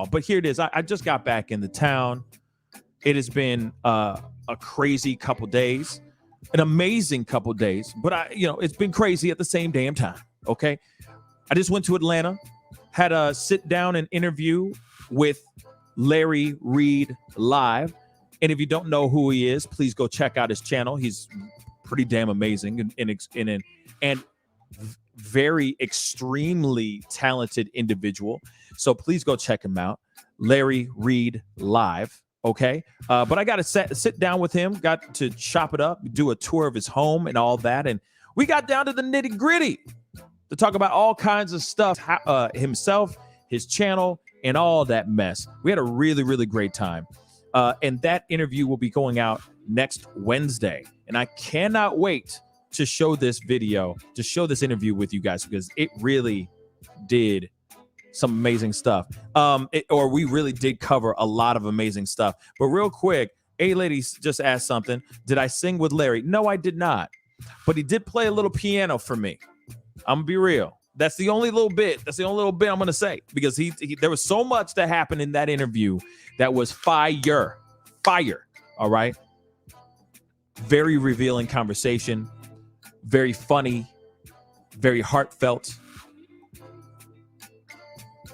But here it is. I just got back in the town. It has been a crazy couple days, an amazing couple days, but it's been crazy at the same damn time. Okay. I just went to Atlanta, had a sit down and interview with Larry Reid live. And if you don't know who he is, please go check out his channel. He's pretty damn amazing and very extremely talented individual. So please go check him out. Larry Reid live. Okay. But I got to sit down with him, got to chop it up, do a tour of his home and all that. And we got down to the nitty gritty to talk about all kinds of stuff, himself, his channel, and all that mess. We had a really, really great time. And that interview will be going out next Wednesday. And I cannot wait to show this video, to show this interview with you guys, because it really did some amazing stuff. We really did cover a lot of amazing stuff. But real quick, A-Lady just asked something. Did I sing with Larry? No, I did not. But he did play a little piano for me. I'm going to be real. That's the only little bit I'm going to say, because he there was so much that happened in that interview that was fire. All right. Very revealing conversation, very funny, very heartfelt.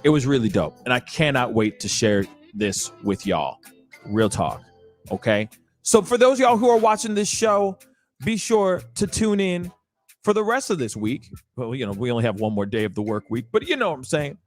It was really dope. And I cannot wait to share this with y'all. Real talk. Okay. So for those of y'all who are watching this show, be sure to tune in for the rest of this week. Well, we only have one more day of the work week, but you know what I'm saying.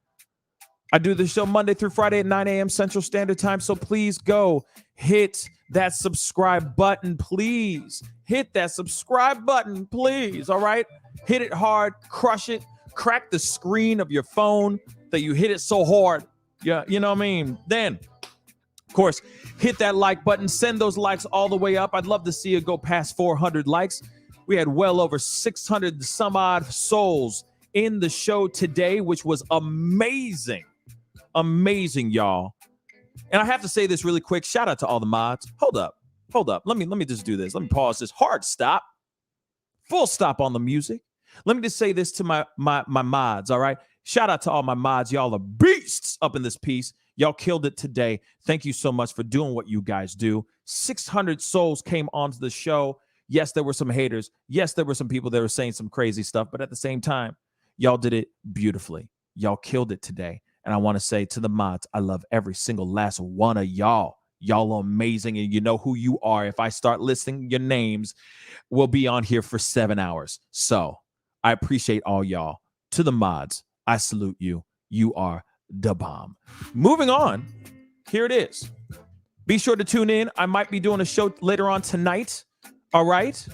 I do this show Monday through Friday at 9 a.m. Central Standard Time. So please go hit that subscribe button, please. Hit that subscribe button, please. All right. Hit it hard, crush it, crack the screen of your phone that you hit it so hard. Yeah, you know what I mean? Then, of course, hit that like button. Send those likes all the way up. I'd love to see it go past 400 likes. We had well over 600 some odd souls in the show today, which was amazing. Amazing, y'all. And I have to say this really quick. Shout out to all the mods. Hold up. Let me just do this. Let me pause this. Hard stop. Full stop on the music. Let me just say this to my mods, all right? Shout out to all my mods. Y'all are beasts up in this piece. Y'all killed it today. Thank you so much for doing what you guys do. 600 souls came onto the show. Yes, there were some haters. Yes, there were some people that were saying some crazy stuff. But at the same time, y'all did it beautifully. Y'all killed it today. And I want to say to the mods, I love every single last one of y'all. Y'all are amazing, and you know who you are. If I start listing your names, we'll be on here for 7 hours. So I appreciate all y'all. To the mods, I salute you. You are the bomb. Moving on, here it is. Be sure to tune in. I might be doing a show later on tonight. All right?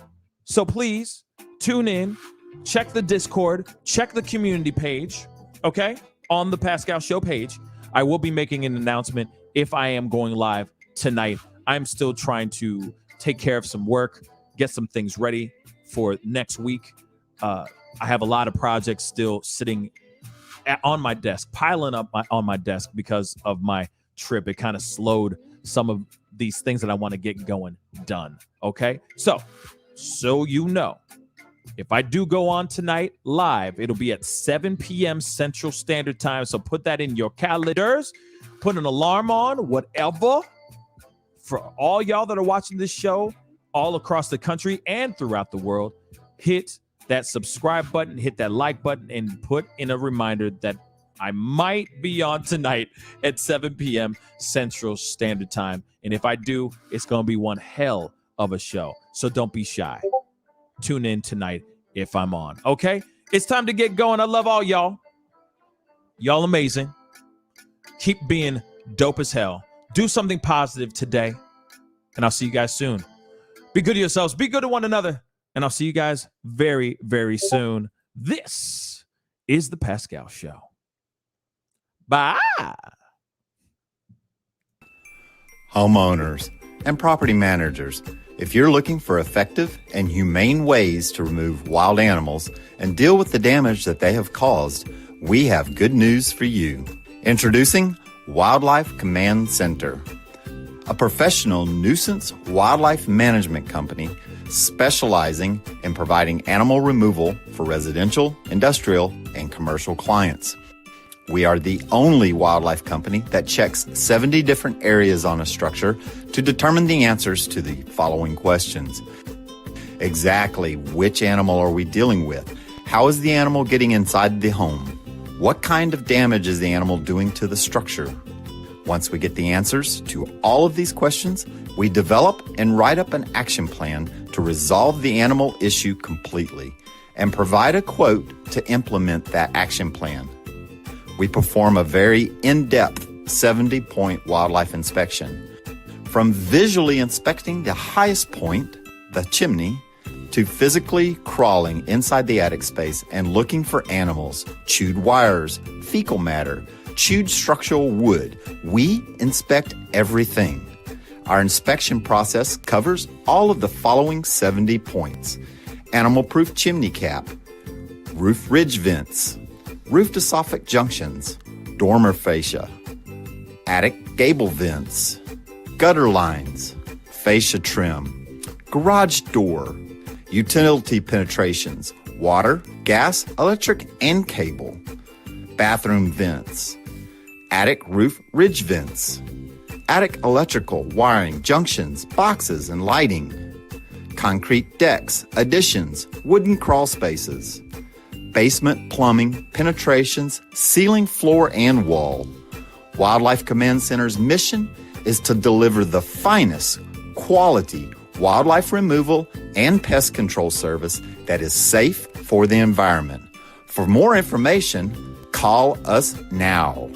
So please tune in. Check the Discord. Check the community page. Okay? On the Pascal Show page. I will be making an announcement if I am going live tonight. I'm still trying to take care of some work, get some things ready for next week. I have a lot of projects still sitting on my desk, piling up on my desk because of my trip. It kind of slowed some of these things that I want to get going done. Okay. So you know, if I do go on tonight live, it'll be at 7 p.m. Central Standard Time. So put that in your calendars, put an alarm on, whatever. For all y'all that are watching this show all across the country and throughout the world, hit that subscribe button, hit that like button, and put in a reminder that I might be on tonight at 7 p.m. Central Standard Time. And if I do, it's going to be one hell of a show. So don't be shy. Tune in tonight if I'm on. Okay? It's time to get going. I love all y'all. Y'all amazing. Keep being dope as hell. Do something positive today. And I'll see you guys soon. Be good to yourselves. Be good to one another. And I'll see you guys very, very soon. This is the Pascal Show. Bye. Homeowners and property managers, if you're looking for effective and humane ways to remove wild animals and deal with the damage that they have caused, we have good news for you. Introducing Wildlife Command Center, a professional nuisance wildlife management company specializing in providing animal removal for residential, industrial, and commercial clients. We are the only wildlife company that checks 70 different areas on a structure to determine the answers to the following questions. Exactly which animal are we dealing with? How is the animal getting inside the home? What kind of damage is the animal doing to the structure? Once we get the answers to all of these questions, we develop and write up an action plan to resolve the animal issue completely and provide a quote to implement that action plan. We perform a very in-depth 70-point wildlife inspection. From visually inspecting the highest point, the chimney, to physically crawling inside the attic space and looking for animals, chewed wires, fecal matter, chewed structural wood. We inspect everything. Our inspection process covers all of the following 70 points: animal-proof chimney cap, roof ridge vents, roof to soffit junctions, dormer fascia, attic gable vents, gutter lines, fascia trim, garage door, utility penetrations, water, gas, electric, and cable, bathroom vents, attic roof ridge vents, attic electrical, wiring, junctions, boxes, and lighting, concrete decks, additions, wooden crawl spaces, basement plumbing, penetrations, ceiling, floor, and wall. Wildlife Command Center's mission is to deliver the finest quality wildlife removal and pest control service that is safe for the environment. For more information, call us now.